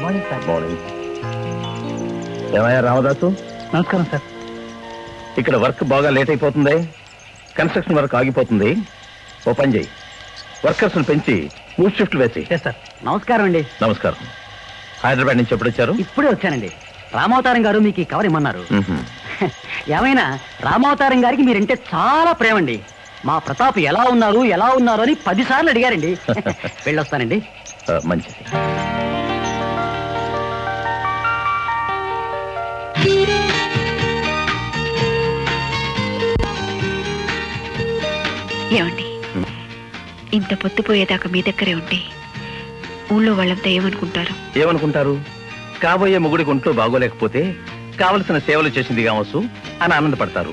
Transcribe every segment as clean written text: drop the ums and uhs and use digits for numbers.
Morning sir. Morning. ఏమయ్యా రామదాసు? నమస్కారం sir. ఇక్కడ వర్క్ బాగా లేట్ అయిపోతుంది, కన్స్ట్రక్షన్ వర్క్ ఆగిపోతుంది. ఓ పని చేయి, వర్కర్స్ పెంచి 3 షిఫ్ట్లు వేసి. సార్ నమస్కారం అండి. నమస్కారం. హైదరాబాద్ నుంచి ఎప్పుడు వచ్చారు? ఇప్పుడే వచ్చానండి. రామావతారం గారు మీకు ఈ కవర్ ఇమ్మన్నారు. ఏమైనా రామావతారం గారికి మీరంటే చాలా ప్రేమ అండి. మా ప్రతాప్ ఎలా ఉన్నారు అని 10 సార్లు అడిగారండి. వెళ్ళొస్తానండి. మంచిది. ఏమండి, ఇంత పొత్తుపోయేదాకా మీ దగ్గరే ఉంటే ఊళ్ళో వాళ్ళంతా ఏమనుకుంటారు? కాబోయే మొగుడికి ఒంట్లో బాగోలేకపోతే కావలసిన సేవలు చేసింది కావచ్చు అని ఆనందపడతారు.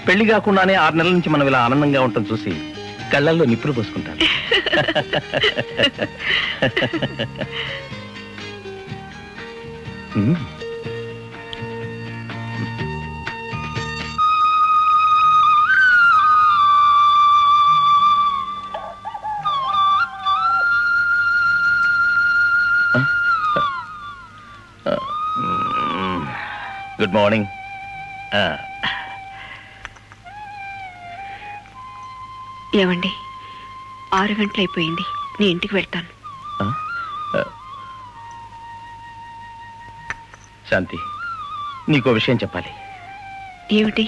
పెళ్లి కాకుండానే 6 నెలల నుంచి మనం ఇలా ఆనందంగా ఉండటం చూసి కళ్ళల్లో నిప్పులు పోసుకుంటారు. Good morning. ఏమండి, 6 గంటలు అయిపోయింది. నేను ఇంటికి వెళ్తాను. శాంతి, నీకో విషయం చెప్పాలి. ఏమిటి?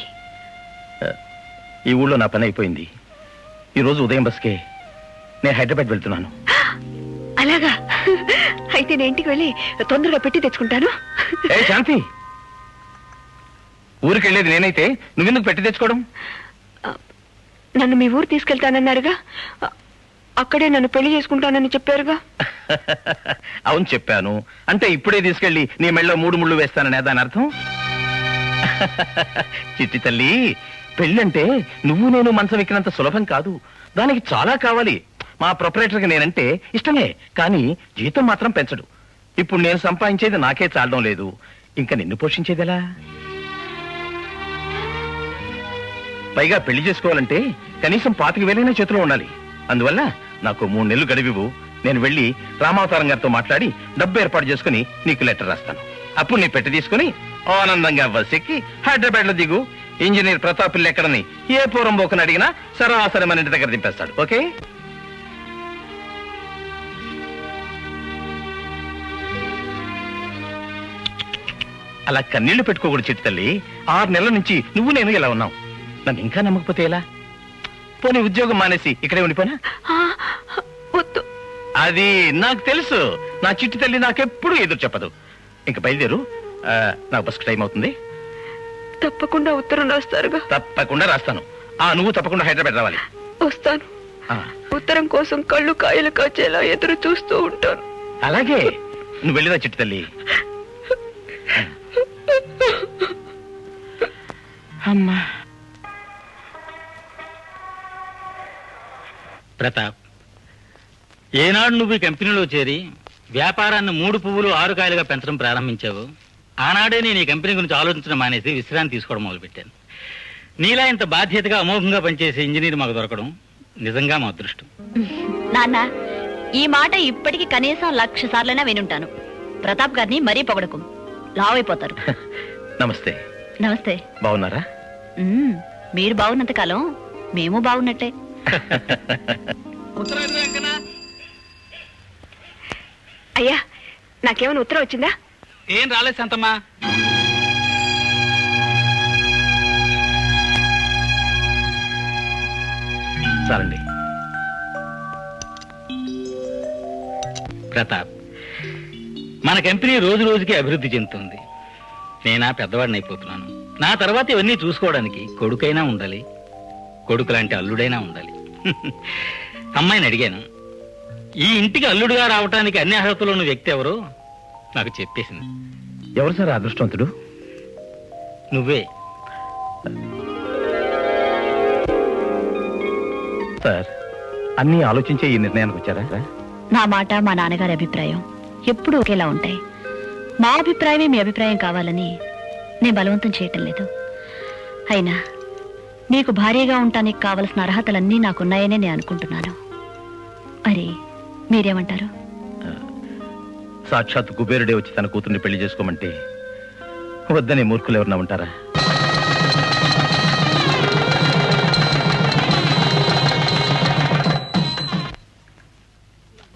ఈ ఊళ్ళో నా పని అయిపోయింది. ఈరోజు ఉదయం బస్కే నేను హైదరాబాద్ వెళ్తున్నాను. అలాగా? అయితే నేను ఇంటికి వెళ్ళి తొందరగా పెట్టి తెచ్చుకుంటాను. ఏ శాంతి, ఊరికి వెళ్ళేది నేనైతే నువ్వెందుకు పెట్టి తెచ్చుకోవడం? నన్ను మీ ఊరు తీసుకెళ్తానన్నారుగా, అక్కడే నన్ను పెళ్లి చేసుకుంటానని చెప్పారుగా. అవును చెప్పాను. అంటే ఇప్పుడే తీసుకెళ్ళి నీ మెళ్ళలో 3 ముళ్ళు వేస్తాననే దాని అర్థం? చిట్టి తల్లి, పెళ్ళంటే నువ్వు నేను మంచం ఎక్కినంత సులభం కాదు. దానికి చాలా కావాలి. మా ప్రొపరేటర్కి నేనంటే ఇష్టమే, కానీ జీతం మాత్రం పెంచడు. ఇప్పుడు నేను సంపాదించేది నాకే చాలడం లేదు, ఇంకా నిన్ను పోషించేదెలా? పైగా పెళ్లి చేసుకోవాలంటే కనీసం 25,000 చేతిలో ఉండాలి. అందువల్ల నాకు 3 నెలలు గడివివు. నేను వెళ్ళి రామావతారం గారితో మాట్లాడి డబ్బు ఏర్పాటు చేసుకుని నీకు లెటర్ రాస్తాను. అప్పుడు నీ పెట్టి తీసుకుని ఆనందంగా బస్ ఎక్కి హైదరాబాద్ లో దిగు. ఇంజనీర్ ప్రతాప్ ఇల్లు ఎక్కడని ఏ పూర్వం బోకని అడిగినా సరాసరి మన ఇంటి దగ్గర దింపేస్తాడు. ఓకే? అలా కన్నీళ్లు పెట్టుకోకూడదు చిట్టి తల్లి. 6 నెలల నుంచి నువ్వు నేను ఇలా ఉన్నావు. నన్ను ఇంకా నమ్మకపోతే ఎలా? పోనీ ఉద్యోగం మానేసి ఇక్కడే ఉండిపోనా? అది నాకు తెలుసు. నా చిట్టి తల్లి నాకెప్పుడు ఎదురు చెప్పదు. ఇంక బయలుదేరు, నాకు బస్కి టైం అవుతుంది. తప్పకుండా ఉత్తరం రాస్తారుగా? తప్పకుండా రాస్తాను. నువ్వు తప్పకుండా హైదరాబాద్ రావాలి. వస్తాను. ఉత్తరం కోసం కళ్ళు కాయలు కాచేలా ఎదురు చూస్తూ ఉంటాను. అలాగే, నువ్వు వెళ్ళిరా చిట్టి తల్లి. అమ్మా. ప్రతాప్, ఏనాడు నువ్వు ఈ కంపెనీలో చేరి వ్యాపారాన్ని 3 పువ్వులు 6 కాయలుగా పెంచడం ప్రారంభించావు, ఆనాడే నేను ఈ కంపెనీ గురించి ఆలోచించడం మానేసి విశ్రాంతి తీసుకోవడం మొదలుపెట్టాను. నీలా ఇంత బాధ్యతగా అమోఘంగా పనిచేసే ఇంజనీర్ మాకు దొరకడం నిజంగా మా అదృష్టం. నాన్న, ఈ మాట ఇప్పటికి కనీసం 1,00,000 సార్లైనా వినుంటాను. ప్రతాప్ గారిని మరీ పొగడకు, లావైపోతారు. నమస్తే. నమస్తే. బాగున్నారా? మీరు బాగున్నంత కాలం మేము బాగున్నట్టే. అయ్యా, నాకేమైనా ఉత్తరం వచ్చిందా? ఏం రాలేదు శాంతమ్మా. చాలండి. ప్రతాప్, మన కంపెనీ రోజు రోజుకి అభివృద్ధి చెందుతుంది. నేనా పెద్దవాడిని అయిపోతున్నాను. నా తర్వాత ఇవన్నీ చూసుకోవడానికి కొడుకైనా ఉండాలి, కొడుకు లాంటి అల్లుడైనా ఉండాలి. అమ్మాయిని అడిగాను, ఈ ఇంటికి అల్లుడుగా రావటానికి అన్ని అర్హతలు ఉన్న వ్యక్తి ఎవరో నాకు చెప్పేసింది. ఎవరు సార్ అదృష్టవంతుడు? నువ్వే. సార్, అన్నీ ఆలోచించే ఈ నిర్ణయానికి వచ్చారా? నా మాట మా నాన్నగారి అభిప్రాయం ఎప్పుడూ ఒకేలా ఉంటాయి. మా అభిప్రాయమే మీ అభిప్రాయం కావాలని నేను బలవంతం చేయటం లేదు. అయినా మీకు భార్యగా ఉండటానికి కావలసిన అర్హతలన్నీ నాకున్నాయనే నేను అనుకుంటున్నాను. మరి మీరేమంటారు? సాక్షాత్ కుబేరుడే వచ్చి తన కూతుర్ని పెళ్లి చేసుకోమంటే వద్దనే మూర్ఖులు ఎవరన్నా ఉంటారా?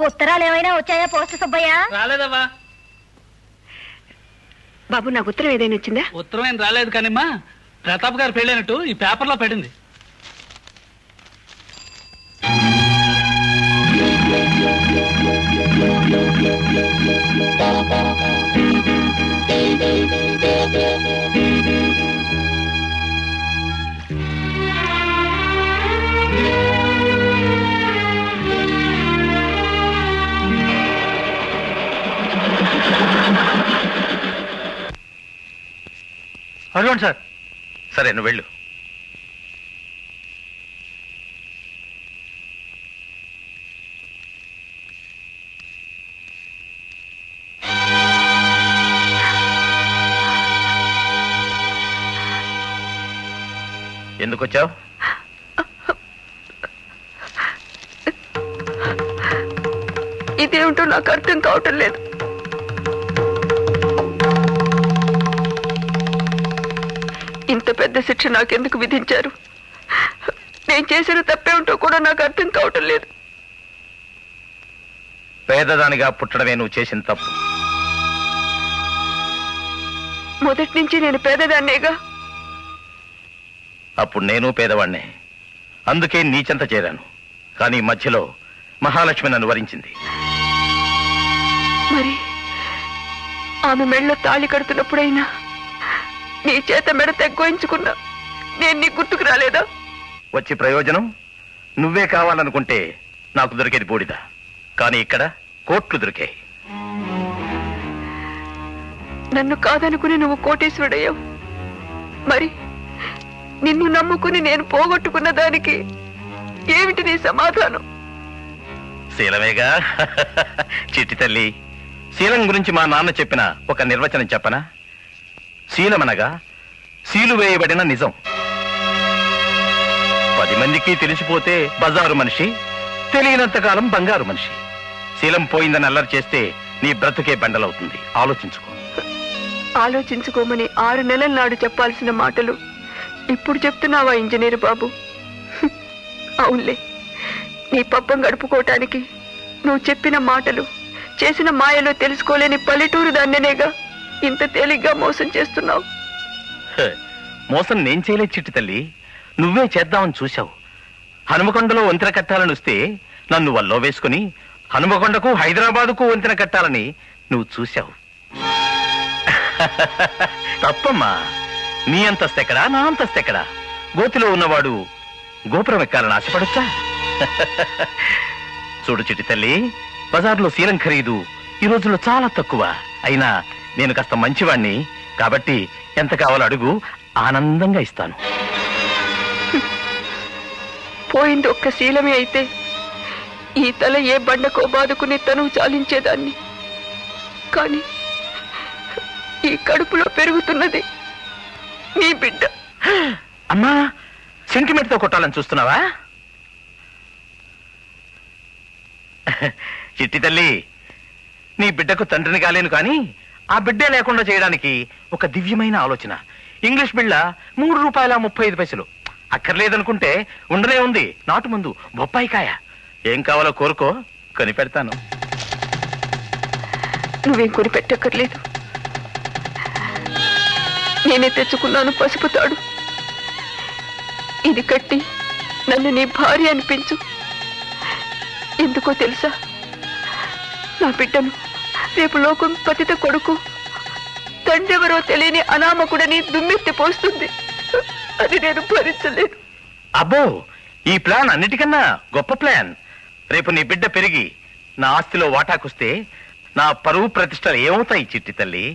ఉత్తరాలు ఏమైనా వచ్చాయా పోస్ట్ సుబ్బయ్య? రాలేదవ్వా. బాబు నాకు ఉత్తరం ఏదైనా వచ్చిందా? ఉత్తరం ఏం రాలేదు కానీమ్మా, ప్రతాప్ గారు పెళ్ళైనట్టు ఈ పేపర్లో పడింది. అడగండి సార్. సరే, నువ్వు వెళ్ళు. ఎందుకు వచ్చావు? ఇదేమిటో నాకు అర్థం కావటం లేదు. ఇంత పెద్ద శిక్ష నాకెందుకు విధించారు? నేను చేసిన తప్పేమిటో కూడా నాకు అర్థం కావటం లేదు. పేదదానిగా పుట్టడమే నువ్వు చేసిన తప్పు. మొదటి నుంచి నేను పేదదాన్నేగా. అప్పుడు నేను పేదవాణ్ణే, అందుకే నీచెంత చేరాను. కానీ మధ్యలో మహాలక్ష్మి నన్ను వరించింది. మరి ఆమె మెడలో తాళి కడుతున్నప్పుడైనా నీ చేత మెడ తెగ్గోయించుకున్నా నేను నీ గుర్తుకు రాలేదా? వచ్చి ప్రయోజనం? నువ్వే కావాలనుకుంటే నాకు దొరికేది బూడిద, కానీ ఇక్కడ కోట్లు దొరికాయి. నన్ను కాదనుకుని నువ్వు కోటేశ్వరుడయ్యావు. మరి నిన్ను నమ్ముకుని నేను పోగొట్టుకున్న దానికి ఏమిటి నీ సమాధానం? శీలమేగా. చిట్టి తల్లి, శీలం గురించి మా నాన్న చెప్పిన ఒక నిర్వచనం చెప్పనా? శీలమనగా శీలు వేయబడిన నిజం. 10 మందికి తెలిసిపోతే బజారు మనిషి, తెలియనంతకాలం బంగారు మనిషి. శీలం పోయిందని అల్లరి చేస్తే నీ బ్రతుకే బండలవుతుంది. ఆలోచించుకో. ఆలోచించుకోమని 6 నెలల నాడు చెప్పాల్సిన మాటలు ఇప్పుడు చెప్తున్నావా ఇంజనీర్ బాబు? అవునులే, నీ పబ్బం గడుపుకోవటానికి నువ్వు చెప్పిన మాటలు చేసిన మాయలో తెలుసుకోలేని పల్లెటూరు దాన్నేగా ఇంత తేలిగ్గా మోసం చేస్తున్నావు. మోసం నేను చేయలేదు చిట్టి తల్లి, నువ్వే చేద్దామని చూశావు. హనుమకొండలో వంతెన కట్టాలని వస్తే నన్ను వల్లో వేసుకుని హనుమకొండకు హైదరాబాదుకు వంతెన కట్టాలని నువ్వు చూశావు. తప్పమ్మా. నీ అంతస్తెక్కడా, నా అంతస్తెక్కడా? గోతిలో ఉన్నవాడు గోపురం ఎక్కాలని ఆశపడొచ్చా? చూడు చిట్టి తల్లి, బజార్లో శీలం ఖరీదు ఈ రోజుల్లో చాలా తక్కువ. అయినా నేను కాస్త మంచివాణ్ణి కాబట్టి ఎంత కావాలో అడుగు, ఆనందంగా ఇస్తాను. పోయింది ఒక్క శీలమే అయితే ఈ తల ఏ బండకో బాదుకుని తనువు చాలించేదాన్ని. కానీ ఈ కడుపులో పెరుగుతున్నది నీ బిడ్డ. అమ్మా, సెంటిమెంట్ తో కొట్టాలని చూస్తున్నావా? చిట్టి తల్లి, నీ బిడ్డకు తండ్రిని కాలేను కానీ ఆ బిడ్డే లేకుండా చేయడానికి ఒక దివ్యమైన ఆలోచన. ఇంగ్లీష్ బిళ్ళ ₹3.35. అక్కర్లేదనుకుంటే ఉండనే ఉంది నాటు ముందు బొప్పాయికాయ. ఏం కావాలో కోరుకో, కొనిపెడతాను. నువ్వేం కొనిపెట్టక్కర్లేదు, నేనే తెచ్చుకున్నాను పసుపు తాడు. ఇది కట్టి నన్ను నీ భార్య అనిపించు. ఎందుకో తెలుసా, నా బిడ్డను రేపు లోకం పతిత కొడుకు తండ్రెవరో తెలియని అనామకుడని దుమ్మెత్తి పోస్తుంది. అది నేను భరించలేదు. అబ్బో, ఈ ప్లాన్ అన్నిటికన్నా గొప్ప ప్లాన్. రేపు నీ బిడ్డ పెరిగి నా ఆస్తిలో వాటాకొస్తే నా పరువు ప్రతిష్టలు ఏమవుతాయి చిట్టి తల్లి?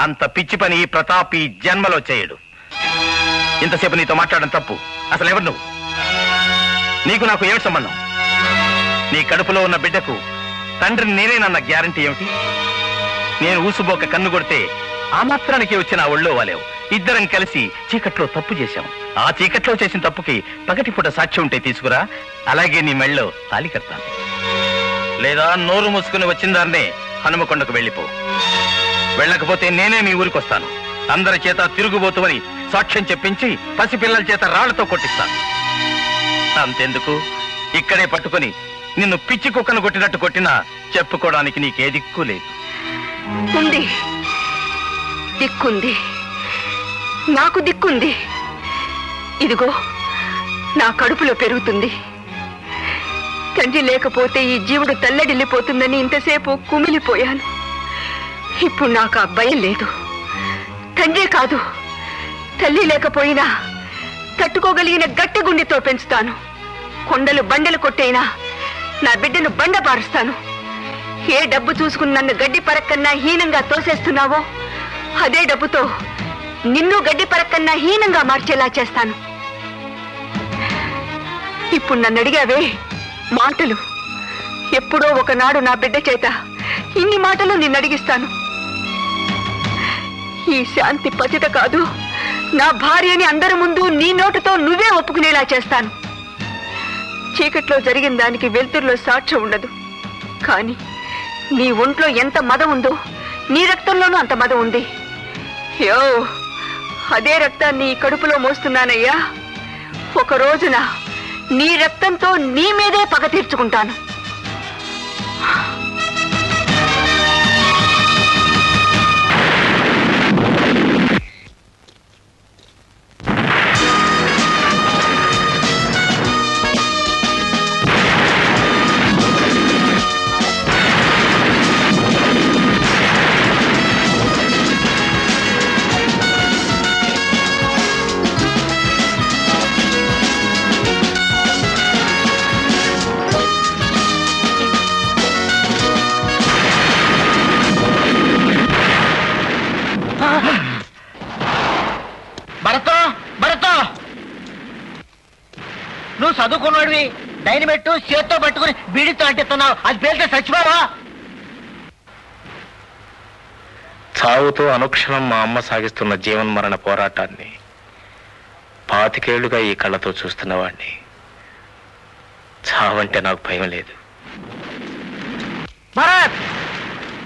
అంత పిచ్చి పని ఈ ప్రతాప్ ఈ జన్మలో చేయడు. ఇంతసేపు నీతో మాట్లాడడం తప్పు. అసలు ఎవరు నువ్వు? నీకు నాకు ఏమిటి సంబంధం? నీ కడుపులో ఉన్న బిడ్డకు తండ్రిని నేనేనన్న గ్యారంటీ ఏమిటి? నేను ఊసుబోక కన్ను కొడితే ఆ మాత్రానికి వచ్చిన ఆ ఒళ్ళో వాలేవు. ఇద్దరం కలిసి చీకట్లో తప్పు చేశాం. ఆ చీకట్లో చేసిన తప్పుకి పగటిపూట సాక్ష్యం ఉంటే తీసుకురా, అలాగే నీ మెళ్ళో తాళి కడతాను. లేదా నోరు మూసుకుని వచ్చిన దాన్నే హనుమకొండకు వెళ్ళిపో. వెళ్ళకపోతే నేనే మీ ఊరికి వస్తాను. అందరి చేత తిరుగుబోతువని సాక్ష్యం చెప్పించి పసిపిల్లల చేత రాళ్లతో కొట్టిస్తాను. అంతెందుకు, ఇక్కడే పట్టుకుని నిన్ను పిచ్చి కుక్కను కొట్టినట్టు కొట్టినా చెప్పుకోవడానికి నీకే దిక్కు లేదు. ఉంది, దిక్కుంది, నాకు దిక్కుంది. ఇదిగో నా కడుపులో పెరుగుతుంది. తండ్రి లేకపోతే ఈ జీవుడు తల్లడిల్లిపోతుందని ఇంతసేపు కుమిలిపోయాను. ఇప్పుడు నాకు ఆ భయం లేదు. తండ్రి కాదు, తల్లి లేకపోయినా తట్టుకోగలిగిన గట్టి గుండెతో పెంచుతాను. కొండలు బండలు కొట్టైనా నా బిడ్డను బండ పారుస్తాను. ఏ డబ్బు చూసుకుని నన్ను గడ్డి పరక్కన్నా హీనంగా తోసేస్తున్నావో అదే డబ్బుతో నిన్ను గడ్డి పరక్కన్నా హీనంగా మార్చేలా చేస్తాను. ఇప్పుడు నన్ను అడిగావే మాటలు, ఎప్పుడో ఒకనాడు నా బిడ్డ చేత ఇన్ని మాటలు నిన్ను అడిగిస్తాను. ఈ శాంతి పతిత కాదు, నా భార్యని అందరి ముందు నీ నోటితో నువ్వే ఒప్పుకునేలా చేస్తాను. చీకట్లో జరిగిన దానికి వెలుతురులో సాక్ష్యం ఉండదు. కానీ నీ ఒంట్లో ఎంత మదం ఉందో నీ రక్తంలోనూ అంత మదం ఉంది. యో, అదే రక్తాన్ని కడుపులో మోస్తున్నానయ్యా. ఒక రోజున నీ రక్తంతో నీ మీదే పగ తీర్చుకుంటాను. నువ్వు చదువుకున్నాడివి, డైనమెట్టు చేత్తో పట్టుకుని బీడితో అంటిస్తున్నావు. అది పేలితే చచ్చిపోవా? చావుతో అనుక్షణం మా అమ్మ సాగిస్తున్న జీవన్మరణ పోరాటాన్ని 25 ఏళ్లుగా ఈ కళ్ళతో చూస్తున్నవాడిని. చావంటే నాకు భయం లేదు. భరత్,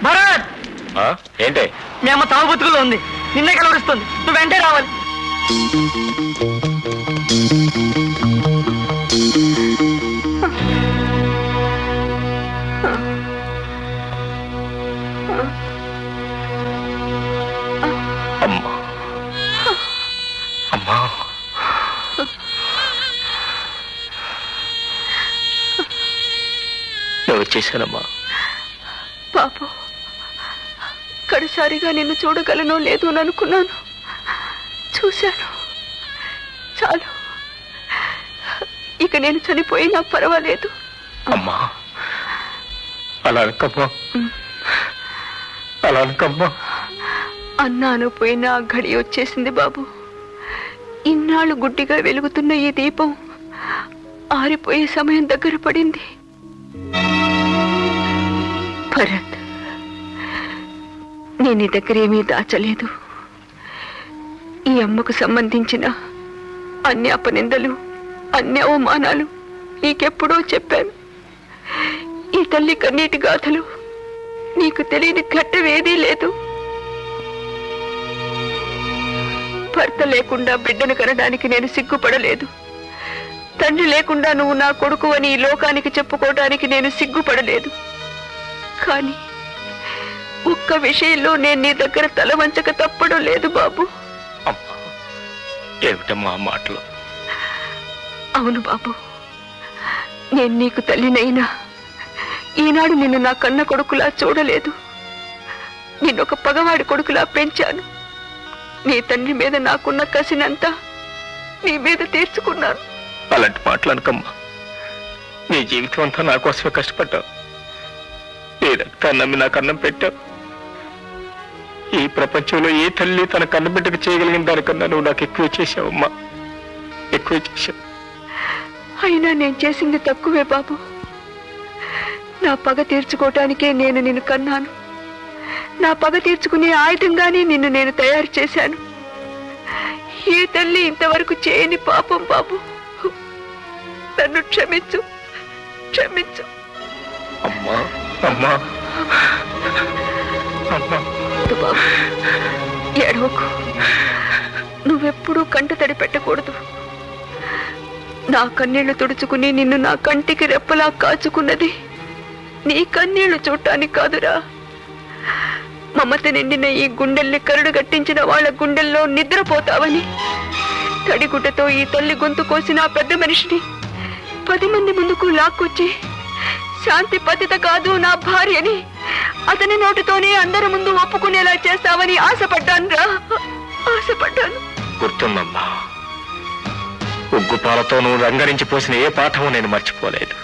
భరత్, ఏంటే? మీ అమ్మ తావు బతుకులో ఉంది, నిన్నే కలవరిస్తుంది. నువ్వు వెంటే రావాలి. అమ్మా, అమ్మా, నేను వచ్చేసానమ్మా. పాపం, కడసారిగా నిన్ను చూడగలనో లేదు అని అనుకున్నాను. చూశాను, చాలు. ఇక నేను చనిపోయినా పర్వాలేదు. అమ్మా, అలా అనకమ్మా, అలా అనకమ్మా. అన్నాను పోయినా గడి వచ్చేసింది బాబు. ఇన్నాళ్ళు గుడ్డిగా వెలుగుతున్న ఈ దీపం ఆరిపోయే సమయం దగ్గర పడింది. భరత్, నేను నీ దగ్గర ఏమీ దాచలేదు. ఈ అమ్మకు సంబంధించిన అన్ని అపనిందలు, అన్ని అవమానాలు నీకెప్పుడో చెప్పాను. ఈ తల్లి కన్నీటి గాథలు నీకు తెలియని ఘట్టమేదీ లేదు. భర్త లేకుండా బిడ్డను కనడానికి నేను సిగ్గుపడలేదు. తండ్రి లేకుండా నువ్వు నా కొడుకు అని ఈ లోకానికి చెప్పుకోవడానికి నేను సిగ్గుపడలేదు. కానీ ఒక్క విషయంలో నేను నీ దగ్గర తల వంచక తప్పడం లేదు బాబు. ఏమిటమ్మా మాటలు? అవును బాబు, నేను నీకు తల్లినైనా ఈనాడు నిన్ను నా కన్న కొడుకులా చూడలేదు. నిన్నొక పగవాడి కొడుకులా పెంచాను. నీ తండ్రి మీద నాకున్న కసినంతా నీ మీద తీర్చుకున్నాను. అలాంటి మాటలు అనకమ్మా. నీ జీవితం అంతా నా కోసమే కష్టపడ్డావు. నీ రక్తాన్ని నమ్మి నాకు అన్నం పెట్టావు. ఈ ప్రపంచంలో ఏ తల్లి తన కన్నబిడ్డకు చేయగలిగిన దానికన్నా నువ్వు నాకు ఎక్కువ చేశావమ్మా, ఎక్కువ చేశావు. అయినా నేను చేసింది తక్కువే బాబు. నా పగ తీర్చుకోవటానికే నేను నిన్ను కన్నాను. నా పగ తీర్చుకునే ఆయుధంగానే నిన్ను నేను తయారు చేశాను. ఏ తల్లి ఇంతవరకు చేయని పాపం బాబు. నన్ను క్షమించు, క్షమించు. అమ్మా, అమ్మా. వద్దు బాబు, ఏడవకు. నువ్వెప్పుడూ కంట తడి పెట్టకూడదు. నా కన్నీళ్లు తుడుచుకుని నిన్ను నా కంటికి రెప్పలా కాచుకున్నది నీ కన్నీళ్లు చూడటానికి కాదురా, మమత నిండిన ఈ గుండెల్ని కరుడు గట్టించిన వాళ్ళ గుండెల్లో నిద్రపోతావని. తడిగుడ్డతో ఈ తల్లి గొంతు కోసిన ఆ పెద్ద మనిషిని 10 మంది ముందుకు లాక్కొచ్చి శాంతి పతిత కాదు నా భార్యని అతని నోటితోనే అందరి ముందు ఒప్పుకునేలా చేస్తావని ఆశపడ్డాను రా, ఆశపడ్డాను. గుర్తుందమ్మా, ఉగ్గుపాలతో నువ్వు రంగరించి పోసిన ఏ పాఠమో నేను మర్చిపోలేదు.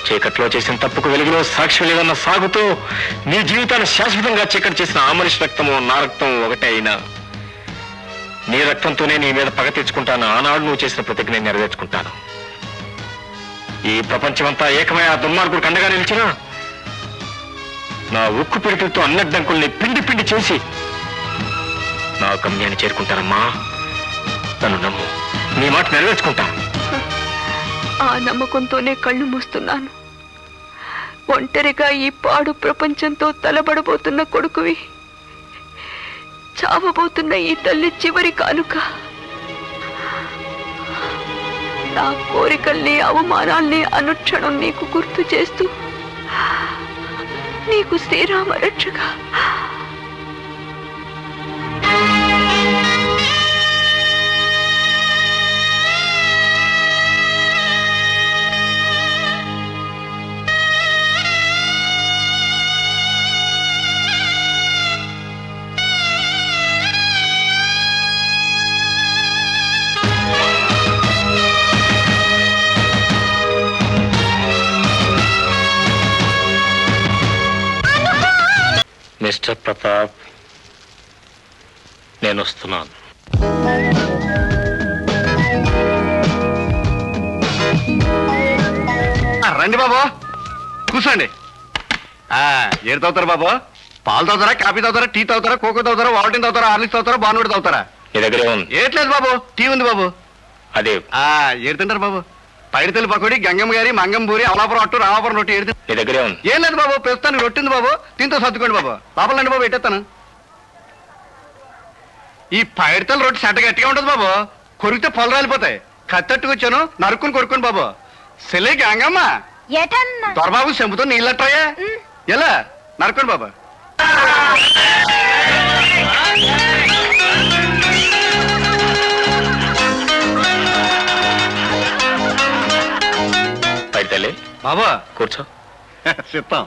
చీకట్లో చేసిన తప్పుకు వెలుగులో సాక్ష్యం లేదన్న సాగుతూ నీ జీవితాన్ని శాశ్వతంగా చీకటి చేసిన ఆ మనిషి రక్తము నా రక్తం ఒకటే అయినా నీ రక్తంతోనే నీ మీద పగ తెచ్చుకుంటాను. ఆనాడు నువ్వు చేసిన ప్రతిజ్ఞ నేను నెరవేర్చుకుంటాను. ఈ ప్రపంచమంతా ఏకమై ఆ దుర్మార్గుడు కండగా నిలిచినా నా ఉక్కు పిడికిలతో అన్నడ్డంకుల్ని పిండి పిండి చేసి నా గమ్యాన్ని చేరుకుంటానమ్మా. నన్ను నమ్ము, నీ మాట నెరవేర్చుకుంటా. ఆ నమ్మకంతోనే కళ్ళు మూస్తున్నాను. ఒంటరిగా ఈ పాడు ప్రపంచంతో తలబడబోతున్న కొడుకువి, చావబోతున్న ఈ తల్లి చివరి కానుక. నా కోరికల్ని అవమానాల్ని అనుక్షణం నీకు గుర్తు చేస్తూ నీకు శ్రీరామ రక్షగా. మిస్టర్ ప్రతాప్, నేను వస్తున్నాను. రండి బాబు, కూర్చోండి. ఏడు తాగుతారా బాబు? పాలు తాగుతారా, కాఫీ తాగుతారా, టీ తాగుతారా, కోకో తాగుతారా, వాల్టీన్ తాగుతారా, హార్లిక్స్ తాగుతారా, బాన్వుడ్ తాగుతారా? నీ దగ్గరే ఉంది. ఏట్లేదు బాబు, టీ ఉంది బాబు. అదే ఏడు తింటారు బాబు? పైడితల్లి పకోడి, గంగమ్మ గారి, మంగంపూరి, అమలాపురం అట్టు, రామాపురం రొట్టి ఏడు. నీ దగ్గరే ఉంది. ఏం లేదు బాబు, ప్రస్తుతానికి రొట్టి ఉంది బాబు, దీంతో సర్దుకోండి బాబు. లోపలండి బాబు, ఎట్టేస్తాను. ఈ పైడితల్లి రొట్టి సెట్ట గట్టిగా ఉంటుంది బాబు, కొరికితే పొలం రాలిపోతాయి. కత్తెట్టుకొచ్చాను, నరుక్కుని కొరుక్కుని బాబు. సెలే గంగమ్మ దొరబాబు చెంపుతో నీళ్ళట్రాయా ఎలా నరుకోండి బాబా. పైడితల్లి బాబా కూర్చో. చెప్తాం.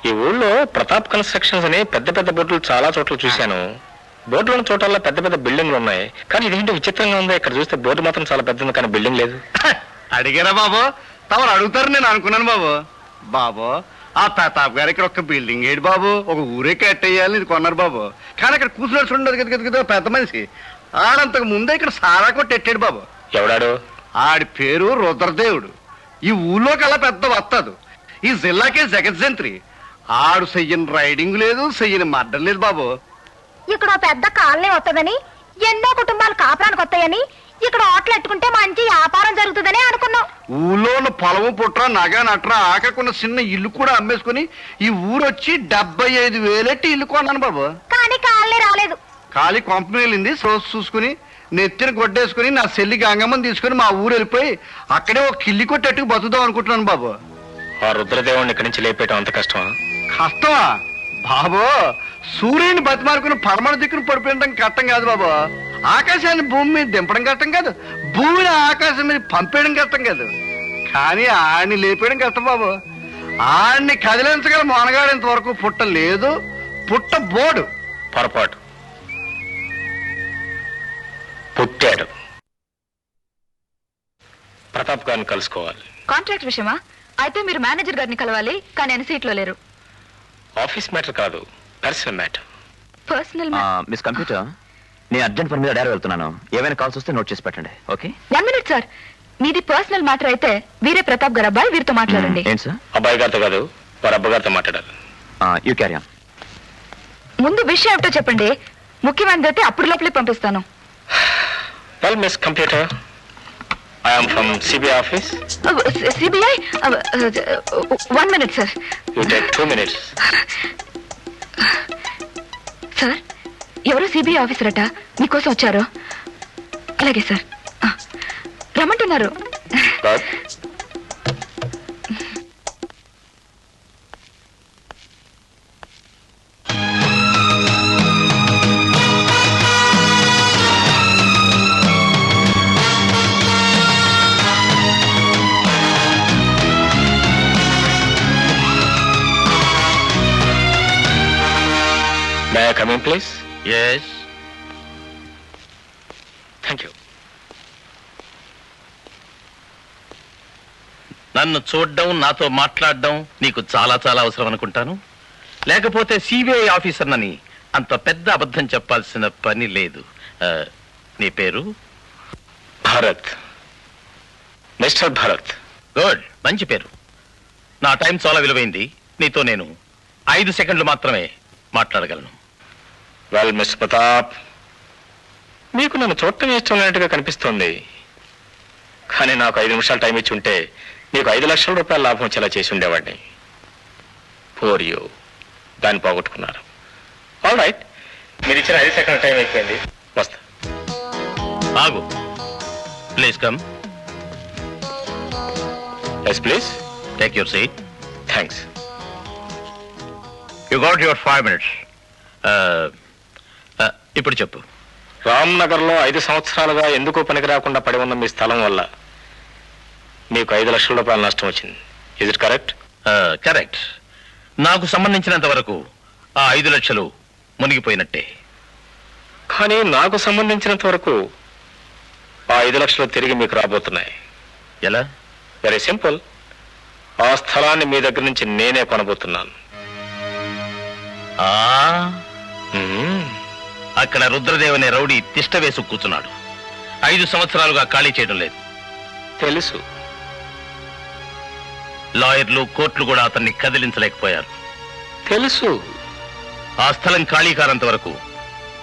ఈ ఊళ్ళో ప్రతాప్ కన్స్ట్రక్షన్స్ అని పెద్ద పెద్ద బోర్డులు చాలా చోట్ల చూశాను. బోర్డులో చోటల్లో పెద్ద పెద్ద బిల్డింగ్లు ఉన్నాయి, కానీ ఇదేంటో విచిత్రంగా ఉంది. ఇక్కడ చూస్తే బోర్డు మాత్రం చాలా పెద్దది, కానీ బిల్డింగ్ లేదు. అడిగారా బాబు? తమరు అడుగుతారు నేను అనుకున్నాను బాబు. బాబు ఆ ప్రతాప్ గారు ఇక్కడ ఒక బిల్డింగ్ ఏడు బాబు, ఒక ఊరే కట్టేయాలని ఇది కొన్నారు బాబు. కానీ అక్కడ కూర్చున్నాడు చూడండి కదా పెద్ద మనిషి, ఆడంతకు ముందే ఇక్కడ సారా కొట్టెట్టాడు బాబు. ఎవడాడు? ఆడి పేరు రుద్రదేవుడు. ఈ ఊళ్ళోకి అలా పెద్ద వస్తాడు. ఈ జిల్లాకే జగజ్జంత్రి. ఆడు చెయ్యని రైడింగ్ లేదు, చెయ్యని మర్డర్ లేదు బాబు. ఇక్కడ పెద్ద కాలనీ వస్తుందని, ఎన్నో కుటుంబాలు కాపురానికి వస్తాయని, ఇక్కడ హోటల్ ఎట్టుకుంటే మంచి వ్యాపారం జరుగుతుందని అనుకున్నాం. ఊళ్ళో ఉన్న పొలము పుట్ర నగ నట్ర ఆకకున్న చిన్న ఇల్లు కూడా అమ్మేసుకుని ఈ ఊరొచ్చి 75,000 ఇల్లు కొన్నాను బాబు. కానీ కాలనీ రాలేదు. ఖాళీ కంపెనీ వెళ్ళింది. రోజు చూసుకుని నెత్తిన గొడ్డేసుకుని నా చెల్లి గంగమ్మని తీసుకుని మా ఊరు వెళ్ళిపోయి అక్కడే ఒక కిల్లి కొట్టేట్టుకు బతుకుదాం అనుకుంటున్నాను బాబు. ఆ రుద్రదేవుడిని ఇక్కడి నుంచి లేపేయటం అంత కష్టమా? కష్టమా బాబు? సూర్యుని బతిమారుకుని పరమణ దిక్కును పడిపోయడం కష్టం కాదు బాబు. ఆకాశాన్ని భూమి మీద దింపడం కష్టం కాదు, భూమిని ఆకాశం మీద పంపేయడం కష్టం కాదు, కానీ ఆడిని లేపేయడం కష్టం బాబు. ఆడిని కదిలించగల మొనగాడు ఇంతవరకు పుట్టలేదు, పుట్టబోడు. పొరపాటు. పుట్టాడు. ప్రతాప్ గారిని కలుసుకోవాలి. కాంట్రాక్ట్ విషయమా? అయితే మీరు మేనేజర్ గారిని కలవాలి, కానీ ఆయన సీట్లో లేరు. ఆఫీస్ మ్యాటర్ కాదు, personal matter. Personal miss computer, నేను అర్జెంట్ పని మీద డాడీ వెళ్తున్నాను. ఏమైనా కాల్స్ వస్తే నోట్ చేసి పెట్టండి. ఓకే? 1 minute sir. మీది పర్సనల్ మ్యాటర్ అయితే వీరే ప్రతాప్ గారు అబ్బాయి, వీరితో మాట్లాడండి. ఏంటి సార్? అబ్బాయి గారితో కాదు, వారి అబ్బగారితో మాట్లాడాలి. You carry on. ముందు విషయం ఏమిటో చెప్పండి, ముఖ్యమైనది అయితే అప్పుడు లోపలికి పంపిస్తాను. Well miss computer, I'm from CBI office. CBI 1 minute sir. You take 2 minutes. Sir ఎవరో సిబిఐ ఆఫీసర్ అట మీకోసం వచ్చారు. అలాగే సార్ రమ్మంటున్నారు. May I come in, please? Yes. Thank you. నన్ను చూడడం, నాతో మాట్లాడడం నీకు చాలా చాలా అవసరం అనుకుంటాను. లేకపోతే సిబిఐ ఆఫీసర్నని అంత పెద్ద అబద్ధం చెప్పాల్సిన పని లేదు. నీ పేరు? భరత్. మిస్టర్ భరత్. గుడ్, మంచి పేరు. నా టైం చాలా విలువైంది. నీతో నేను 5 సెకండ్లు మాత్రమే మాట్లాడగలను. వెల్ మిస్టర్ ప్రతాప్, మీకు నన్ను చూడటం ఇష్టం లేనట్టుగా కనిపిస్తోంది. కానీ నాకు 5 నిమిషాలు టైం ఇచ్చి ఉంటే మీకు 5 లక్షల రూపాయల లాభం వచ్చేలా చేసి ఉండేవాడిని. ఫోర్ యూ, దాన్ని పోగొట్టుకున్నారు. ఆల్ రైట్, మీరు ఇచ్చిన 5 సెకండ్ల టైం అయిపోయింది. వస్తా. ఆగు, please come. Yes please. Take your seat. Thanks. You got your 5 minutes. ఇప్పుడు చెప్పు. రామ్నగర్లో 5 సంవత్సరాలుగా ఎందుకు పనికి రాకుండా పడి ఉన్న మీ స్థలం వల్ల మీకు 5 లక్షల రూపాయల నష్టం వచ్చింది. Is it correct? కరెక్ట్. నాకు సంబంధించినంత వరకు ఆ 5 లక్షలు మునిగిపోయినట్టే. కానీ నాకు సంబంధించినంత వరకు ఆ 5 లక్షలు తిరిగి మీకు రాబోతున్నాయి. ఎలా? Very simple. ఆ స్థలాన్ని మీ దగ్గర నుంచి నేనే కొనబోతున్నాను. అక్కడ రుద్రదేవ్ అనే రౌడీ తిష్ట వేసు కూర్చున్నాడు. 5 సంవత్సరాలుగా ఖాళీ చేయడం లేదు. తెలుసు. లాయర్లు, కోర్టులు కూడా అతన్ని కదిలించలేకపోయారు. తెలుసు. ఆ స్థలం ఖాళీ కానంత వరకు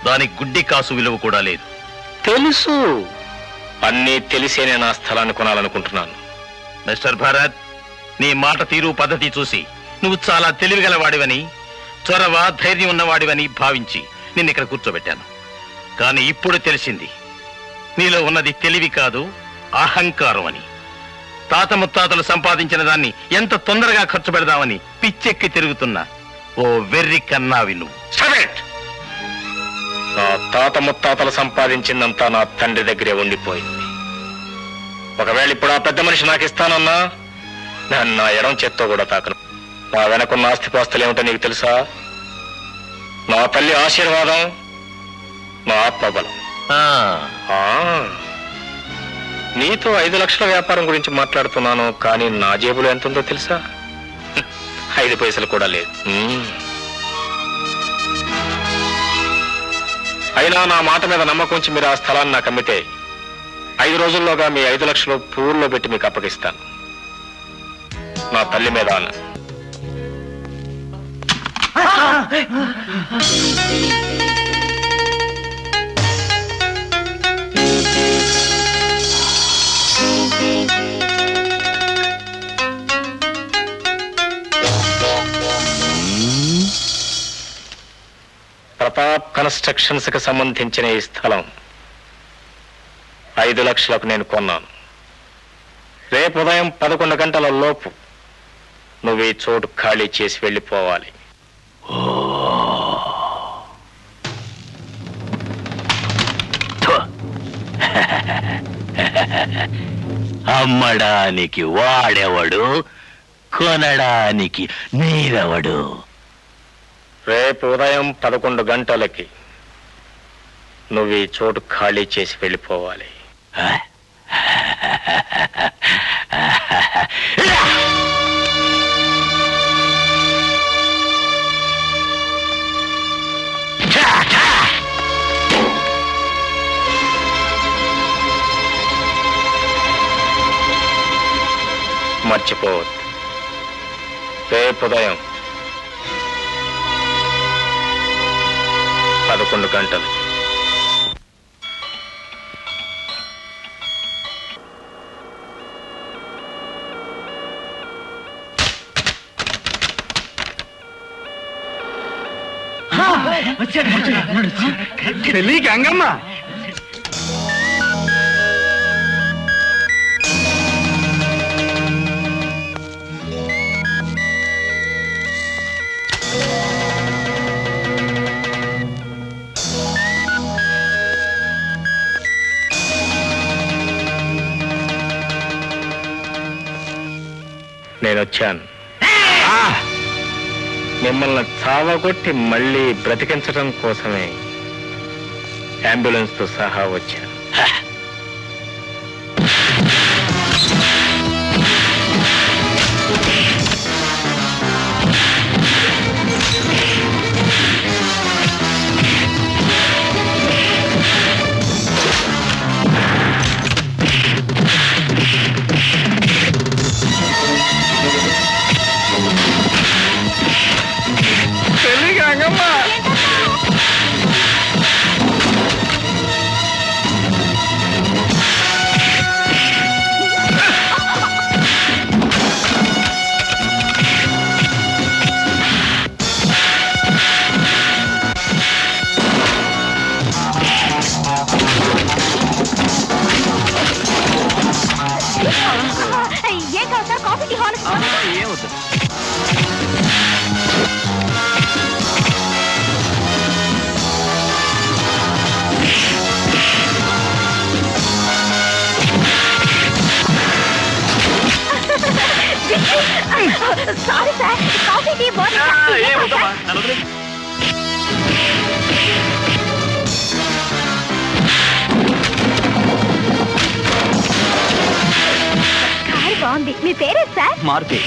దానికి గుడ్డి కాసు విలువ కూడా లేదు. తెలుసు. అన్నీ తెలిసే నేను ఆ స్థలాన్ని కొనాలనుకుంటున్నాను. మిస్టర్ భరత్, నీ మాట తీరు, పద్ధతి చూసి నువ్వు చాలా తెలివిగలవాడివని, చొరవ, ధైర్యం ఉన్నవాడివని భావించి నిన్ను ఇక్కడ కూర్చోబెట్టాను. కానీ ఇప్పుడు తెలిసింది నీలో ఉన్నది తెలివి కాదు, అహంకారం అని. తాత ముత్తాతలు సంపాదించిన దాన్ని ఎంత తొందరగా ఖర్చు పెడదామని పిచ్చెక్కి తిరుగుతున్నా ఓ వెర్రి కన్నావి నువ్వు. నా తాత ముత్తాతలు సంపాదించిందంతా నా తండ్రి దగ్గరే ఉండిపోయింది. ఒకవేళ ఇప్పుడు ఆ పెద్ద మనిషి నాకు ఇస్తానన్నా నేను నా ఎడం చేత్తో కూడా తాకను. నా వెనకున్న ఆస్తిపాస్తులు ఏమిటో నీకు తెలుసా? నా తల్లి ఆశీర్వాదం, నా ఆత్మబలం. నీతో 5 లక్షల వ్యాపారం గురించి మాట్లాడుతున్నాను, కానీ నా జేబులో ఎంత ఉందో తెలుసా? 5 పైసలు కూడా లేదు. అయినా నా మాట మీద నమ్మకం ఉంచి మీరు ఆ స్థలాన్ని నాకు అమ్మితే 5 రోజుల్లోగా మీ 5 లక్షలు పూర్లో పెట్టి మీకు అప్పగిస్తాను. నా తల్లి మీద అన్న. ప్రతాప్ కన్స్ట్రక్షన్స్ కి సంబంధించిన ఈ స్థలం 5 లక్షలకు నేను కొన్నాను. రేపు ఉదయం 11 గంటల లోపు నువ్వు ఈ చోటు ఖాళీ చేసి వెళ్ళిపోవాలి. అమ్మడానికి వాడెవడు, కొనడానికి నీరెవడు? రేపు ఉదయం 11 గంటలకి నువ్వు ఈ చోటు ఖాళీ చేసి వెళ్ళిపోవాలి. మర్చిపోవద్దు, రేపు ఉదయం 11 గంటలు. పెళ్లి గంగమ్మ. నేను వచ్చాను. మిమ్మల్ని చావగొట్టి మళ్ళీ బ్రతికించడం కోసమే అంబులెన్స్ తో సహా వచ్చాను. ఏం కాదు సార్, కాఫీ టీ హాల్ ఏమవుతుంది? సారీ సార్, కాఫీ టీ ఏమవుతామా? నన్ను వదిలేయ్. కారు బాగుంది. మీ పేరే సార్? మారుతి.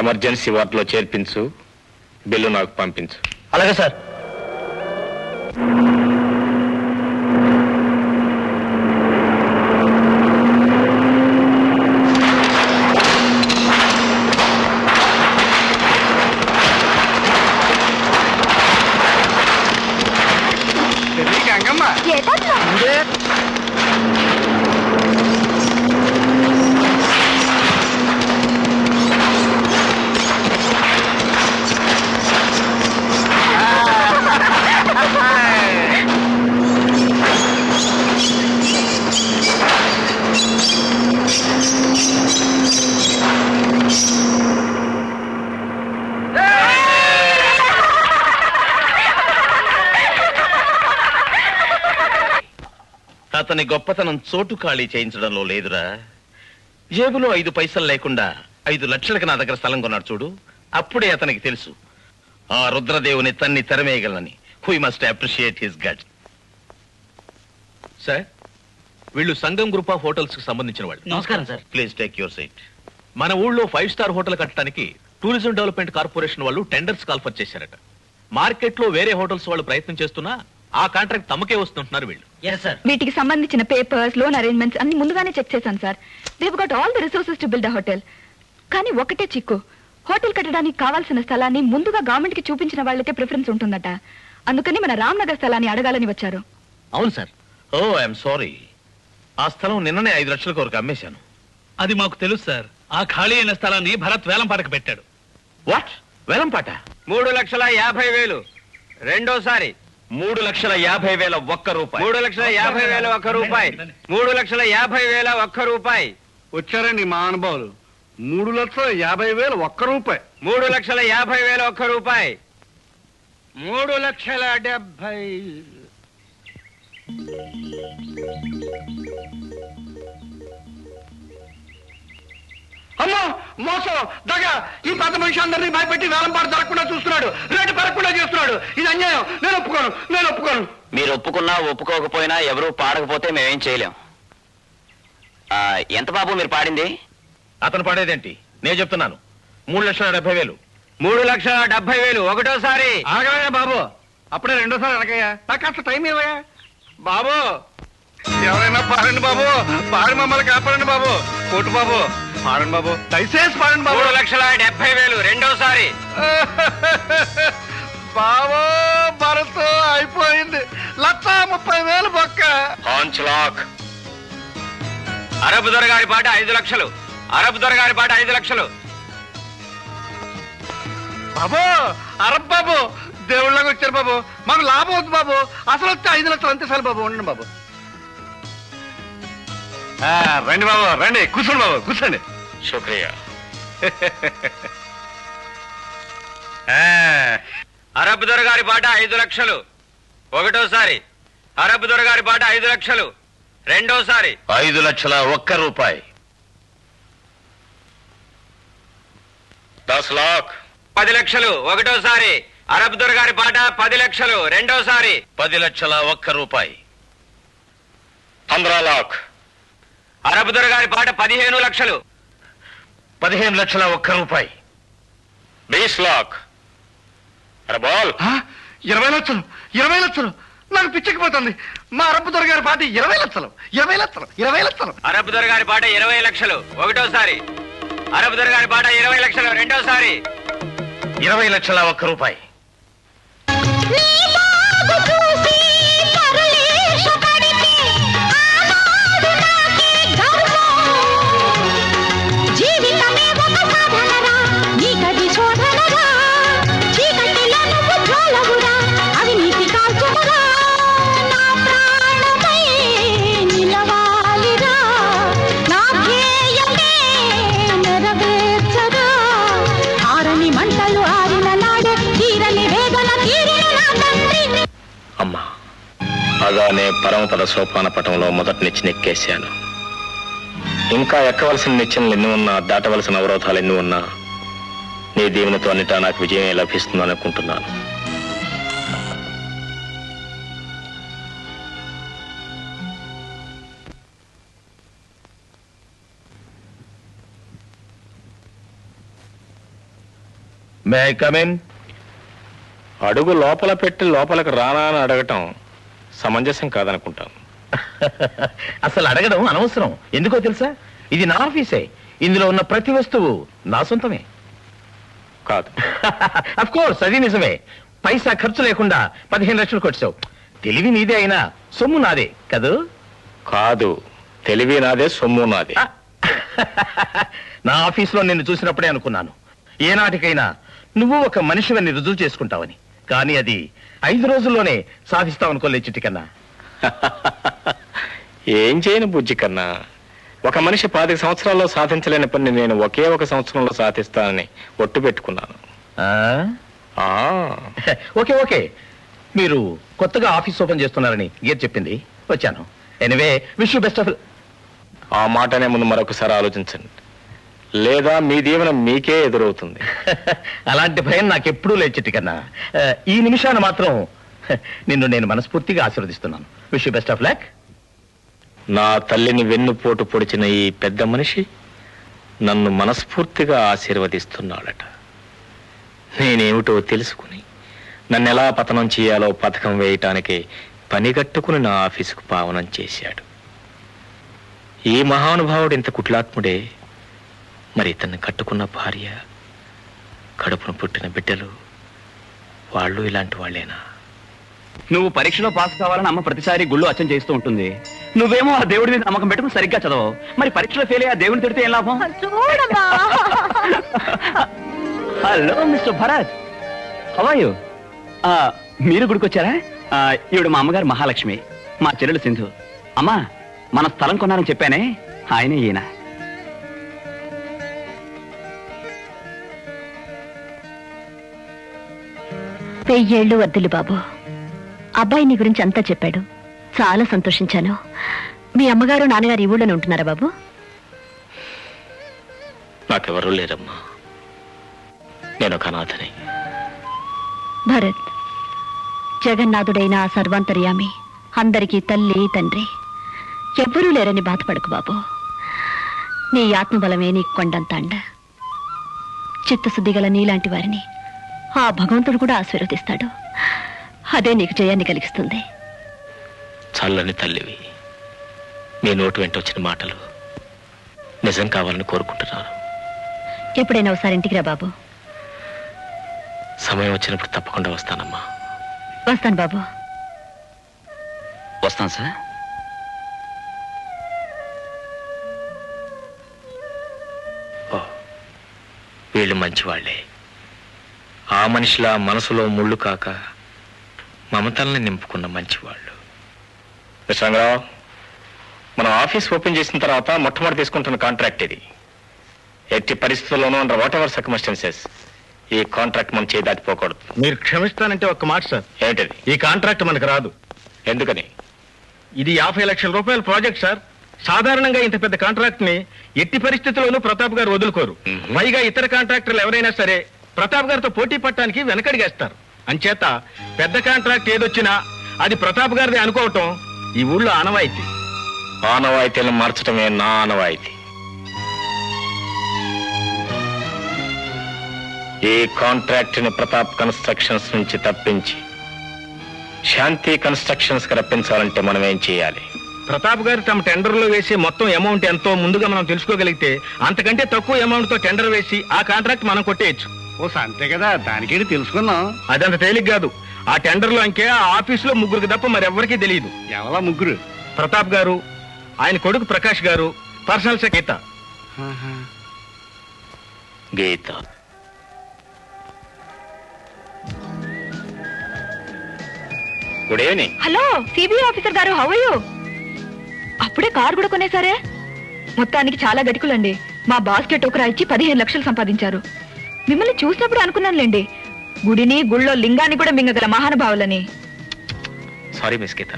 ఎమర్జెన్సీ వార్డులో చేర్పించు, బిల్లు నాకు పంపించు. అలాగే సార్. పెళ్లి గంగమ్మ. ఏటన్నా? అతని గొప్పతనం చోటు ఖాళీ చేయించడంలో లేదురా. జేబులో 5 పైసలు లేకుండా 5 లక్షలకు నా దగ్గర స్థలం కొన్నాడు చూడు. అప్పుడే అతనికి తెలుసు ఆ రుద్రదేవుని తన్ని తెరమేయగలనని. We must appreciate his gut. Sir, వీళ్ళు సంగం గ్రూప్ ఆఫ్ హోటల్స్ కి సంబంధించిన వాళ్ళు. నమస్కారం sir. Please take your seat. మన ఊళ్ళో 5 స్టార్ హోటల్ కట్టడానికి టూరిజం డెవలప్మెంట్ కార్పొరేషన్ వాళ్ళు టెండర్స్ కాల్ఫర్ చేశారట. మార్కెట్ లో వేరే హోటల్స్ వాళ్ళు ప్రయత్నం చేస్తున్నా ఆ కాంట్రాక్ట్ తమకే వస్తుంటున్నారు వీళ్ళు. వీటికి సంబంధించిన పేపర్స్, లోన్ అరేంజ్మెంట్స్ అన్ని ముందుగానే చెక్ చేశాను sir. Dev got all the resources to build a hotel. కానీ ఒకటే చిక్కు, హోటల్ కట్టడానికి కావాల్సిన స్థలాన్ని ముందుగా గవర్నమెంట్ కి చూపించిన వాళ్ళకే ప్రిఫరెన్స్ ఉంటుందట. అందుకని మన రామ్నగర్ స్థలాన్ని అడగాలని వచ్చారు. అవును సార్. Oh I'm sorry. ఆ స్థలం నిన్ననే 5 లక్షల వరకు అమ్మేశాను. అది మాకు తెలుసు సార్. ఆ ఖాళీ అయిన స్థలాన్ని భరత్ వేలంపాటకు పెట్టాడు. వాట్? వేలంపాట? 3,50,000. రెండోసారి 3,50,000 ఒక్క రూపాయి. 3,50,000 ఒక్క రూపాయి. 3,50,000 ఒక్క రూపాయి. వచ్చారండి మా అనుభవాలు. 3,50,000 ఒక్క రూపాయి. 3,50,000 ఒక్క రూపాయి. 3,70,000. అమ్మో, మోసం, దగ! ఈ పెద్ద మనిషి అందరినీ భయపెట్టి వేలంపాటు జరగకుండా చూస్తున్నాడు, రేటు పెరగకుండా చేస్తున్నాడు. ఇది అన్యాయం. నేను ఒప్పుకోను. మీరు ఒప్పుకున్నా ఒప్పుకోకపోయినా ఎవరూ పాడకపోతే మేమేం చేయలేం. ఎంత బాబు మీరు పాడింది? అతను పడేదేంటి? నేను చెప్తున్నాను. 3,70,000. 3,70,000 ఒకటోసారి. ఆగవయ్యా బాబు, అప్పుడే రెండోసారి అనకయ్యా. నాకు కాస్త టైం ఇవ్వయా బాబు. ఎవరైనా పాడండి బాబు, పాడి మమ్మల్ని కాపాడండి బాబు. కోటు బాబు పాడండి బాబు, దయచేసి పాడండి బాబు. 3,70,000 రెండోసారి. బాబు భరత్ అయిపోయింది. 1,30,000 బొక్క. లాక్. అరబ్ దొరగారి పాట 5 లక్షలు. అరబ్ దొరగారి పాట 5 లక్షలు. బాబు అరబ్ బాబు దేవుళ్ళకి వచ్చారు బాబు, మాకు లాభం అవుతుంది బాబు. అసలు వస్తే 5 లక్షలు అంతే చాలు బాబు. ఉండండి బాబు. రండి బాబు రండి, కూర్చోండి బాబు కూర్చోండి. శుక్రియా. అరబ్ దొరగారి పాట 5 లక్షలు ఒకటోసారి. అరబ్ దొరగారి పాట 5 లక్షలు రెండోసారి. 5,01 రూపాయి. 10 లాక్. 10 లక్షలు ఒకటోసారి. అరబ్ దొరగారి పాట 10 లక్షలు రెండోసారి. 10,01 రూపాయి. 15 లాక్. అరబ్ దొరగారి పాట 15 లక్షలు. 15,01 రూపాయి. 20 లాక్. అరే బాల్. 20 లక్షలు 20 లక్షలు నాకు పిచ్చకపోతుంది. మా అరబ్ దొరగారి పాట 20 లక్షలు 20 లక్షలు 20 లక్షలు. అరబ్ దొరగారి పాట 20 లక్షలు ఒకటోసారి. అరబ్ దొరగారి పాట 20 లక్షలు రెండోసారి. 20,01 రూపాయి. అమ్మా అలానే పరమపద సోపాన పటంలో మొదటి నిచ్చెన ఎక్కేశాను. ఇంకా ఎక్కవలసిన నిచ్చెనలు ఎన్ని ఉన్నా, దాటవలసిన అవరోధాలు ఎన్ని ఉన్నా, నీ దీవెనతో అన్నిటా నాకు విజయం లభిస్తుందని అనుకుంటున్నాను. May I come in? అడుగు లోపల పెట్టి లోపలికి రానా అని అడగటం సమంజసం కాదనుకుంటాను. అసలు అడగడం అనవసరం. ఎందుకో తెలుసా? ఇది నా ఆఫీసే. ఇందులో ఉన్న ప్రతి వస్తువు నా సొంతమే. కాదు. అఫ్ కోర్స్ అది నిజమే. పైసా ఖర్చు లేకుండా 15 లక్షలు కొట్టావు. తెలివి నీదే అయినా సొమ్ము నాదే కదూ? కాదు, తెలివి నాదే, సొమ్ము నాదే. నా ఆఫీసులో నిన్ను చూసినప్పుడే అనుకున్నాను, ఏనాటికైనా నువ్వు ఒక మనిషివని రుజువు చేసుకుంటావని. కానీ అది 5 రోజుల్లోనే సాధిస్తావనుకోలేదు చిటికన్నా. ఏం చేయను బుజ్జి కన్నా. ఒక మనిషి 25 సంవత్సరాల్లో సాధించలేని పని నేను ఒకే ఒక సంవత్సరంలో సాధిస్తానని ఒట్టు పెట్టుకున్నాను. ఓకే ఓకే, మీరు కొత్తగా ఆఫీస్ ఓపెన్ చేస్తున్నారని గీర్ చెప్పింది, వచ్చాను. Anyway wish you best of. ఆ మాటనే ముందు మరొకసారి ఆలోచించండి, లేదా మీ దీవెన మీకే ఎదురవుతుంది. అలాంటి భయం నాకెప్పుడూ లేదు చిట్టికన్నా. ఈ నిమిషాన మాత్రం నిన్ను నేను మనస్ఫూర్తిగా ఆశీర్వదిస్తున్నాను. Wish you best of luck. నా తల్లిని వెన్నుపోటు పొడిచిన ఈ పెద్ద మనిషి నన్ను మనస్ఫూర్తిగా ఆశీర్వదిస్తున్నాడట. నేనేమిటో తెలుసుకుని నన్ను ఎలా పతనం చేయాలో పథకం వేయటానికి పనిగట్టుకుని నా ఆఫీసుకు పావనం చేశాడు. ఈ మహానుభావుడు ఇంత కుట్లాత్ముడే. మరి ఇతన్ని కట్టుకున్న భార్య, కడుపును పుట్టిన బిడ్డలు, వాళ్ళు ఇలాంటి వాళ్ళేనా? నువ్వు పరీక్షలో పాస్ కావాలని అమ్మ ప్రతిసారి గుళ్ళు అచ్చం చేస్తూ ఉంటుంది. నువ్వేమో ఆ దేవుడి మీద నమ్మకం పెట్టుకుని సరిగ్గా చదవు. మరి పరీక్షలో ఫెయిల్ అయ్యి ఆ దేవుడిని తిడితే ఏం లాభం? Hello mister Bharat, how are you? మీరు గుడికొచ్చారా? ఈవిడ మా అమ్మగారు మహాలక్ష్మి, మా చెల్లెలు సింధు. అమ్మా, మన స్థలం కొన్నారని చెప్పానే, ఆయనే ఈయన. వెయ్యేళ్ళు వర్ధిల్లు బాబు. అబ్బాయి నీ గురించి అంతా చెప్పాడు, చాలా సంతోషించాను. మీ అమ్మగారు నాన్నగారు ఈ ఊళ్ళోనే ఉంటున్నారా బాబు? నాకెవరూ లేరమ్మా, నేను ఒక అనాథని. భరత్, జగన్నాథుడైన ఆ సర్వాంతర్యామి అందరికీ తల్లి తండ్రి, ఎవ్వరూ లేరని బాధపడకు బాబు. నీ ఆత్మబలమే నీకు కొండంత అండ. చిత్తశుద్ధి గల నీలాంటి వారిని ఆ భగవంతుడు కూడా ఆశీర్వదిస్తాడు. అదే నీకు జయాన్ని కలిగిస్తుంది. చల్లని తల్లివి, మీ నోటు వెంట వచ్చిన మాటలు నిజం కావాలని కోరుకుంటున్నాను. ఎప్పుడైనా ఒకసారి ఇంటికి రా బాబు. సమయం వచ్చినప్పుడు తప్పకుండా వస్తానమ్మా. వస్తాను బాబు. వస్తాను సార్. వీళ్ళు మంచివాళ్లే. ఆ మనిషిలా మనసులో ముళ్ళు కాక మమతల్ని నింపుకున్న మంచివాళ్ళు. విశ్వంగరావు, మనం ఆఫీస్ ఓపెన్ చేసిన తర్వాత మొట్టమొదటి తీసుకుంటున్న కాంట్రాక్ట్ ఇది. ఎట్టి పరిస్థితుల్లోనూ అండర్ వాట్ ఎవర్ సర్కమ్స్టాన్సెస్ ఈ కాంట్రాక్ట్ మనం చేయి దాటిపోకూడదు. మీరు క్షమిస్తానంటే ఒక్క మాట సార్. ఏంటది? ఈ కాంట్రాక్ట్ మనకు రాదు. ఎందుకని? ఇది 50 లక్షల రూపాయల ప్రాజెక్ట్ సార్. సాధారణంగా ఇంత పెద్ద కాంట్రాక్ట్ ని ఎట్టి పరిస్థితుల్లోనూ ప్రతాప్ గారు వదులుకోరు. పైగా ఇతర కాంట్రాక్టర్లు ఎవరైనా సరే ప్రతాప్ గారితో పోటీ పట్టడానికి వెనకడిగేస్తారు. అంచేత పెద్ద కాంట్రాక్ట్ ఏదొచ్చినా అది ప్రతాప్ గారిది అనుకోవటం ఈ ఊళ్ళో ఆనవాయితీ. ఆనవాయితీలను మార్చడమే నా ఆనవాయితీ. ఈ కాంట్రాక్ట్ ని ప్రతాప్ కన్స్ట్రక్షన్స్ నుంచి తప్పించి శాంతి కన్స్ట్రక్షన్స్ కి రప్పించాలంటే మనం ఏం చేయాలి? ప్రతాప్ గారు తమ టెండర్ లో వేసే మొత్తం అమౌంట్ ఎంతో ముందుగా మనం తెలుసుకోగలిగితే అంతకంటే తక్కువ అమౌంట్ తో టెండర్ వేసి ఆ కాంట్రాక్ట్ మనం కొట్టేయచ్చు. ఓ అంతే కదా, దానికేది తెలుసుకుందాం. అదంత తేలిక కాదు. ఆ టెండర్ లో అంకే ఆ ఆఫీసులో ముగ్గురికి తప్ప మరెవ్వరికీ తెలియదు. ఎవరా ముగ్గురు? ప్రతాప్ గారు, ఆయన కొడుకు ప్రకాష్ గారు, personal secretary Geeta. Good evening. Hello CBI officer గారు, హౌ ఆర్ యు? అప్పుడే కార్ కూడా కొనేసారే. మొత్తానికి చాలా గటికులండి. మా బాస్కే టోకరా ఇచ్చి 15 లక్షలు సంపాదించారు. మిమ్మల్ని చూసినప్పుడు అనుకున్నానులేండి, గుడిని గుళ్ళో లింగాన్ని కూడా మింగగల మహానుభావులని. సారీ మిస్ గీత,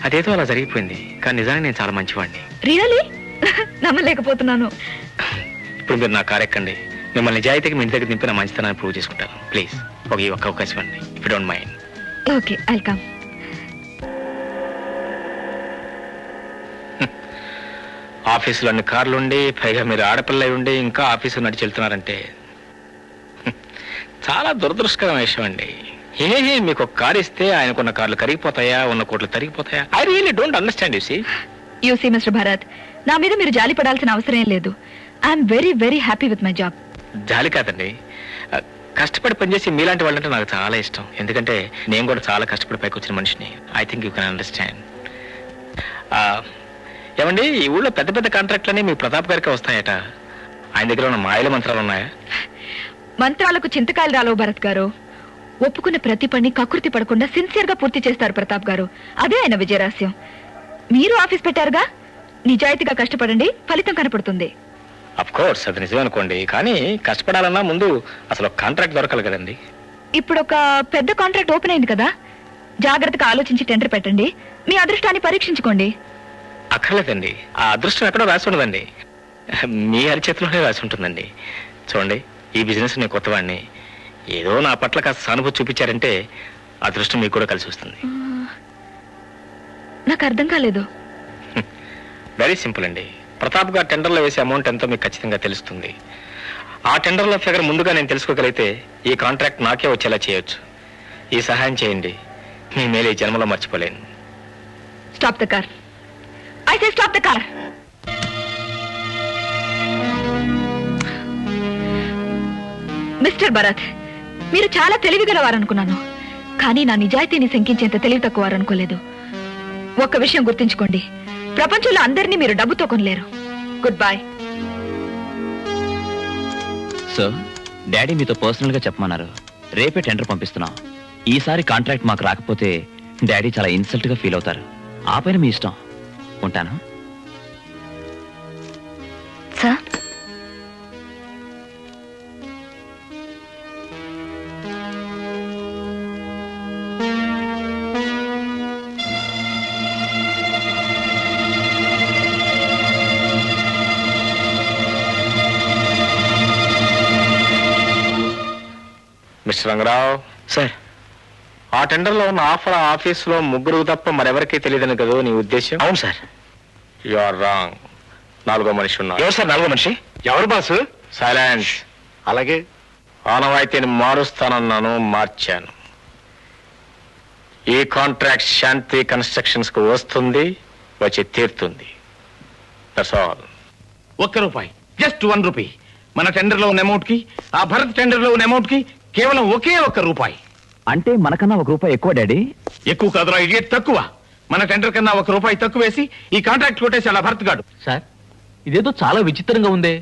అదేదో అలా జరిగిపోయింది. కానీ నిజానికి నేను చాలా మంచివాడిని. రియలీ? నమ్మలేకపోతున్నాను. ఇప్పుడు మీరు నా కార్ ఎక్కండి. మిమ్మల్ని నిజాయితీకి మీ ఇంటి దగ్గర దింపి నా మంచితనాన్ని ప్రూవ్ చేసుకుంటాను. ప్లీజ్ ఒక్క అవకాశం అండి, if you don't mind. Okay, I'll come. ఆఫీసులో అన్ని కార్లు ఉండి, పైగా మీరు ఆడపిల్ల ఉండి ఇంకా ఆఫీసు నడిచి వెళ్తున్నారంటే చాలా దురదృష్టకరమైన విషయం అండి. మీకు ఒక కారు ఇస్తే ఆయనకున్న కార్లు కరిగిపోతాయా, ఉన్న కోట్లు తరిగిపోతాయా? I really don't understand. You see mister Bharat, నా మీద మీరు జాలి పడాల్సిన అవసరం లేదు. I'm very very happy with my job. జాలి కాదండి, కష్టపడి పనిచేసి మీలాంటి వాళ్ళంటే నాకు చాలా ఇష్టం. ఎందుకంటే నేను కూడా చాలా కష్టపడి పైకి వచ్చిన మనిషిని. I think you can understand. ఏమండి, ఈ ఊళ్ళో పెద్ద పెద్ద కాంట్రాక్ట్లన్నీ మీ ప్రతాప్ గారికి వస్తాయట. ఆయన దగ్గర ఉన్న మాయల మంత్రాలు ఉన్నాయా? మంత్రాలకు చింతకాయలు రాలవు భరత్ గారు. ఒప్పుకున్న ప్రతి పని కకృతి పడకుండా సిన్సియర్ గా పూర్తి చేస్తారు ప్రతాప్ గారు. అదే ఆయన విజయరహస్యం. మీరు ఆఫీస్ పెట్టారుగా, నిజాయితీగా కష్టపడండి, ఫలితం కనపడుతుంది. అఫ్ కోర్స్, అది నిజమే అనుకోండి. కానీ కష్టపడాలన్నా ముందు అసలు కాంట్రాక్ట్ దొరకాలి కదండి. ఇప్పుడు ఒక పెద్ద కాంట్రాక్ట్ ఓపెన్ అయింది కదా, జాగ్రత్తగా ఆలోచించి టెండర్ పెట్టండి. మీ అదృష్టాన్ని పరీక్షించుకోండి. అక్కర్లేదండి, ఆ అదృష్టం ఎక్కడో రాసి ఉండదండి, మీ అరిచేతిలోనే రాసి ఉంటుందండి. చూడండి, ఈ బిజినెస్ నేను కొత్తవాడిని. ఏదో నా పట్ల కాస్త సానుభూతి చూపించారంటే అదృష్టం మీకు కూడా కలిసి వస్తుంది. నాకు అర్థం కాలేదు. వెరీ సింపుల్ అండి. ప్రతాప్ గారు టెండర్లో వేసే అమౌంట్ ఎంతో మీకు ఖచ్చితంగా తెలుస్తుంది. ఆ టెండర్లో ఫిగర్ ముందుగా నేను తెలుసుకోగలిగితే ఈ కాంట్రాక్ట్ నాకే వచ్చేలా చేయొచ్చు. ఈ సహాయం చేయండి, మీ మేలు ఈ జన్మలో మర్చిపోలేను. Stop the car. I say stop the car. Mister Bharat, మీరు చాలా తెలివిగలవారనుకున్నాను, కానీ నా నిజాయితీని శంకించేంత తెలివి తక్కువారనుకోలేదు. ఒక్క విషయం గుర్తుంచుకోండి, ప్రపంచంలో అందరినీ మీరు డబ్బుతో కొనలేరు. Good bye. సో డాడీ మీతో పర్సనల్ గా చెప్పమన్నారు. రేపే టెండర్ పంపిస్తున్నాం. ఈసారి కాంట్రాక్ట్ మాకు రాకపోతే డాడీ చాలా ఇన్సల్ట్ గా ఫీల్ అవుతారు. ఆ పైన మీ ఇష్టం. ఉంటాను సార్. Mister Ranga Rao sir. ఆ టెండర్లో ఉన్న ఆఫర్ ఆఫీసులో ముగ్గురు తప్ప మరెవరికీ తెలియదని కదా నీ ఉద్దేశం? అవును సార్. You are wrong. నాలుగో మనిషి ఉన్నారు. ఎవరు సార్ నాలుగో మనిషి? ఎవరు బాసు? సైలెన్స్. అలాగే. ఆనవాయితీని మారుస్తానన్నాను, మార్చాను. ఈ కాంట్రాక్ట్ శాంతి కన్స్ట్రక్షన్స్ కు వస్తుంది, వచ్చి తీరుతుంది. That's all. ₹1, జస్ట్ ₹1. మన టెండర్ లో ఉన్న అమౌంట్ కి, ఆ భరత్ టెండర్ లో ఉన్న అమౌంట్ కి కేవలం ఒకే ₹1. అంటే మనకన్నా ₹1 ఎక్కువ డాడీ? ఎక్కువ కాదురా ఇడియట్, తక్కువ. మన టెండర్ కన్నా ₹1 తక్కువ వేసి ఈ కాంట్రాక్ట్ కొట్టేసి అలా భరత్ గాడు. సార్ ఇదేదో చాలా విచిత్రంగా ఉందే.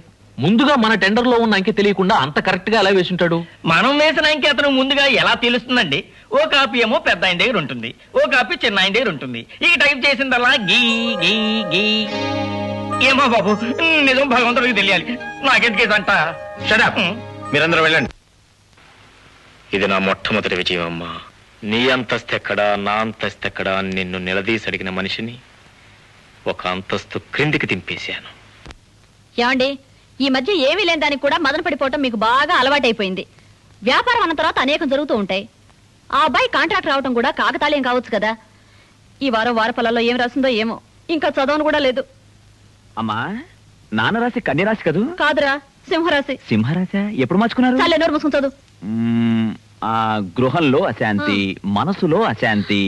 ముందుగా మన టెండర్ లో ఉన్న అంకె తెలియకుండా అంత కరెక్ట్ గా ఎలా వేసుంటాడు? మనం వేసిన అంకె అతను ముందుగా ఎలా తెలుస్తుందండి? ఓ కాపీ ఏమో పెద్ద ఆయన దగ్గర ఉంటుంది, ఓ కాపీ చిన్న ఆయన దగ్గర ఉంటుంది. ఈ టైప్ చేసిందల్లా గీ గీ గీ. ఏమో బాబు, నిజం భగవంతుడికి తెలియాలి, నాకెందుకేదంట. షడప్, మీరందరూ వెళ్ళండి. ఇది నా మొట్టమొదటి విజయం అమ్మా. నీ అంతస్తు ఎక్కడా, నా అంతస్తు ఎక్కడా నిన్ను నిలదీసి అడిగిన మనిషిని ఒక అంతస్తు క్రిందికి దింపేశాను. ఏమండి, ఈ మధ్య ఏమీ లేని దానికి కూడా మదన పడిపోవటం మీకు బాగా అలవాటైపోయింది. వ్యాపారం అన్న తర్వాత అనేకం జరుగుతూ ఉంటాయి. ఆ అబ్బాయి కాంట్రాక్ట్ రావటం కూడా కాకతాళీయం కావచ్చు కదా. ఈ వారం వారఫలాల్లో ఏం రాసిందో ఏమో, ఇంకా చదవను కూడా లేదు. అమ్మా, నాన్న రాశి కన్యరాశి కదూ? కాదురా, సింహరాశి. సింహరాశి ఎప్పుడు మార్చుకున్నారు? చాలే, నోరు మూసుకుని చదువు. ఆ గృహంలో అశాంతి, మనసులో అశాంతి,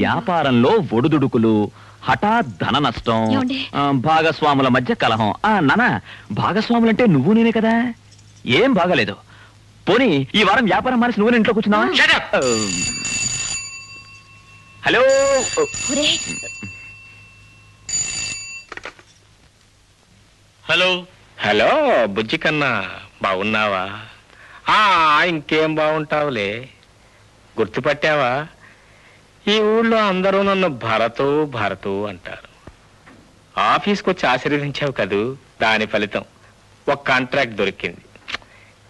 వ్యాపారంలో ఒడుదుడుకులు, హఠాత్ ధన నష్టం, ఏమండి? భాగస్వాముల మధ్య కలహం. నానా, భాగస్వాములంటే నువ్వు నేనే కదా, ఏం బాగాలేదు. పోనీ ఈ వారం వ్యాపారం మానేసి నువ్వు ఇంట్లో కూర్చున్నావా? హలో హలో హలో బుజ్జి కన్నా, బాగున్నావా? ఇంకేం బాగుంటావులే. గుర్తుపట్టావా? ఈ ఊళ్ళో అందరూ నన్ను భరతు భరతు అంటారు. ఆఫీస్కి వచ్చి ఆశీర్వదించావు కదూ, దాని ఫలితం ఒక కాంట్రాక్ట్ దొరికింది.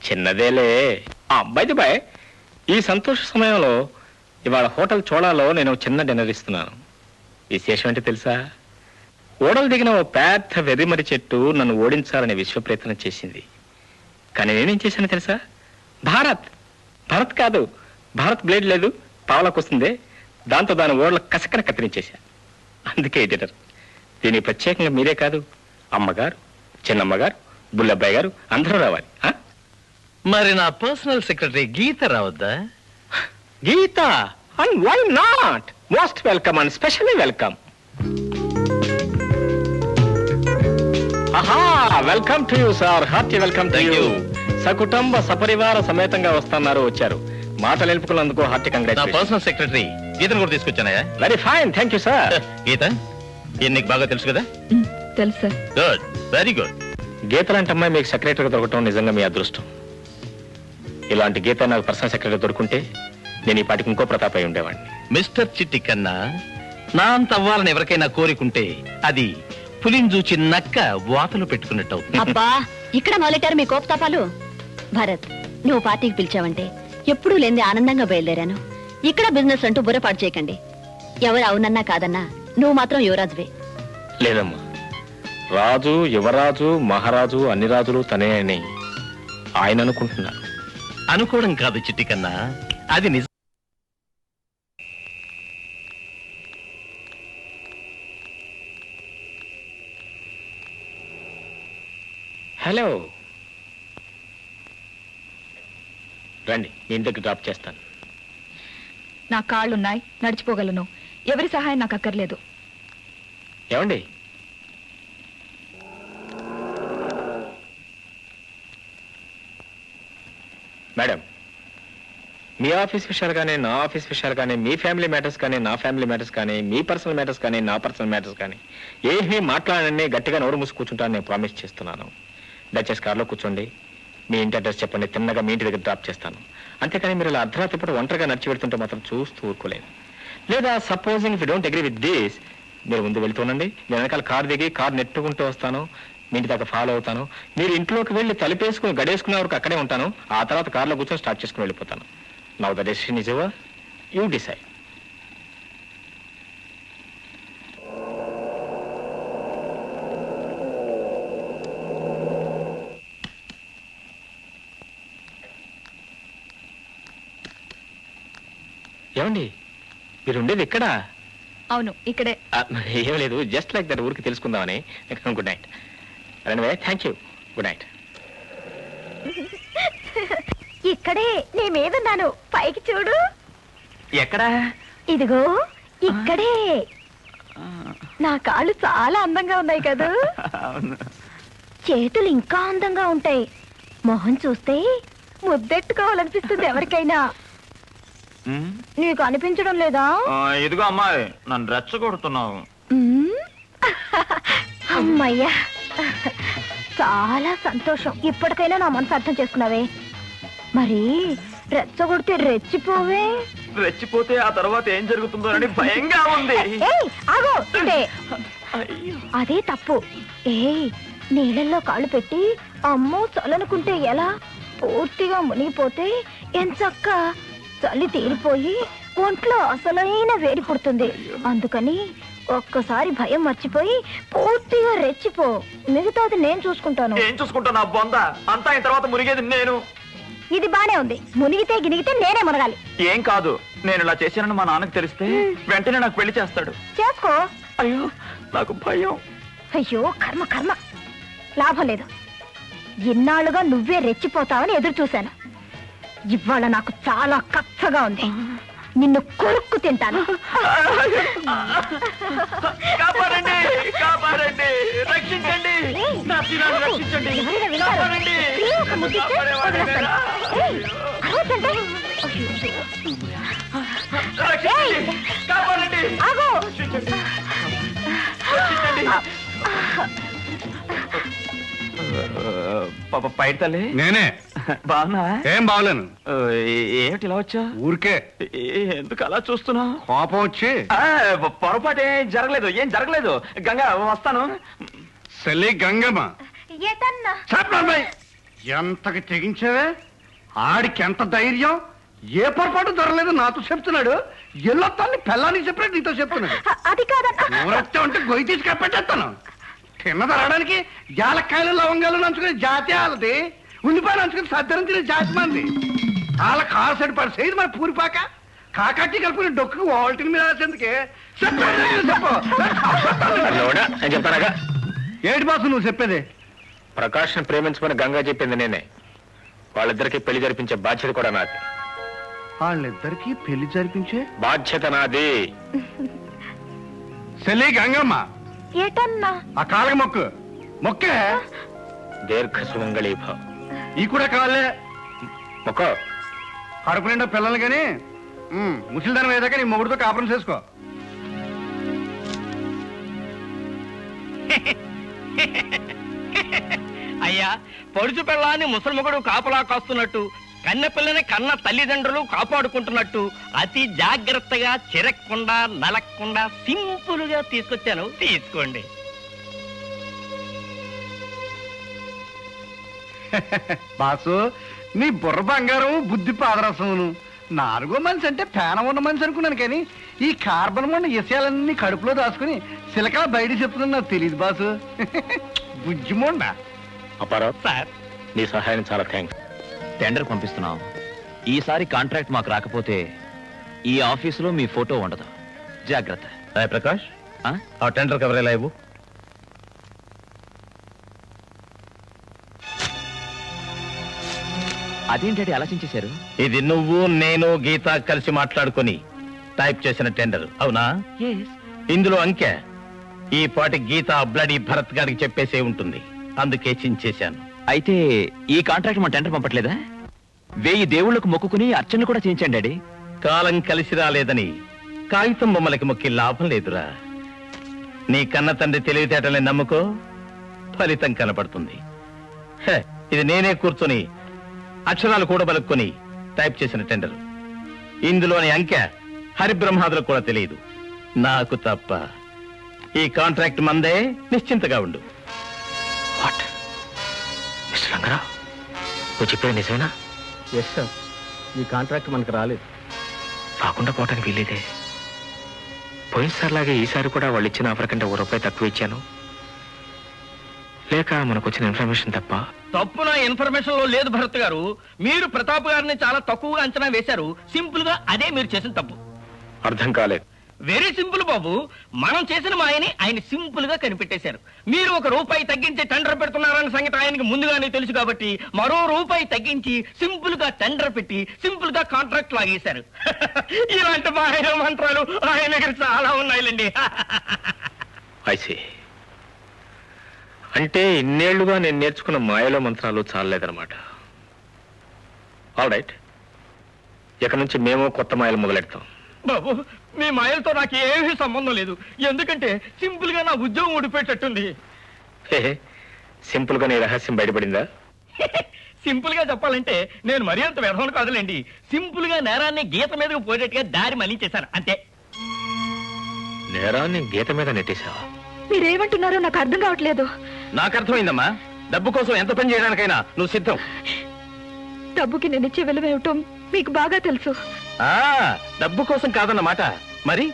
చిన్నదేలే. బై బాయ్, ఈ సంతోష సమయంలో ఇవాళ హోటల్ చోళాలో నేను చిన్న డిన్నర్ ఇస్తున్నాను. విశేషం అంటే తెలుసా? ఓడలు దిగిన ఓ పెద్ద వెర్రిమరి చెట్టు నన్ను ఓడించాలని విశ్వ ప్రయత్నం చేసింది. కానీ నేనేం చేశానో తెలుసా? భారత్ కాదు, భారత్ బ్లేడ్ లేదు, పావలకు వస్తుంది, దాంతో దాని ఓడల కసకన కత్తిరించేశా. అందుకే ఎడిటర్, దీనికి ప్రత్యేకంగా మీరే కాదు, అమ్మగారు, చిన్నమ్మగారు, బుల్లబ్బాయి గారు అందరూ రావాలి. మరి నా పర్సనల్ సెక్రటరీ గీత రావద్దా? Geeta, and why not? Most welcome and specially welcome. Welcome to you sir, hearty welcome to you. సకుటుంబ సపరివార సమేతంగా వచ్చారు. మాటలు నిలుపుకున్నందుకు హార్టీ కంగ్రాట్యులేషన్స్. నా పర్సనల్ సెక్రటరీ గీతను కూడా తీసుకొచ్చానయ్యా. Very fine, thank you sir. Geeta, నీకు బాగా తెలుసు కదా? తెలుసు sir. Good, very good. Geeta లాంటి అమ్మాయి మీకు సెక్రటరీగా దొరకటం నిజంగా మీ అదృష్టం. ఇలాంటి గీత నాకు పర్సనల్ సెక్రటరీ దొరుకుంటే నేను ఈ పాటికి ఇంకో ప్రతాప్ అయి ఉండేవాడిని. మిస్టర్ చిట్టి కన్నా, నా అంత అవ్వాలని ఎవరికైనా కోరికుంటే అది పులిని చూచి నక్క వాతలు పెట్టుకున్నట్టు అవుతుంది. అబ్బా, ఇక్కడ మొదలెట్టారు మీ కోపతాపాలు. భరత్, నువ్వు పార్టీకి పిలిచావంటే ఎప్పుడూ లేని ఆనందంగా బయలుదేరాను. ఇక్కడ బిజినెస్ అంటూ బుర్రపాటు చేయకండి. ఎవరు అవునన్నా కాదన్నా నువ్వు మాత్రం యువరాజువే. లేదమ్మా, రాజు, యువరాజు, మహారాజు, అన్ని రాజులు తనే అని ఆయన అనుకుంటున్నారు. అనుకోవడం కాదు చిట్టి కన్నా, అది నిజం. హలో, రండి, మీ ఇంటికి డ్రాప్ చేస్తాను. నా కాళ్ళున్నాయి, నడిచిపోగలను. ఎవరి సహాయం నాకు అక్కర్లేదు. ఏమండి, మేడం, మీ ఆఫీస్ విషయాలు కానీ, నా ఆఫీస్ విషయాలు కానీ, మీ ఫ్యామిలీ మ్యాటర్స్ కానీ, నా ఫ్యామిలీ మ్యాటర్స్ కానీ, మీ పర్సనల్ మ్యాటర్స్ కానీ, నా పర్సనల్ మ్యాటర్స్ కానీ ఏమీ మాట్లాడని గట్టిగా నోరు మూసి కూర్చుంటాను నేను ప్రామిస్ చేస్తున్నాను. దయచేసి కార్లో కూర్చోండి, మీ ఇంటి అడ్రస్ చెప్పండి, తిన్నగా మీ ఇంటి దగ్గర డ్రాప్ చేస్తాను. అంతేకాని మీరు ఇలా అర్ధరాత్రి పూట ఒంటరిగా నడిచి వెళ్తుంటే మాత్రం చూస్తూ ఊరుకోలేదు. లేదా supposing if you don't agree with this, మీరు ముందు వెళ్తుండండి, నేను వెనకాల కార్ దిగి కార్ నెట్టుకుంటూ వస్తాను, మీ ఇంటి దాకా ఫాలో అవుతాను. మీరు ఇంట్లోకి వెళ్ళి తలుపేసుకుని గడేసుకునే వరకు అక్కడే ఉంటాను. ఆ తర్వాత కార్లో కూర్చొని స్టార్ట్ చేసుకుని వెళ్ళిపోతాను. Now the decision is your, you decide. ఏమండి, మీరు ఉండేది ఎక్కడా? అవును, ఇక్కడే. ఏం లేదు, జస్ట్ లైక్ దట్, ఊరికి తెలుసుకుందామని. Good night. Anyway, thank you, good night. ఇక్కడే నీ మీదున్నాను, పైకి చూడు. ఎక్కడా? ఇదిగో ఇక్కడే. నా కాళ్ళు చాలా అందంగా ఉన్నాయి కదా. చేతులు ఇంకా అందంగా ఉంటాయి. మొహం చూస్తే ముద్దెట్టుకోవాలనిపిస్తుంది ఎవరికైనా. నీకు అనిపించడం లేదా? ఇదిగో అమ్మాయి, నన్ను రెచ్చగొడుతున్నావు. అమ్మయ్యా, చాలా సంతోషం. ఇప్పటికైనా నా మనసు అర్థం చేసుకున్నావే. మరి రెచ్చగొడితే రెచ్చిపోవే. రెచ్చిపోతే ఆ తర్వాత ఏం జరుగుతుందో అని భయంగా ఉంది. ఆగో, అదే తప్పు. నీళ్ళల్లో కాళ్ళు పెట్టి అమ్మో చల్లనుకుంటే ఎలా? పూర్తిగా మునిగిపోతే ఎంచక్క చలి తీరిపోయి ఒంట్లో అసలైన వేడి పుడుతుంది. అందుకని ఒక్కసారి భయం మర్చిపోయి పూర్తిగా రెచ్చిపో. మిగతాది నేను చూసుకుంటాను. ఏం చూసుకుంటాను? బొంద అంతా అయిన తర్వాత మునిగేది నేను. ఇది బానే ఉంది. మునిగితే గినిగితే నేనే మునగాలి. ఏం కాదు, నేను ఇలా చేశానని మా నాన్నకు తెలిస్తే వెంటనే నాకు పెళ్లి చేస్తాడు. చేసుకో. అయ్యో నాకు భయం. అయ్యో కర్మ కర్మ. లాభం లేదు. ఇన్నాళ్ళుగా నువ్వే రెచ్చిపోతావని ఎదురు చూశాను. ఇవాళ నాకు చాలా కచ్చగా ఉంది. నిన్ను కొరుక్కు తింటాను. కాపాడండి, కాపాడండి, రక్షించండి, నా శిలాన్ని రక్షించండి, కాపాడండి. కాపాడండి, పైడి తల్లి. నేనే. బాగున్నా? ఏం బాగలేను. ఏమిటి ఇలా వచ్చా? ఊరికే. ఎందుకు అలా చూస్తున్నా? కోపం వచ్చి. పొరపాటు ఏం జరగలేదు, ఏం జరగలేదు. గంగా వస్తాను. సలి గంగమ్మ, ఎంతకి తెగించావే? ఆడికి ఎంత ధైర్యం! ఏ పొరపాటు జరగలేదు నాతో చెప్తున్నాడు. ఎల్లొత్తాన్ని పెళ్ళానికి చెప్పినట్టు నీతో చెప్తున్నాడు. అది కాదన్నా. ఊరొచ్చా ఉంటే గొయ్యి తీసి కప్పెట్టేస్తాను. తిన్నది అరడానికి యాలక్కాయలు లవంగాలు నంచుకునే జాతి వాళ్ళది. ఉల్లిపాయలు నంచుకుని సద్దరం తినే జాతి మంది. వాళ్ళ కారు సెట్ పడి చేయదు మన పూరిపాక కాకట్టి కలుపుకుని డొక్కు వాల్టీని మీద రాసేందుకే చెప్తానగా. ఏటి బాసు నువ్వు చెప్పేది? ప్రకాష్ని ప్రేమించమని గంగా చెప్పింది నేనే. వాళ్ళిద్దరికి పెళ్లి జరిపించే బాధ్యత కూడా నాది. వాళ్ళిద్దరికి పెళ్లి జరిపించే బాధ్యత నాది. సెల్లి గంగమ్మ, ఏటన్నా? ఆ కాళ్ళకి మొక్కు. మొక్కే. దీర్ఘ సుమంగళీభ. ఈ కూడా కావాలే మొక్క. కడుపు నిండా పిల్లలు కానీ ముసలిదానం ఏదాకా నీ మొగుడుతో కాపురం చేసుకో. అయ్యా, పడుచు పిల్లాన్ని ముసలిమొగుడు కాపలా కాస్తున్నట్టు, కన్నె పిల్లని కన్న తల్లిదండ్రులు కాపాడుకుంటున్నట్టు అతి జాగ్రత్తగా చిరక్కుండా నలక్కుండా సింపుల్ గా తీసుకొచ్చాను. తీసుకోండి. బాసు, నీ బుర్ర బంగారం, బుద్ధి పాదరసమును. 4వ మనిషి అంటే పేనం ఉన్న మనిషి అనుకున్నాను, కానీ ఈ కార్బన్ ఉన్న విషయాలన్నీ కడుపులో దాచుకుని సిలకా బయట చెప్తుందని నాకు తెలియదు బాసు. బుజ్జిమోండ. అపారావు సార్, నీ సహాయం చాలా థ్యాంక్స్. టెండర్ పంపిస్తున్నాం. ఈసారి కాంట్రాక్ట్ మాకు రాకపోతే ఈ ఆఫీసులో మీ ఫోటో ఉండదు. జాగ్రత్త. ప్రకాష్, ఆ టెండర్ కవర్ ఎలా ఇవ్వు. అదేంటంటే ఆలోచించేశారు? ఇది నువ్వు నేను గీత కలిసి మాట్లాడుకొని టైప్ చేసిన టెండర్ అవునా? ఇందులో అంకె ఈ పాటి గీత బ్లడీ భరత్ గారికి చెప్పేసే ఉంటుంది. అందుకే చించేశాను. అయితే ఈ కాంట్రాక్ట్ మన టెండర్ పంపట్లేదా? 1000 దేవుళ్లకు మొక్కుకుని అర్చనలు కూడా చేయించండి డాడీ. కాలం కలిసి రాలేదని కాగితం బొమ్మలకి మొక్కి లాభం లేదురా. నీ కన్న తండ్రి తెలివితేటల్ని నమ్ముకో, ఫలితం కనపడుతుంది. ఇది నేనే కూర్చొని అక్షరాలు కూడా బలుక్కొని టైప్ చేసిన టెండర్. ఇందులోని అంకె హరిబ్రహ్మాదులకు కూడా తెలియదు, నాకు తప్ప. ఈ కాంట్రాక్ట్ మందే, నిశ్చింతగా ఉండు. వాట్ మిస్టర్ రంగారావు, నువ్వు చెప్పేది నిజమేనా? ఎస్ సార్, ఈ కాంట్రాక్ట్ మనకు రాలేదు. రాకుండా పోవటానికి వీలేదే. పోయినసారిలాగే ఈసారి కూడా వాళ్ళు ఇచ్చిన ఆఫర్ కంటే ₹1 తక్కువ ఇచ్చాను. లేక మనకు వచ్చిన ఇన్ఫర్మేషన్ తప్ప? తప్పు నా ఇన్ఫర్మేషన్ లో లేదు భరత్ గారు. మీరు ప్రతాప్ గారిని చాలా తక్కువగా అంచనా వేశారు. సింపుల్ గా అదే మీరు చేసిన తప్పు. అర్థం కాలేదు. వెరీ సింపుల్ బాబు. మనం చేసిన మాయని ఆయన సింపుల్ గా కనిపెట్టేశారు. మీరు ₹1 తగ్గించి టెండర్ పెడుతున్నారన్న సంగతి ఆయనకి ముందుగానే తెలుసు కాబట్టి మరో ₹1 తగ్గించి సింపుల్ గా టెండర్ పెట్టి సింపుల్ గా కాంట్రాక్ట్ లాగేశారు. ఇలాంటి మాయ మంత్రాలు ఆయన దగ్గర చాలా ఉన్నాయిలేండి. ఐసీ. అంటే ఇన్నేళ్లుగా నేను నేర్చుకున్న మాయలో మంత్రాలు చాలలేదన్నమాట. ఆల్ రైట్, ఇక నుంచి మేము కొత్త మాయలు మొదలెడతాం. బాబు, మీ మాయలతో నాకు ఏమీ సంబంధం లేదు. ఎందుకంటే సింపుల్ గా నా ఉద్యోగం ఊడిపోయేటట్టుంది. సింపుల్ గా నీ రహస్యం బయటపడిందా? సింపుల్ గా చెప్పాలంటే నేను మరీ అంత వ్యవహారం కాదులేండి. సింపుల్ గా నేరాన్ని గీత మీదకు పోయేట్టుగా దారి మళ్లించేశాను అంతే. నేరాన్ని గీత మీద నెట్టేశావా? మీరేమంటున్నారో నాకు అర్థం కావట్లేదు. నాకు అర్థమైందమ్మా. డబ్బు కోసం ఎంత పని చేయడానికైనా నువ్వు సిద్ధం. డబ్బుకి నేను ఇచ్చే విలువేమిటో మీకు బాగా తెలుసు. డబ్బు కోసం కాదన్నమాట. మరి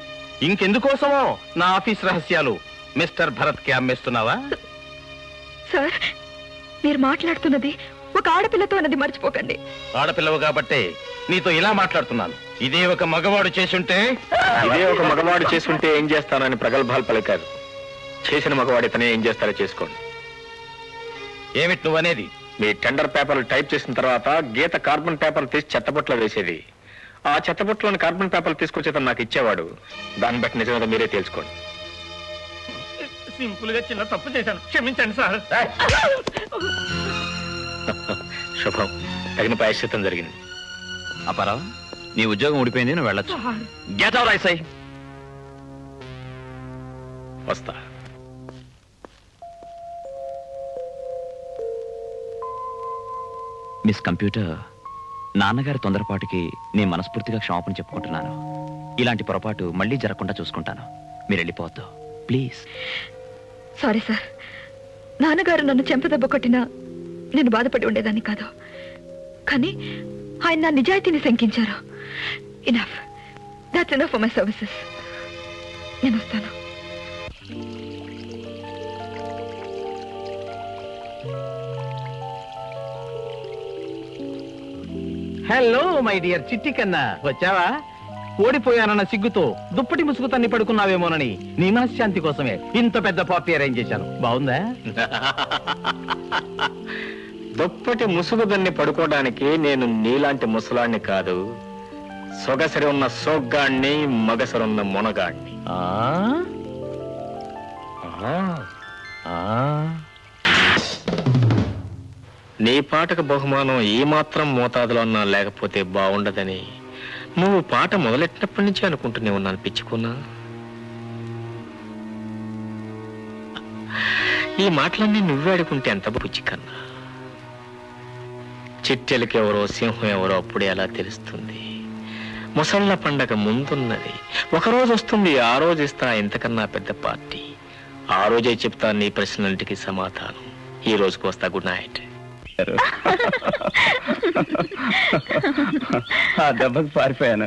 ఇంకెందుకోసమో నా ఆఫీస్ రహస్యాలు మిస్టర్ భరత్ కి అమ్మేస్తున్నావా? సార్, మీరు మాట్లాడుతున్నది ఒక ఆడపిల్లతో అన్నది మర్చిపోకండి. ఆడపిల్లవు కాబట్టే నీతో ఇలా మాట్లాడుతున్నాను. ఇదే ఒక మగవాడు చేసుంటే ఏం చేస్తానని ప్రగల్భాలు పలికారు. చేసిన మగవాడితనే ఏం చేస్తారో చేసుకోండి. ఏమిటి నువ్వనేది? మీ టెండర్ పేపర్లు టైప్ చేసిన తర్వాత గీత కార్బన్ పేపర్లు తీసి చెత్తబుట్లో వేసేది. ఆ చెత్తబుట్లోని కార్బన్ పేపర్లు తీసుకొచ్చేతను నాకు ఇచ్చేవాడు. దాన్ని బట్టి నిజంగా మీరే తెలుసుకోండి. సింపుల్ గా చిన్న తప్పు చేశాను, క్షమించండి సార్. శుభం, తగిన ప్రాయశ్చిత్తం జరిగింది. అపారావు, నీ ఉద్యోగం ఊడిపోయింది, నువ్వు వెళ్ళొచ్చు. గెట్ అవుట్ ఐ సై. వస్తా. మిస్ కంప్యూటర్, నాన్నగారి తొందరపాటుకి నేను మనస్ఫూర్తిగా క్షమాపణ చెప్పుకుంటున్నాను. ఇలాంటి పొరపాటు మళ్ళీ జరగకుండా చూసుకుంటాను. మీరు వెళ్ళిపోవద్దు ప్లీజ్. సారీ సార్, నాన్నగారు నన్ను చెంపదెబ్బ కొట్టినా నేను బాధపడి ఉండేదాన్ని కాదు. కానీ ఆయన నా నిజాయితీని శంకించారు. Enough, that's enough for my services. నేను వస్తాను. హలో మై డియర్ చిట్టి కన్నా, వచ్చావా? ఓడిపోయానన్న సిగ్గుతో దుప్పటి ముసుగు తన్ని పడుకున్నావేమోనని నీ మనశ్శాంతి కోసమే ఇంత పెద్ద పార్టీ అరేంజ్ చేశాను. బాగుందా? దుప్పటి ముసుగు దాన్ని పడుకోవడానికి నేను నీలాంటి ముసలాన్ని కాదు. సొగసరి ఉన్న సోగ్గాణ్ణి, మగసరున్న మొనగాణ్ణి. నీ పాటకు బహుమానం ఈ మాత్రం మోతాదులో అన్నా లేకపోతే బాగుండదని నువ్వు పాట మొదలెట్టినప్పటి నుంచి అనుకుంటూనే ఉన్నాను. పిచ్చుకున్నా, ఈ మాటలన్నీ నువ్వే అడుగుంటే ఎంత బుచ్చి కన్నా. చిట్టెలకి ఎవరో సింహం ఎవరో అప్పుడే అలా తెలుస్తుంది. ముసళ్ళ పండగ ముందున్నది. ఒకరోజు వస్తుంది, ఆ రోజు ఇస్తా ఇంతకన్నా పెద్ద పార్టీ. ఆ రోజే చెప్తా నీ ప్రశ్నలకి సమాధానం. ఈ రోజుకు వస్తా. Good night. ఆ దెబ్బకి పారిపోయాను.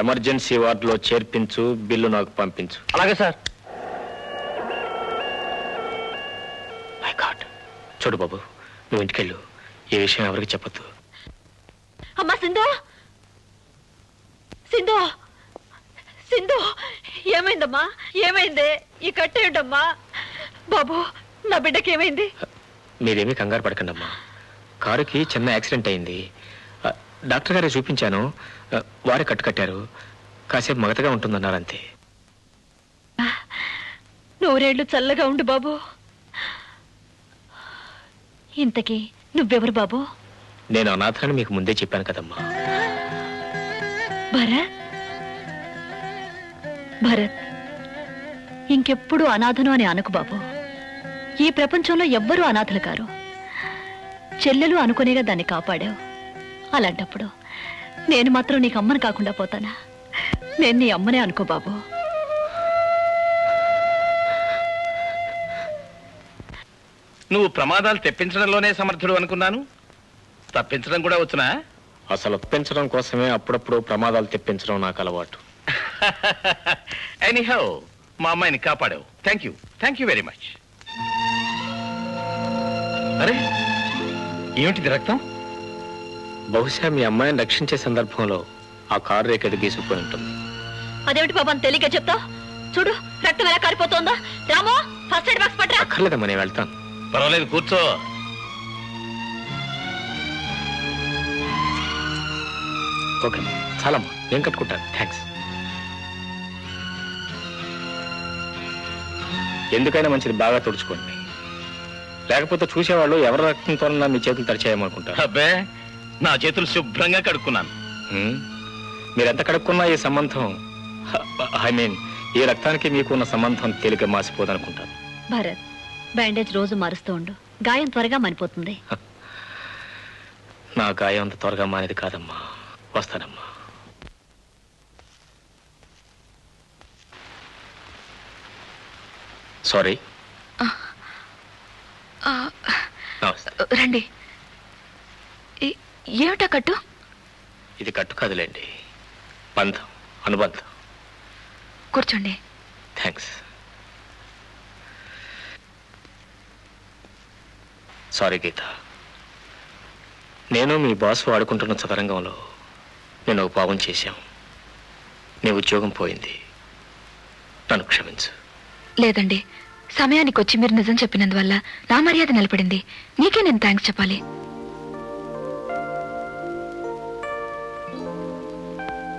ఎమర్జెన్సీ వార్డులో చేర్పించు, బిల్లు నాకు పంపించు. అలాగే సార్. My God. చూడు బాబు, నువ్వు ఇంటికెళ్ళు. ఈ విషయం ఎవరికి చెప్పొద్దు. అమ్మా సింధు, సింధు, సింధు, ఏమైందమ్మా? ఏమైంది? ఈ కట్టేయడమ్మా. బాబు, నా బిడ్డకి ఏమైంది? మీరేమీ కంగారు పడకండి అమ్మా. కారుకి చిన్న యాక్సిడెంట్ అయింది. డాక్టర్ గారే చూపించాను. వారే కట్టారు. కాసేపు మగతగా ఉంటుందన్నారు, అంతే. నూరేళ్లు చల్లగా ఉండు బాబు. ఇంతకీ నువ్వెవరు బాబు? నేను అనాథని మీకు ముందే చెప్పాను కదమ్మా. భరత్, భరత్, ఇంకెప్పుడు అనాథను అని అనకు బాబు. ఈ ప్రపంచంలో ఎవ్వరూ అనాథలు కారు. చెల్లెలు అనుకునేగా దాన్ని కాపాడావు. అలాంటప్పుడు నేను మాత్రం నీకు అమ్మని కాకుండా పోతానా? నేను నీ అమ్మనే అనుకో బాబు. నువ్వు ప్రమాదాలు తెప్పించడంలోనే సమర్థుడు అనుకున్నాను. తప్పించడం కూడా వచ్చునా? అసలు ఒప్పించడం కోసమే అప్పుడప్పుడు ప్రమాదాలు తెప్పించడం నాకు అలవాటు. ఎనీహౌ, మా అమ్మాయిని కాపాడావు. Thank you very much. అరే, ఏమిటిది రక్తం? బహుశా మీ అమ్మాయిని రక్షించే సందర్భంలో ఆ కారు రేఖ గీసుకుని ఉంటుంది. అదేమిటి బాబు అని తెలియక చెప్తావు? చూడు, రక్తం ఎలా కారిపోతుందా. రామో, ఫస్ట్ ఎయిడ్ బాక్స్ పట్టరా. అక్కర్లేదమ్మా, నేను వెళ్తాను. పర్వాలేదు, కూర్చో. ఓకే, చాలమ్మా, నేను కట్టుకుంటాను. థ్యాంక్స్. ఎందుకైనా మంచిది, బాగా తుడుచుకోండి. లేకపోతే చూసేవాళ్ళు ఎవరి రక్తంతోనన్నా మీ చేతులు తడిచేయమనుకుంటారు. అబ్బే, నా చేతులు శుభ్రంగా కడుక్కున్నాను. మీరెంత కడుక్కున్నా ఈ సంబంధం, ఐ మీన్ ఈ రక్తానికి మీకు ఉన్న సంబంధం తేలిక మాసిపోదనుకుంటాను. భరత్, బ్యాండేజ్ రోజు మారుస్తూ ఉండు. గాయం త్వరగా మానిపోతుంది. నా గాయం అంత త్వరగా మానేది కాదమ్మా. వస్తానమ్మా. సారీ. రండి. ఏమిటా కట్టు? ఇది కట్టు కాదులేండి, బంధం, అనుబంధం. కూర్చోండి. థ్యాంక్స్. సారీ గీత, నేను మీ బాస్ వాడుకుంటున్న చదరంగంలో నేను ఒక పాపం చేశాం. నీ ఉద్యోగం పోయింది. నన్ను క్షమించు. లేదండి, సమయానికి వచ్చి మీరు నిజం చెప్పినందువల్ల నా మర్యాద నిలబడింది. నీకే నేను థ్యాంక్స్ చెప్పాలి.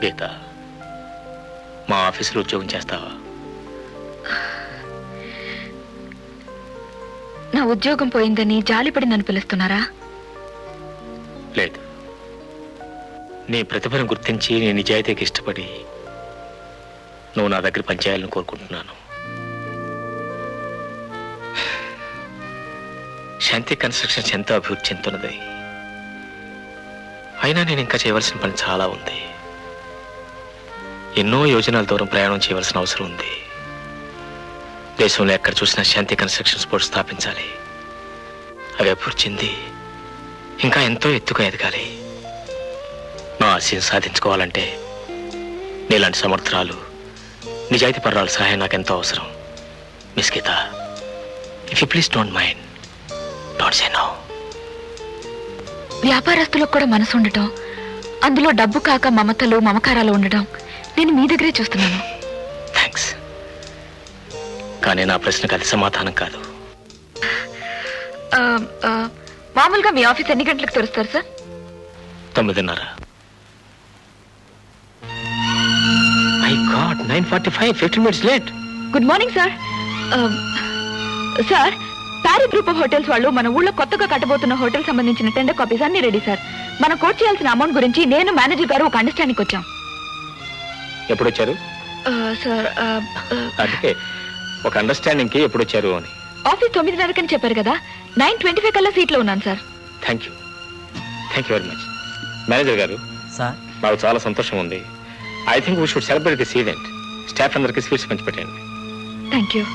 గీత, మా ఆఫీసులో ఉద్యోగం చేస్తావా? నా ఉద్యోగం పోయిందని జాలిపడి నన్ను పిలుస్తున్నారా? లేదు, నీ ప్రతిభను గుర్తించి నీ నిజాయితీకి ఇష్టపడి నువ్వు నా దగ్గర పనిచేయాలని కోరుకుంటున్నాను. శాంతి కన్స్ట్రక్షన్స్ ఎంతో అభివృద్ధి చెందుతున్నది. అయినా నేను ఇంకా చేయవలసిన పని చాలా ఉంది. ఎన్నో యోజనాల దూరం ప్రయాణం చేయవలసిన అవసరం ఉంది. దేశంలో ఎక్కడ చూసినా శాంతి కన్స్ట్రక్షన్స్ బోర్డు స్థాపించాలి. అవి అభివృద్ధి చెంది ఇంకా ఎంతో ఎత్తుగా ఎదగాలి. నా ఆశయం సాధించుకోవాలంటే నీలాంటి సమర్థురాలు, నిజాయితీ పర్రాల సహాయం నాకెంతో అవసరం. Miss Geeta, if you please don't mind, don't say no. వ్యాపారస్తులకు కూడా మనసు ఉండటం, అందులో డబ్బు కాక మమతలు మమకారాలు ఉండడం నేను మీ దగ్గరే చూస్తున్నాను. థ్యాంక్స్. కానీ నా ప్రశ్నకు అది సమాధానం కాదు. మామూలుగా మీ ఆఫీస్ ఎన్ని గంటలకు తెరుస్తారు sir? 9:30. My god, 9:45, 15 minutes late. Good morning sir. Sir, Parry group of hotels వాళ్ళు మన ఊళ్ళో కొత్తగా కట్టబోతున్న హోటల్ సంబంధించిన టెండర్ కాపీస్ అన్ని రెడీ సార్. మనం కోట్ చేయాల్సిన అమౌంట్ గురించి నేను మేనేజర్ గారు ఒక అండర్స్టాండింగ్ వచ్చాం. ఎప్పుడు వచ్చారు? సార్, అంటే ఒక అండర్స్టాండింగ్ కి ఎప్పుడు వచ్చారు అని. ఆఫీస్ 9:30 చెప్పారు కదా, 9:25 కల్లా సీట్లో ఉన్నాను sir. Thank you very much. Manager గారు, సార్, నాకు చాలా సంతోషం ఉంది. I think we should celebrate this event. Staff అందరికి స్వీట్స్ పంచిపెట్టండి. Thank you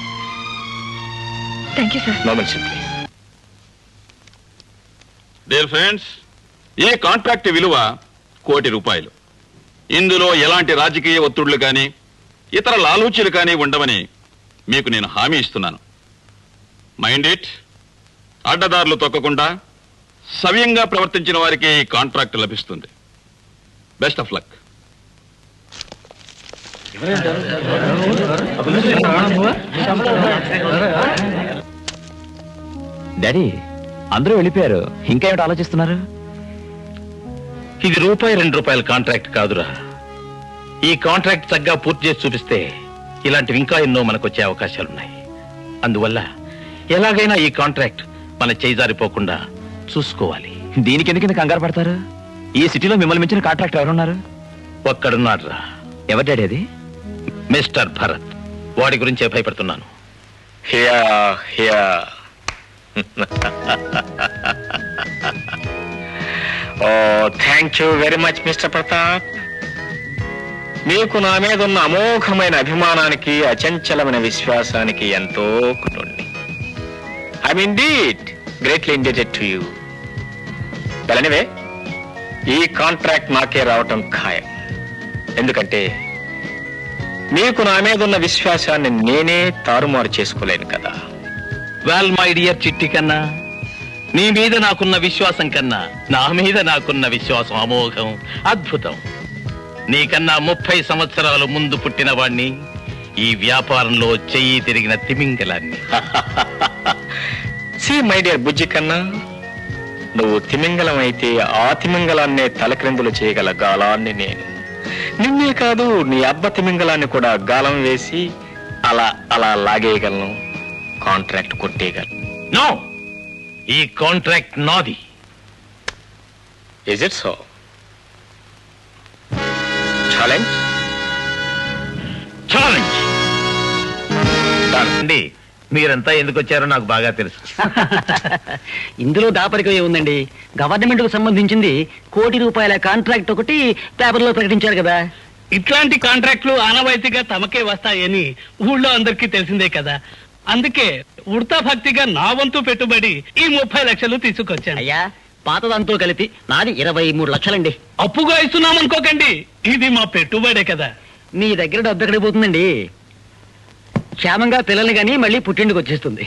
sir. No mention please. Dear friends, ఈ కాంట్రాక్ట్ విలువ ₹1,00,00,000. ఇందులో ఎలాంటి రాజకీయ ఒత్తిళ్లు కానీ ఇతర లాలూచీలు కానీ ఉండవని మీకు నేను హామీ ఇస్తున్నాను. మైండ్ ఇట్, అడ్డదారులు తొక్కకుండా సవ్యంగా ప్రవర్తించిన వారికి ఈ కాంట్రాక్ట్ లభిస్తుంది. Best of luck. డాడీ, అందరూ వెళ్ళిపోయారు, ఇంకా ఏమిటి ఆలోచిస్తున్నారు? ఇది ₹2 కాంట్రాక్ట్ కాదురా. ఈ కాంట్రాక్ట్ చక్కగా పూర్తి చేసి చూపిస్తే ఇలాంటివి ఇంకా ఎన్నో మనకొచ్చే అవకాశాలున్నాయి. అందువల్ల ఎలాగైనా ఈ కాంట్రాక్ట్ మన చేజారిపోకుండా చూసుకోవాలి. దీనికి ఎందుకు కంగారు పడతారు? ఈ సిటీలో మిమ్మల్ని మించిన కాంట్రాక్ట్ ఎవరున్నారు? ఒక్కడున్నాడురా. ఎవరు డాడీ అది? మిస్టర్ భరత్. వాడి గురించే భయపడుతున్నాను. Hear hear. Oh thank you very much mister Pratap. మీకు నా మీద ఉన్న అమోఘమైన అభిమానానికి, అచంచలమైన విశ్వాసానికి ఎంతో కృతజ్ఞుడిని. I'm indeed greatly indebted to you. Well anyway, ఈ కాంట్రాక్ట్ నాకే రావటం ఖాయం. ఎందుకంటే మీకు నా మీద ఉన్న విశ్వాసాన్ని నేనే తారుమారు చేసుకోలేను కదా. వెల్ మై డియర్ చిట్టి కన్నా, నీ మీద నాకున్న విశ్వాసం కన్నా నా మీద నాకున్న విశ్వాసం అమోఘం, అద్భుతం. నీకన్నా 30 సంవత్సరాలు ముందు పుట్టిన వాణ్ణి, ఈ వ్యాపారంలో చెయ్యి తిరిగిన తిమింగలాన్ని. సి మై డియర్ బుజ్జి కన్నా, నువ్వు తిమింగలం అయితే ఆ తిమింగలాన్నే తలక్రిందులు చేయగల గాలాన్ని నేను. నిన్నే కాదు, నీ అబ్బ తిమింగలాన్ని కూడా గాలం వేసి అలా అలా లాగేయగలను, కాంట్రాక్ట్ కొట్టేయగలను. నో, ఈ కాంట్రాక్ట్ నాది. Is it so? Challenge? Challenge అండి. మీరంతా ఎందుకు వచ్చారో నాకు బాగా తెలుసు. ఇందులో దాపరికం ఏముందండి? గవర్నమెంట్ కు సంబంధించింది ₹1 కోటి కాంట్రాక్ట్ ఒకటి పేపర్లో ప్రకటించారు కదా. ఇట్లాంటి కాంట్రాక్టులు ఆనవాయితీగా తమకే వస్తాయని ఊళ్ళో అందరికీ తెలిసిందే కదా. అందుకే ఉడతా భక్తిగా నా వంతు పెట్టుబడి ఈ 30 లక్షలు తీసుకొచ్చాను. అయ్యా, పాతదంతో కలిపి నాది 23 లక్షలండి. అప్పుగా ఇస్తున్నామనుకోకండి, ఇది మా పెట్టుబడే కదా. మీ దగ్గర డబ్బు ఎక్కడికి పోతుందండి? క్షేమంగా పిల్లల్ని కానీ మళ్ళీ పుట్టింటికి వచ్చేస్తుంది.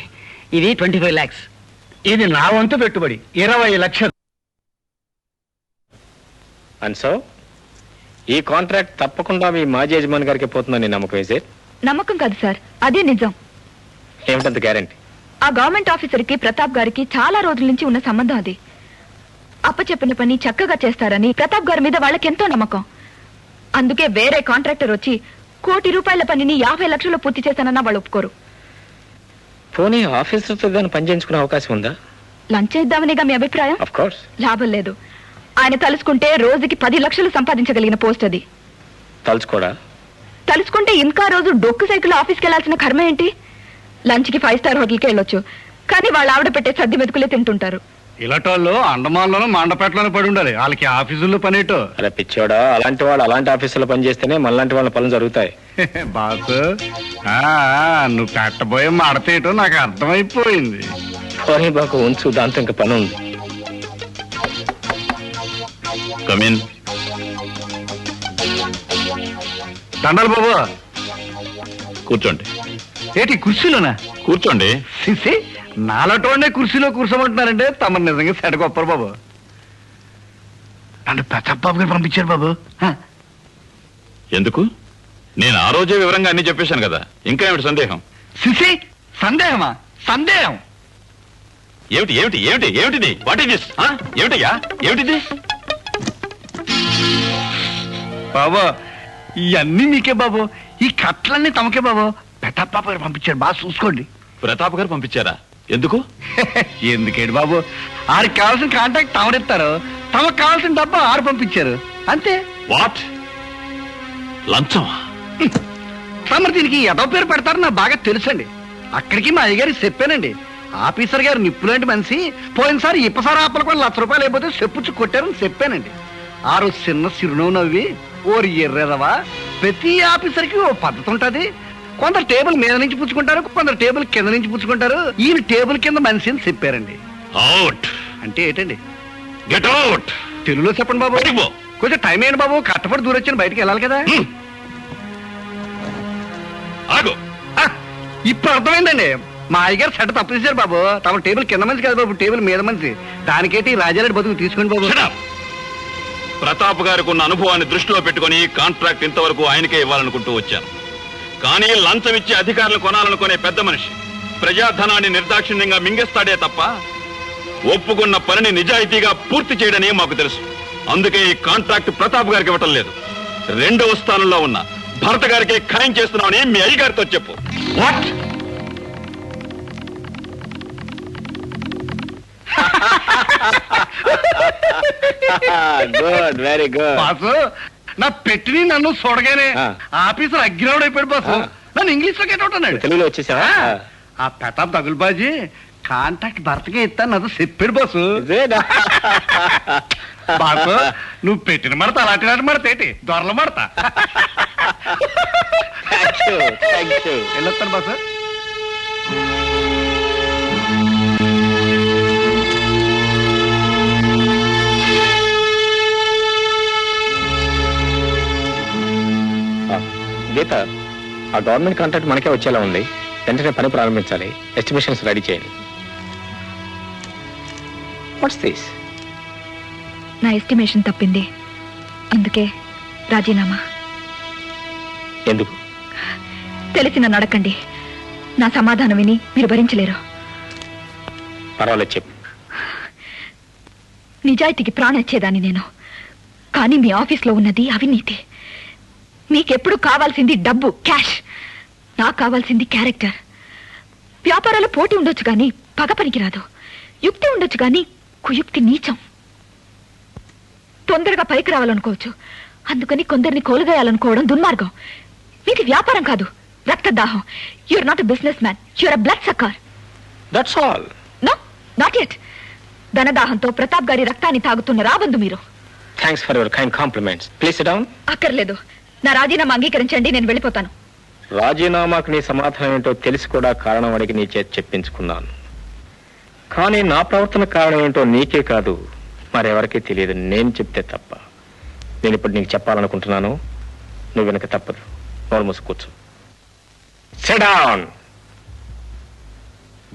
ఇది 25 lakhs. ఇది నా వంతు పెట్టుబడి 20 లక్షలు. అండ్ సో ఈ కాంట్రాక్ట్ తప్పకుండా మీ మాజీ యజమాని గారికి పోతుందని నమ్మకం వేసే? నమ్మకం కాదు సార్, అదే నిజం. ఏమిటంత గ్యారంటీ? ఆ గవర్నమెంట్ ఆఫీసర్కి ప్రతాప్ గారికి చాలా రోజుల నుంచి ఉన్న సంబంధం అది. అప్పచెప్పిన పని చక్కగా చేస్తారని ప్రతాప్ గారి మీద వాళ్ళకెంతో నమ్మకం. అందుకే వేరే కాంట్రాక్టర్ వచ్చి ₹1 కోటి పనిని 50 లక్షలు పూర్తి చేశానన్నా వాళ్ళు ఒప్పుకోరు. పోనీ ఆఫీసర్తో దాన్ని పనిచేయించుకునే అవకాశం ఉందా? లంచ్ ఇద్దామనిగా మీ అభిప్రాయం? Of course. లాభం లేదు. ఆయన తలుచుకుంటే రోజుకి 10 లక్షలు సంపాదించగలిగిన పోస్ట్ అది. తలుచుకోడా? తలుచుకుంటే ఇంకా రోజు డొక్కు సైకిల్ ఆఫీస్కి వెళ్లాల్సిన కర్మ ఏంటి? లంచ్కి 5 స్టార్ హోటల్కి వెళ్ళొచ్చు, కానీ వాళ్ళు ఆవిడ పెట్టే సర్ది మెతుకులే తింటుంటారు. ఇలాంటి అండమాన్లోనూ మండపేటలోనే పడి ఉండాలి, వాళ్ళకి ఆఫీసుల్లో పనేటో. అలా పిచ్చోడా, అలాంటి వాడు అలాంటి ఆఫీసులో పనిచేస్తేనే మనలాంటి వాళ్ళ పనులు జరుగుతాయి. బాసు, నువ్వు పెట్టబోయే మడతేటో నాకు అర్థమైపోయింది. పోనీ బాకు ఉంచు, దాంతో ఇంకా పని ఉంది. కమిన్. దండాలి బాబు. కూర్చోండి. ఏంటి కుర్చీలోనా? కూర్చోండి. సిసి, నాలటోనే కుర్చీలో కూర్చోమంటున్నారంటే తమ నిజంగా సెట గొప్పరు బాబు. నన్ను ప్రతాప్ బాబు గారు పంపించారు బాబు. ఎందుకు? నేను ఆ రోజే వివరంగా అన్ని చెప్పేశాను కదా, ఇంకా ఏమిటి సందేహం? సిసి, సందేహమా? సందేహం ఏమిటి ఏమిటి ఏమిటి ఏమిటిది? What is this? ఏమిటయ్యా, ఏమిటిది? బాబు, ఇవన్నీ మీకే బాబు, ఈ కట్లన్నీ తమకే బాబు. ప్రతాప్ బాబు గారు పంపించారు, బాగా చూసుకోండి. ప్రతాప్ గారు పంపించారా? ఎందుకు? ఎందుకేంటి బాబు, ఆడికి కావాల్సిన కాంటాక్ట్ తమరిస్తారు, తమకు కావాల్సిన డబ్బు ఆరు పంపించారు, అంతే. వాట్? లంచమా? తమరు దీనికి ఎదో పేరు పెడతారు నాకు బాగా తెలుసండి. అక్కడికి మా అయ్యగారికి చెప్పానండి. ఆఫీసర్ గారు నిప్పులాంటి మనిషి, పోయినసారి ఇప్పసారి ఆపలు కూడా ₹1,00,000 అయిపోతే చెప్పుచ్చు కొట్టారని చెప్పానండి. ఆ రోజు చిన్న చిరునవ్వు నవ్వి, ఓరి ఎర్రెదవా, ప్రతి ఆఫీసర్కి ఓ పద్ధతి ఉంటది. కొందరు టేబుల్ మీద నుంచి పుచ్చుకుంటారు, కొందరు టేబుల్ కింద నుంచి పుచ్చుకుంటారు. ఈయన టేబుల్ కింద మనిషి అని చెప్పారండి. అవుట్ అంటే ఏంటండి? Get out. తెలుగులో చెప్పండి బాబు. కొంచెం టైం ఏంటి బాబు, కట్టపడి దూరొచ్చిన బయటికి వెళ్ళాలి కదా. ఆగు. ఇప్పుడు అర్థమైందండి, మా అయ్యగారు సెట్ తప్పు చేశారు బాబు. తమ టేబుల్ కింద మంది కాదు బాబు, టేబుల్ మీద మంది. దానికేటి రాజారెడ్డి బతుకు తీసుకోండి బాబు. ప్రతాప్ గారికి ఉన్న అనుభవాన్ని దృష్టిలో పెట్టుకుని కాంట్రాక్ట్ ఇంతవరకు ఆయనకే ఇవ్వాలనుకుంటూ వచ్చాను. కానీ లంచం ఇచ్చి అధికారులు కొనాలనుకునే పెద్ద మనిషి ప్రజాధనాన్ని నిర్దాక్షిణ్యంగా మింగేస్తాడే తప్ప ఒప్పుకున్న పనిని నిజాయితీగా పూర్తి చేయడని మాకు తెలుసు. అందుకే ఈ కాంట్రాక్ట్ ప్రతాప్ గారికి ఇవ్వటం లేదు. రెండవ స్థానంలో ఉన్న భరత గారికి ఖాయం చేస్తున్నామని మీ అయ్యగారితో చెప్పు. What? Good, very good. Boss, నా పెట్టిని నన్ను చూడగానే ఆఫీసర్ అగ్గిరావుడు అయిపోయాడు బాసు. నన్ను ఇంగ్లీష్ లో గెట్ అవుట్ అన్నాడు. తెలుగులో వచ్చేసావా? ఆ ప్రతాప్ తగులుబాజీ కాంటాక్ట్ భర్తకే ఇస్తాను నాతో చెప్పాడు బాసు. బాసు, నువ్వు పెట్టిన మడత అలాంటి మడత ఏంటి, దొరల మడత. వెళ్ళొస్తాను బాసు. గీత, ఆ గవర్నమెంట్ కాంట్రాక్ట్ మనకే వచ్చేలా ఉంది. వెంటనే పని ప్రారంభించాలి. ఎస్టిమేషన్స్ రెడీ చేయండి. What's this? నా ఎస్టిమేషన్ తప్పింది, అందుకే రాజీనామా. ఎందుకు? తెలిసి నన్ను అడగండి. నా సమాధానం విని మీరు భరించలేరు. పర్వాలేదు, చెప్పు. నిజాయితీకి ప్రాణం ఇచ్చేదాన్ని నేను, కానీ మీ ఆఫీస్లో ఉన్నది అవినీతి. మీకెప్పుడు కావాల్సింది డబ్బు, క్యాష్. నాకు కావాల్సింది క్యారెక్టర్. వ్యాపారాల పోటీ ఉండొచ్చు కానీ పగ పనికిరాదు. యుక్తి ఉండొచ్చు కానీ కుయుక్తి నీచం. తొందరగా పైకి రావాలనుకోవచ్చు, అందుకని కొందరిని కోలుగేయాలనుకోవడం దుర్మార్గం. ఇది వ్యాపారం కాదు, రక్తదాహం. You're not a business man, you're a blood sucker. That's all. No, not yet. ధనదాహంతో ప్రతాప్ గారి రక్తాన్ని తాగుతున్న రాబందు మీరు. Thanks for your kind compliments. Please sit down. అక్కర్లేదు, నా రాజీనామా అంగీకరించండి, నేను వెళ్ళిపోతాను. రాజీనామాకు నీ సమాధానం ఏంటో తెలిసి కూడా కారణం అడిగి నీ చేతి చెప్పించుకున్నాను. కానీ నా ప్రవర్తన కారణం ఏంటో నీకే కాదు, మరెవరికీ తెలియదు. నేను చెప్తే తప్ప. నేను ఇప్పుడు నీకు చెప్పాలనుకుంటున్నాను, నువ్వు వెనక తప్పదు. నోరు మూసి కూర్చో. SIT down.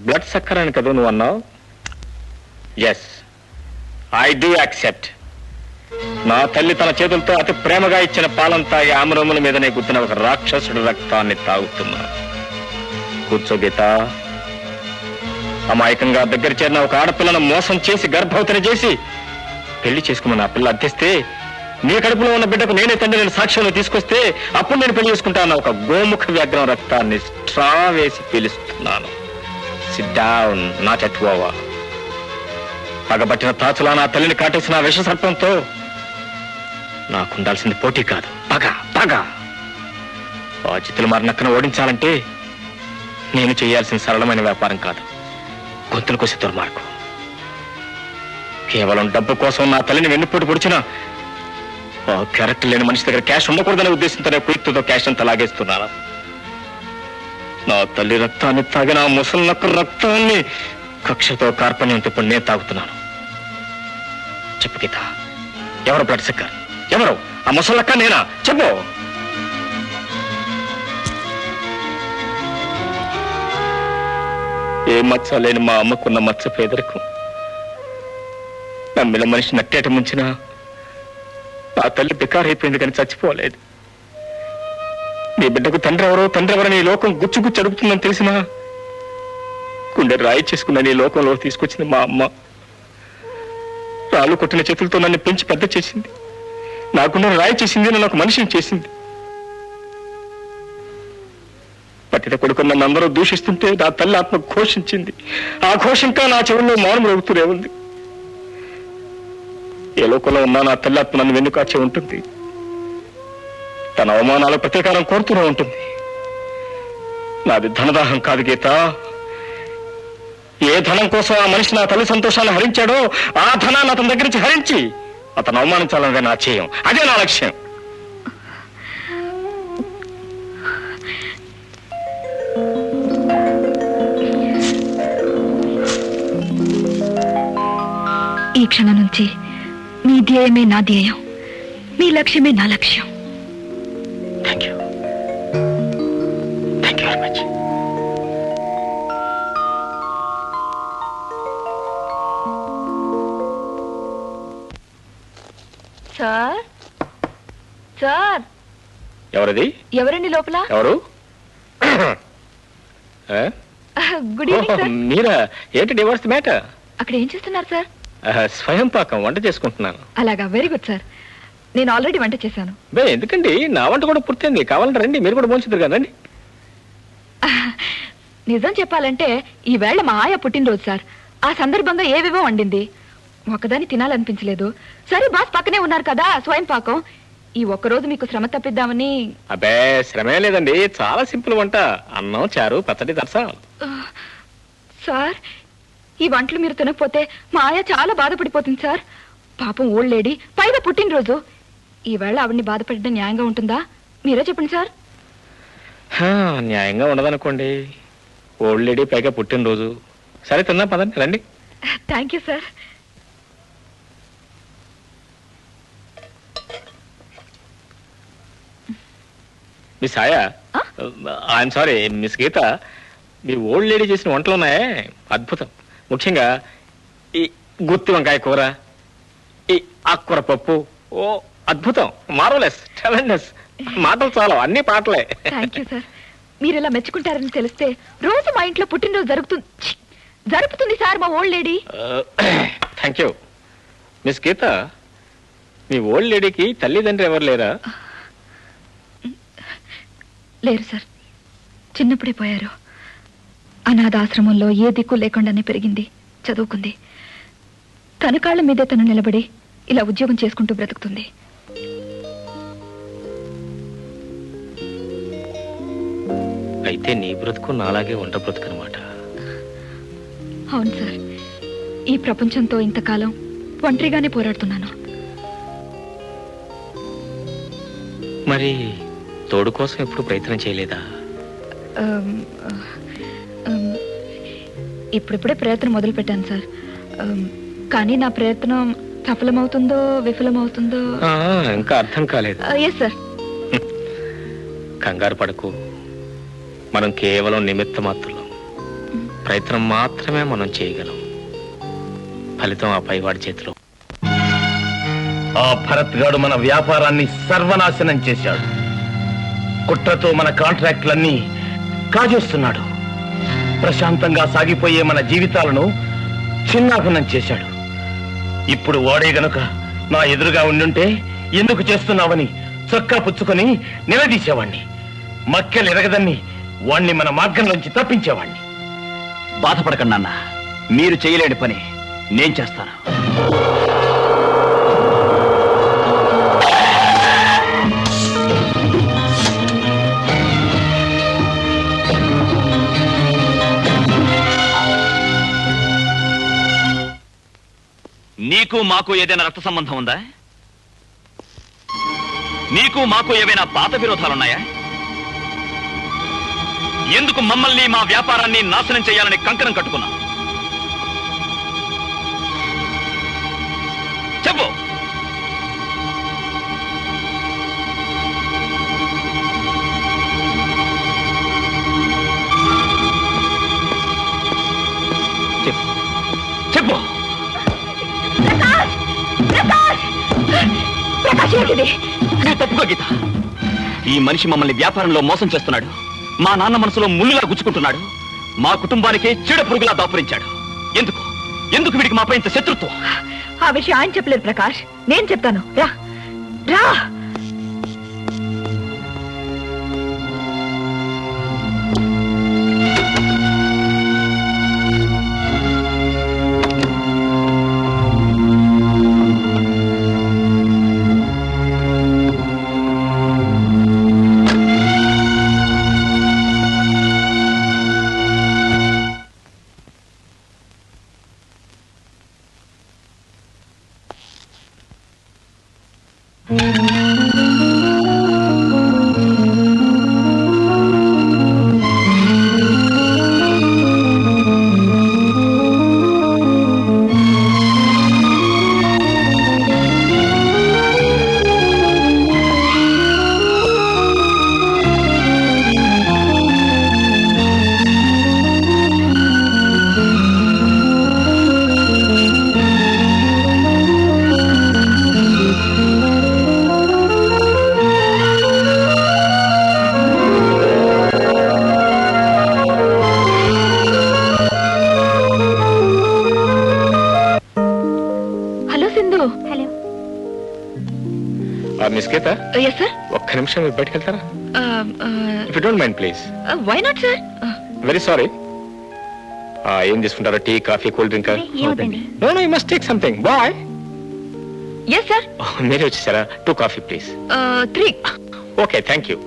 బ్లడ్ సక్కర్ అని కదా నువ్వు అన్నావు? Yes, I do accept. నా తల్లి తన చేతులతో అతి ప్రేమగా ఇచ్చిన పాలం తాగి ఆమరముల మీదనే గుర్తున్న ఒక రాక్షసుడి రక్తాన్ని తాగుతున్నా. కూర్చో గీత. అమాయకంగా దగ్గర చేరిన ఒక ఆడపిల్లను మోసం చేసి గర్భవతిని చేసి పెళ్లి చేసుకున్న నా పిల్ల అర్థిస్తే నీ కడుపులో ఉన్న బిడ్డకు నేనే తండ్రి నేను సాక్ష్యంలో తీసుకొస్తే అప్పుడు నేను పెళ్లి చేసుకుంటాను. ఒక గోముఖ వ్యాఘ్రం రక్తాన్ని స్ట్రా వేసి పీలుస్తున్నాను. Sit down, not yet over. పగబట్టిన తాచులా నా తల్లిని కాటేసిన విష సర్పంతో నాకుండాల్సింది పోటీ కాదు, పగ. పగ. బాధ్యతలు మారినక్కను ఓడించాలంటే నేను చేయాల్సిన సరళమైన వ్యాపారం కాదు, గొంతులు కోసి దుర్మార్గం. కేవలం డబ్బు కోసం నా తల్లిని వెన్నుపోటు పొడిచిన క్యారెక్టర్ లేని మనిషి దగ్గర క్యాష్ ఉండకూడదనే ఉద్దేశంతోనే కుయుక్తితో క్యాష్ అంతా లాగేస్తున్నాను. నా తల్లి రక్తాన్ని తాగిన ఆ ముసలినక్క రక్తాన్ని కక్షతో కార్పణ్యంతో ఇప్పుడు నేను తాగుతున్నాను. చెప్పు గీత, ఎవరు బ్లడ్ సక్కర్? ఎవరు ఆ ముసలక్క? నేనా? చెప్పు. ఏ మచ్చ లేని మా అమ్మకున్న మచ్చ పేదరికం నమ్మిన మనిషి నట్టేట ముంచిన నా తల్లి బికారైపోయింది కానీ చచ్చిపోలేదు. నీ బిడ్డకు తండ్రి ఎవరని ఈ లోకం గుచ్చుగుచ్చి అడుగుతుందని తెలిసినా గుండె రాయి చేసుకున్న నీ లోకంలో తీసుకొచ్చింది మా అమ్మ. రాళ్ళు కొట్టిన చేతులతో నన్ను పెంచి పెద్ద చేసింది. నా గుండెను రాయి చేసింది, నన్ను ఒక మనిషిని చేసింది. పట్టిన కొడుకు నన్ను అందరూ దూషిస్తుంటే నా తల్లి ఆత్మ ఘోషించింది. ఆ ఘోషంకా నా చెవుల్లో మౌనం రేగుతూనే ఉంది. ఏ లోకంలో ఉన్నా నా తల్లి ఆత్మ నన్ను వెన్నుకాచే ఉంటుంది. తన అవమానాల ప్రతీకారం కోరుతూనే ఉంటుంది. నాది ధనదాహం కాదు గీత. ఏ ధనం కోసం ఆ మనిషి నా తల్లి సంతోషాన్ని హరించాడో ఆ ధనాన్ని అతని దగ్గర నుంచి హరించి అతను అవమానించాలన్నదే నా చేయం. అదే నా లక్ష్యం. ఈ క్షణం నుంచి మీ ధ్యేయమే నా ధ్యేయం. మీ లక్ష్యమే నా లక్ష్యం. Thank you very much. Sir sir ఎవరది? ఎవరండి లోపల? ఎవరు? Good evening sir. మీరా? ఏంటి డివోర్స్ మ్యాటర్? అక్కడ ఏం చేస్తున్నారు సార్? స్వయం పాకం వంట చేసుకుంటున్నాను. అలాగా, వెరీ గుడ్ సార్. నేను ఆల్రెడీ వంట చేశాను. బే ఎందుకండి, నా వంట కూడా పూర్తయింది. కావాలంటే రండి, మీరు కూడా భోంచుతారు కదండి. నిజం చెప్పాలంటే ఈవేళ మా ఆయ పుట్టినరోజు సార్. ఆ సందర్భంగా ఏవేవో వండింది. ఒకదాన్ని తినాలనిపించలేదు. సరే బాస్ పక్కనే ఉన్నారు కదా, స్వయం పాకం. ఈ ఒక్కరోజు మీకు శ్రమ తప్పిద్దామని. అబ్బే శ్రమే లేదండి, చాలా సింపుల్ వంట. అన్నం, చారు, పచ్చడి, దర్శనం. సార్ ఈ వంటలు మీరు తినకపోతే మా ఆయ చాలా బాధపడిపోతుంది సార్. పాపం ఓల్డ్ లేడీ, పైగా పుట్టినరోజు. ఈవేళ ఆవిడ్ని బాధపడడం న్యాయంగా ఉంటుందా? మీరే చెప్పండి సార్. న్యాయంగా ఉండదనుకోండి. ఓల్డ్ లేడీ, పైగా పుట్టినరోజు. సరే తిందాం పదండి, రండి. Thank you sir. Miss Aaya, I'm sorry miss Geeta, మీ ఓల్డ్ లేడీ చేసిన వంటలు ఉన్నాయే అద్భుతం. ముఖ్యంగా ఈ గుత్తి వంకాయ కూర, ఈ ఆకుకూర పప్పు, ఓ అద్భుతం, మార్వలెస్, ట్రెమెండస్. మాటలు చాలా, అన్ని పాటలే. Thank you sir. మీరు ఇలా మెచ్చుకుంటారని తెలిస్తే రోజు మా ఇంట్లో పుట్టినరోజు జరుపుతుంది సార్ మా old lady. Thank you. Miss Geeta, మీ ఓల్డ్ లేడీకి తల్లిదండ్రి ఎవరు లేరా? లేరు సార్, చిన్నప్పుడే పోయారు. అనాథాశ్రమంలో ఏ దిక్కు లేకుండానే పెరిగింది, చదువుకుంది. తన కాళ్ళ మీదే తను నిలబడి ఇలా ఉద్యోగం చేసుకుంటూ బ్రతుకుతుంది. అయితే నీ బ్రతుకు నాలాగే వంట బ్రతుకు అనమాట. అవును సార్, ఈ ప్రపంచంతో ఇంతకాలం ఒంటరిగానే పోరాడుతున్నాను. మరి తోడు కోసం ఎప్పుడు ప్రయత్నం చేయలేదా? ఇప్పుడిప్పుడే ప్రయత్నం మొదలు పెట్టాను సార్. కానీ నా ప్రయత్నం సఫలమవుతుందో విఫలమవుతుందో ఇంకా అర్థం కాలేదు. Yes sir. కంగారు పడకు, మనం కేవలం నిమిత్త మాత్రం. ప్రయత్నం మాత్రమే మనం చేయగలం. ఫలితం ఆ పైవాడి చేతిలో. ఆ భరత్ గాడు మన వ్యాపారాన్ని సర్వనాశనం చేశాడు. కుట్రతో మన కాంట్రాక్ట్లన్నీ కాజేస్తున్నాడు. ప్రశాంతంగా సాగిపోయే మన జీవితాలను చిన్నాభిన్నం చేశాడు. ఇప్పుడు వాడే గనుక నా ఎదురుగా ఉండుంటే ఎందుకు చేస్తున్నావని చొక్కా పుచ్చుకొని నిలదీసేవాణ్ణి. మక్కెలు ఎరగదన్ని వాణ్ణి మన మార్గంలోంచి తప్పించేవాణ్ణి. బాధపడకండి నాన్న, మీరు చేయలేని పని నేను చేస్తాను. నీకు మాకు ఏదైనా రక్త సంబంధం ఉందా? నీకు మాకు ఏవైనా పాత విరోధాలున్నాయా? ఎందుకు మమ్మల్ని, మా వ్యాపారాన్ని నాశనం చేయాలని కంకణం కట్టుకున్నా? చెప్పు. చెప్పు. నువ్వు తప్పుకో గీత. ఈ మనిషి మమ్మల్ని వ్యాపారంలో మోసం చేస్తున్నాడు. మా నాన్న మనసులో ముళ్ళులా గుచ్చుకుంటున్నాడు. మా కుటుంబానికే చీడ పురుగులా దాపురించాడు. ఎందుకు ఎందుకు వీడికి మాపై ఇంత శత్రుత్వం? ఆ విషయం ఆయన చెప్పలేదు ప్రకాష్, నేను చెప్తాను. రా రా. Mm-hmm. Miss Geeta, yes sir. ఒక్క నిమిషం మీరు బయటకు వెళ్తారా? If you don't mind please. Why not sir? Very sorry. ఏం తీసుకుంటారా? Tea, coffee, cool drink? No no, you must take something. Boy. Yes sir. మీరే వచ్చేసారా? 2 coffee please. 3. Okay, thank you.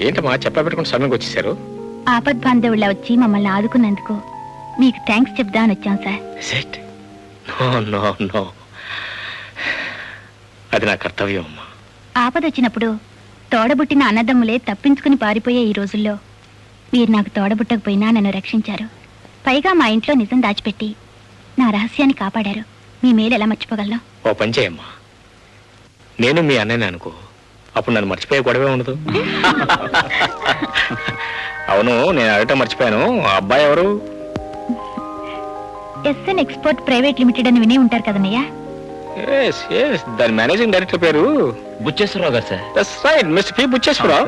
ఏంటమ్మా చెప్పా పెట్టుకుని సమయంకి వచ్చేసారు? ఆపద్ బాంధవుళ్ళ వచ్చి మమ్మల్ని ఆదుకున్నందుకు మీకు థ్యాంక్స్ చెప్దామని వచ్చాం sir. Sit. No no no, అది నా కర్తవ్యం అమ్మా. ఆపదొచ్చినప్పుడు తోడబుట్టిన అన్నదమ్ములే తప్పించుకుని పారిపోయే ఈ రోజుల్లో మీరు నాకు తోడబుట్టకపోయినా నన్ను రక్షించారు. పైగా మా ఇంట్లో నిజం దాచిపెట్టి నా రహస్యాన్ని కాపాడారు. మీ మేలు ఎలా మర్చిపోగలను? ఓ పని చేయమ్మా, నేను మీ అన్నయ్యని అనుకో, అప్పుడు నన్ను మర్చిపోయే గొడవే ఉండదు. అవును, నేను అడగటం మర్చిపోయాను, ఆ అబ్బాయి ఎవరు? ఎస్ఎన్ ఎక్స్పోర్ట్ ప్రైవేట్ లిమిటెడ్ అని వినే ఉంటారు కదన్నయ్య. దాని మేనేజింగ్ డైరెక్టర్ పేరు బుచ్చేశ్వరరావు గారు sir. That's right, mister P Buchheswararao.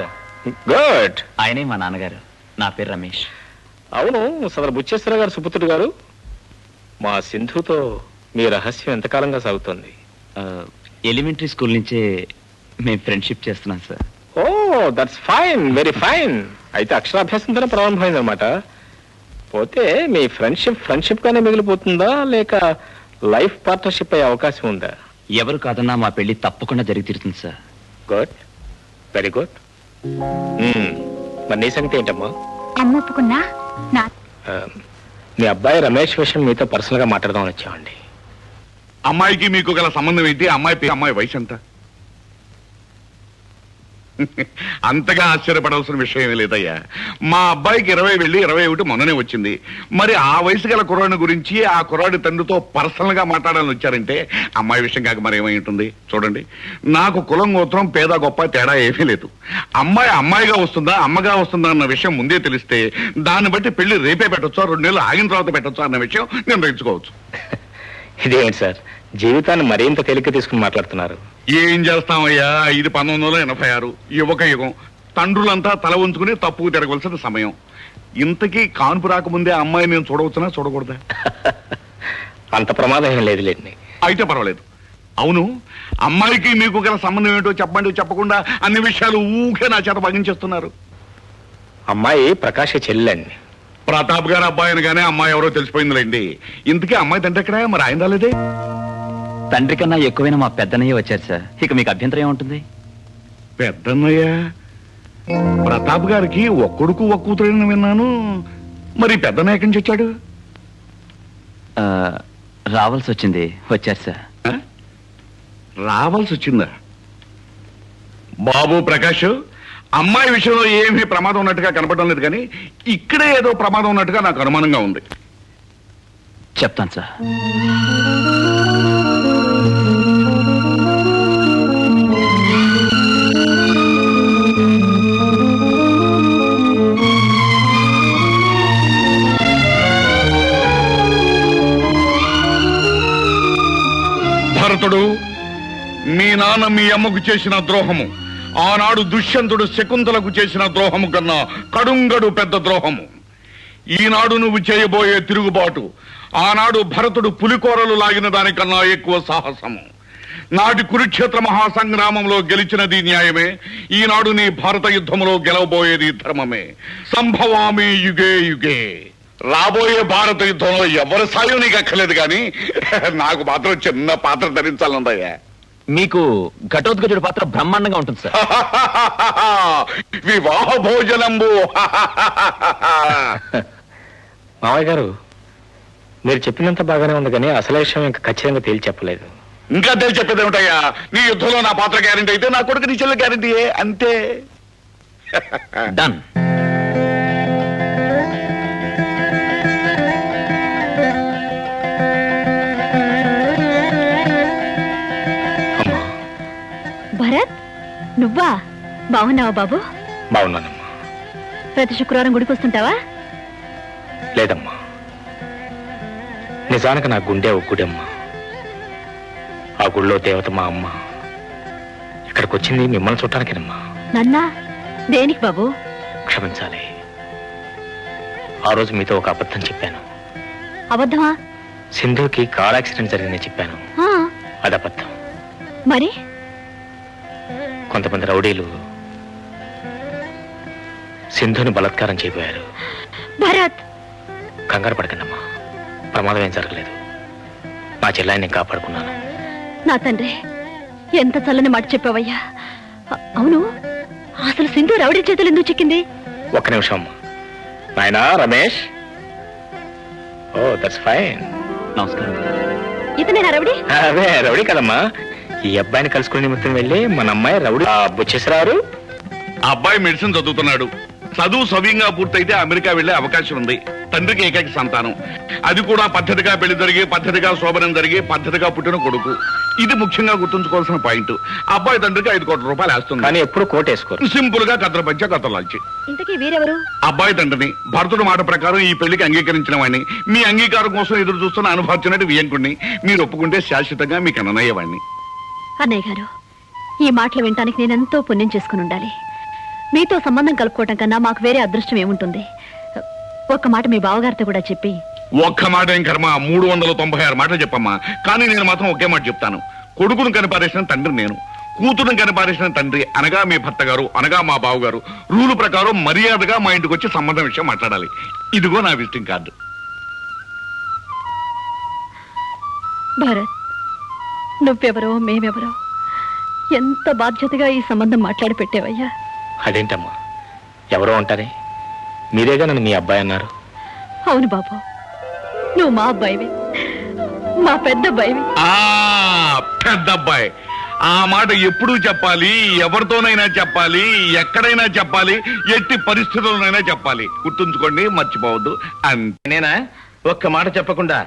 Good. ఆయనే మా నాన్నగారు. నా పేరు రమేష్. అవును, సదరు బుచ్చేశ్వరరావు గారు సుపుత్రుడు గారు. మా సింధుతో మీ రహస్యం ఎంతకాలంగా సాగుతోంది? ఎలిమెంటరీ స్కూల్ నుంచే మేము ఫ్రెండ్షిప్ చేస్తున్నాం sir. Oh that's fine, very fine. అయితే అక్షరాభ్యాసంతోనే ప్రారంభమైందనమాట. పోతే మీ ఫ్రెండ్షిప్ గానే మిగిలిపోతుందా, లేక లైఫ్ పార్ట్నర్షిప్ అయ్యే అవకాశం ఉందా? ఎవరు కాదన్నా మా పెళ్లి తప్పకుండా జరిగి తీరుతుంది సార్. Good, very good. మరి నీ సంగతి ఏంటమ్మా? అమ్మ ఒప్పుకున్నా నా మీ అబ్బాయి రమేష్ విషయం మీతో పర్సనల్ గా మాట్లాడదామని వచ్చామండి. అమ్మాయికి మీకు గల సంబంధం ఏంటి? అమ్మాయి వయసు ఎంత? అంతగా ఆశ్చర్యపడాల్సిన విషయం లేదయ్యా. మా అబ్బాయికి 20 వెళ్ళి 21 మొన్ననే వచ్చింది. మరి ఆ వయసు గల కుర్రాడి గురించి ఆ కుర్రాడి తండ్రితో పర్సనల్ గా మాట్లాడాలని వచ్చారంటే అమ్మాయి విషయం కాక మరి ఏమై ఉంటుంది? చూడండి, నాకు కులం గోత్రం పేద గొప్ప తేడా ఏమీ లేదు. అమ్మాయిగా వస్తుందా అమ్మగా వస్తుందా అన్న విషయం ముందే తెలిస్తే దాన్ని బట్టి పెళ్లి రేపే పెట్టొచ్చా 2 నెలలు ఆగిన తర్వాత పెట్టొచ్చా అన్న విషయం నిర్ణయించుకోవచ్చు. ఇదేంటి సార్, జీవితాన్ని మరింత తేలిక తీసుకుని మాట్లాడుతున్నారు? ఏం చేస్తామయ్యా, ఇది 1986 యువక యుగం. తండ్రులంతా తల ఉంచుకుని తప్పుకు తిరగవలసిన సమయం. ఇంతకీ కాన్పు రాకముందే అమ్మాయి నేను చూడవచ్చునా చూడకూడదా? అంత ప్రమాదం ఏం లేదులేండి. అయితే పర్వాలేదు. అవును, అమ్మాయికి మీకు గల సంబంధం ఏంటో చెప్పండి. చెప్పకుండా అన్ని విషయాలు ఊకే నా చేత భగించేస్తున్నారు. అమ్మాయి ప్రకాశ చెల్లెండి. ప్రతాప్ గారు అబ్బాయి అనగానే అమ్మాయి ఎవరో తెలిసిపోయిందిలేండి. ఇంతకీ అమ్మాయి తండ్రి ఎక్కడా? మరి ఆయన రాలేదే? తండ్రి కన్నా ఎక్కువైనా మా పెద్దనయ్య వచ్చారు సార్. ఇక మీకు అభ్యంతరం ఏముంటుంది? పెద్దన్నయ్య ప్రతాప్ గారికి ఒక్కడుకు ఒక్క కూతురని విన్నాను. మరి పెద్దన్నయ్య ఎక్కడి నుంచి వచ్చాడు? రావాల్సి వచ్చింది, వచ్చారు సార్. రావాల్సి వచ్చిందా? బాబు ప్రకాష్, అమ్మాయి విషయంలో ఏమీ ప్రమాదం ఉన్నట్టుగా కనపడడం లేదు, కానీ ఇక్కడే ఏదో ప్రమాదం ఉన్నట్టుగా నాకు అనుమానంగా ఉంది. చెప్తాను సార్. భరతుడు, మీ నాన్న మీ అమ్మకు చేసిన ద్రోహము ఆనాడు దుష్యంతుడు శకుంతలకు చేసిన ద్రోహము కన్నా కడుంగడు పెద్ద ద్రోహము. ఈనాడు నువ్వు చేయబోయే తిరుగుబాటు ఆనాడు భరతుడు పులికోరలు లాగిన దానికన్నా ఎక్కువ సాహసము. నాటి కురుక్షేత్ర మహాసంగ్రామంలో గెలిచినది న్యాయమే. ఈనాడు నీ భారత యుద్ధంలో గెలవబోయేది ధర్మమే. సంభవామి యుగే యుగే. రాబోయే భారత యుద్ధంలో ఎవరి సాయం నీకు అక్కర్లేదు, కానీ నాకు మాత్రం చిన్న పాత్ర ధరించాలందయ్యా. మీకు ఘటోద్గజుడి పాత్ర బ్రహ్మాండంగా ఉంటుంది సార్. వివాహ భోజనంబు. మావయ్య గారు, మీరు చెప్పినంత బాగానే ఉంది, కానీ అసలు విషయం ఇంకా ఖచ్చితంగా తేల్చి చెప్పలేదు. ఇంకా తేల్చి చెప్పేది ఏమిటయ్యా? నీ యుద్ధంలో నా పాత్ర గ్యారంటీ అయితే నా కొడుకు నీ చెల్లె గ్యారంటీయే, అంతే. డన్. భరత్, నువ్వా? బాగున్నావా బాబు? బాగున్నానమ్మా. ప్రతి శుక్రవారం గుడికి వస్తుంటావా? లేదమ్మా, నిజానికి నా గుండె ఒక గుడమ్మా. ఆ గుడిలో దేవత మా అమ్మ. ఇక్కడికి వచ్చింది మిమ్మల్ని చూడటానికేనమ్మా. నన్నా? దేనికి బాబు? క్షమించాలి, ఆ రోజు మీతో ఒక అబద్ధం చెప్పాను. అబద్ధమా? సింధుకి కార్ యాక్సిడెంట్ జరిగిందని చెప్పాను. ఆ, అది అబద్ధం. మరి కొంతమంది రౌడీలు సింధుని బలాత్కారం చేయబోయారు. భరత్, కంగారు పడకండమ్మా, ప్రమాదం ఏం జరగలేదు. నా చెల్లాయిని నేను కాపాడుకున్నాను. నా తండ్రి, ఎంత చల్లని మాట చెప్పావయ్యా. అవును, అసలు సింధు రౌడీ చేతులు ఎందుకు చిక్కింది? ఒక్క నిమిషం అమ్మా. నాయనా రమేష్. ఓ దట్స్ ఫైన్. నమస్కారం. ఇతనేనా రౌడీ? అదే రౌడీ కదమ్మా. ఈ అబ్బాయిని కలుసుకునే నిమిత్తం వెళ్ళి మన అమ్మాయి రౌడీ బుచ్చేశ్వరారు. అబ్బాయి మెడిసిన్ చదువుతున్నాడు. చదువు సవ్యంగా పూర్తయితే అమెరికా వెళ్లే అవకాశం ఉంది. తండ్రికి ఏకైక సంతానం, అది కూడా పద్ధతిగా పెళ్లి జరిగి పద్ధతిగా శోభనం జరిగి పద్ధతిగా పుట్టిన కొడుకు. ఇది ముఖ్యంగా గుర్తుంచుకోవాల్సిన పాయింట్. అబ్బాయి తండ్రికి 5 కోట్ల రూపాయలు వేస్తుంది. కానీ ఎప్పుడు కోటేసుకోరు. సింపుల్ గా కథల పంచ కథలాల్చి. ఇంతకీ వీరెవరు? అబ్బాయి తండ్రిని, భరతుడు మాట ప్రకారం ఈ పెళ్లికి అంగీకరించిన వాడిని, మీ అంగీకారం కోసం ఎదురు చూస్తున్న అనుభవించినట్టు వియంకుడిని. మీరు ఒప్పుకుంటే శాశ్వతంగా మీకు అన్నయ్యవాడిని. అన్నయ్య గారు, ఈ మాటలు వినటానికి నేనెంతో పుణ్యం చేసుకుని ఉండాలి. మీతో సంబంధం కలుపుకోవటం కన్నా మాకు వేరే అదృష్టం ఏముంటుంది? ఒక్క మాట మీ బావగారితో కూడా చెప్పి. ఒక్క మాట ఏం కర్మ, 396 మాటలు చెప్పమ్మా. కానీ నేను మాత్రం ఒకే మాట చెప్తాను. కొడుకును కనిపారేసిన తండ్రి నేను, కూతురుని కనిపారేసిన తండ్రి అనగా మీ భర్త గారు, అనగా మా బావగారు. రూలు ప్రకారం మర్యాదగా మా ఇంటికి వచ్చి సంబంధం విషయం మాట్లాడాలి. ఇదిగో నా విజిటింగ్ కార్డు. భారత్, నువ్వెవరో మేమెవరో ఎంత బాధ్యతగా ఈ సంబంధం మాట్లాడి పెట్టేవయ్యా. అదేంటమ్మా, ఎవరో ఉంటారే, మీరేగా నన్ను మీ అబ్బాయి అన్నారు. అవును బాబు, నువ్వు మా అబ్బాయివి, మా పెద్ద అబ్బాయివి. పెద్ద అబ్బాయి. ఆ మాట ఎప్పుడూ చెప్పాలి, ఎవరితోనైనా చెప్పాలి, ఎక్కడైనా చెప్పాలి, ఎట్టి పరిస్థితుల్లోనైనా చెప్పాలి. గుర్తుంచుకోండి, మర్చిపోవద్దు. నేనా ఒక్క మాట చెప్పకుండా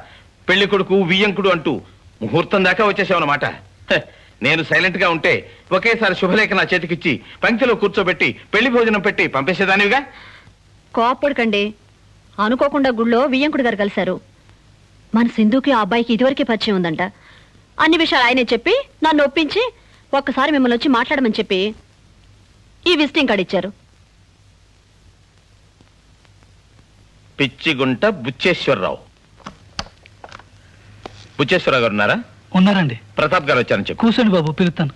పెళ్లి కొడుకు వియ్యంకుడు అంటూ ముహూర్తం దాకా వచ్చేసావన్నమాట. నేను సైలెంట్ గా ఉంటే ఒకేసారి శుభలేఖ నా చేతికిచ్చి పంక్తిలో కూర్చోబెట్టి పెళ్లి భోజనం పెట్టి పంపేసేదానివిగా. కోపడకండి, అనుకోకుండా గుళ్ళో వియ్యంకుడు గారు కలిశారు. మన సింధుకి ఆ అబ్బాయికి ఇదివరకే పరిచయం ఉందంట. అన్ని విషయాలు ఆయనే చెప్పి నన్ను ఒప్పించి ఒక్కసారి మిమ్మల్ని వచ్చి మాట్లాడమని చెప్పి ఈ విజిటింగ్ కార్డు ఇచ్చారు. పిచ్చిగుంట బుచ్చేశ్వరరావు. బుచ్చేశ్వరరావు గారు ఉన్నారా? ఉన్నారండి. ప్రతాప్ గారు వచ్చారని చెప్పు. కూర్చోండి బాబు, పిలుస్తాను.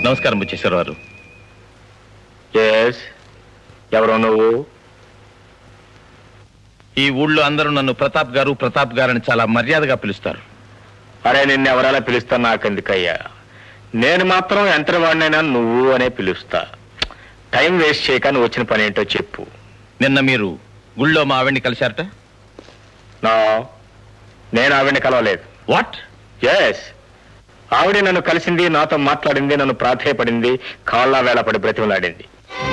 నమస్కారం బుచ్చేశ్వరరావు గారు. ఎవరో నువ్వు? ఈ ఊళ్ళో అందరూ నన్ను ప్రతాప్ గారు ప్రతాప్ గారని చాలా మర్యాదగా పిలుస్తారు. అరే, నిన్ను ఎవరైనా పిలుస్తాను నాకెందుకయ్యా. నేను మాత్రం ఎంతవాడినైనా నువ్వు అనే పిలుస్తా. టైం వేస్ట్ చేయక నువ్వు వచ్చిన పని ఏంటో చెప్పు. నిన్న మీరు గుళ్ళో మా ఆవిడ్ని కలిశారట? నేను ఆవిడ్ని కలవలేదు. వాట్? ఎస్, ఆవిడే నన్ను కలిసింది, నాతో మాట్లాడింది, నన్ను ప్రాధేయపడింది, కాళ్ళ వేళ పడి బ్రతిమలాడింది.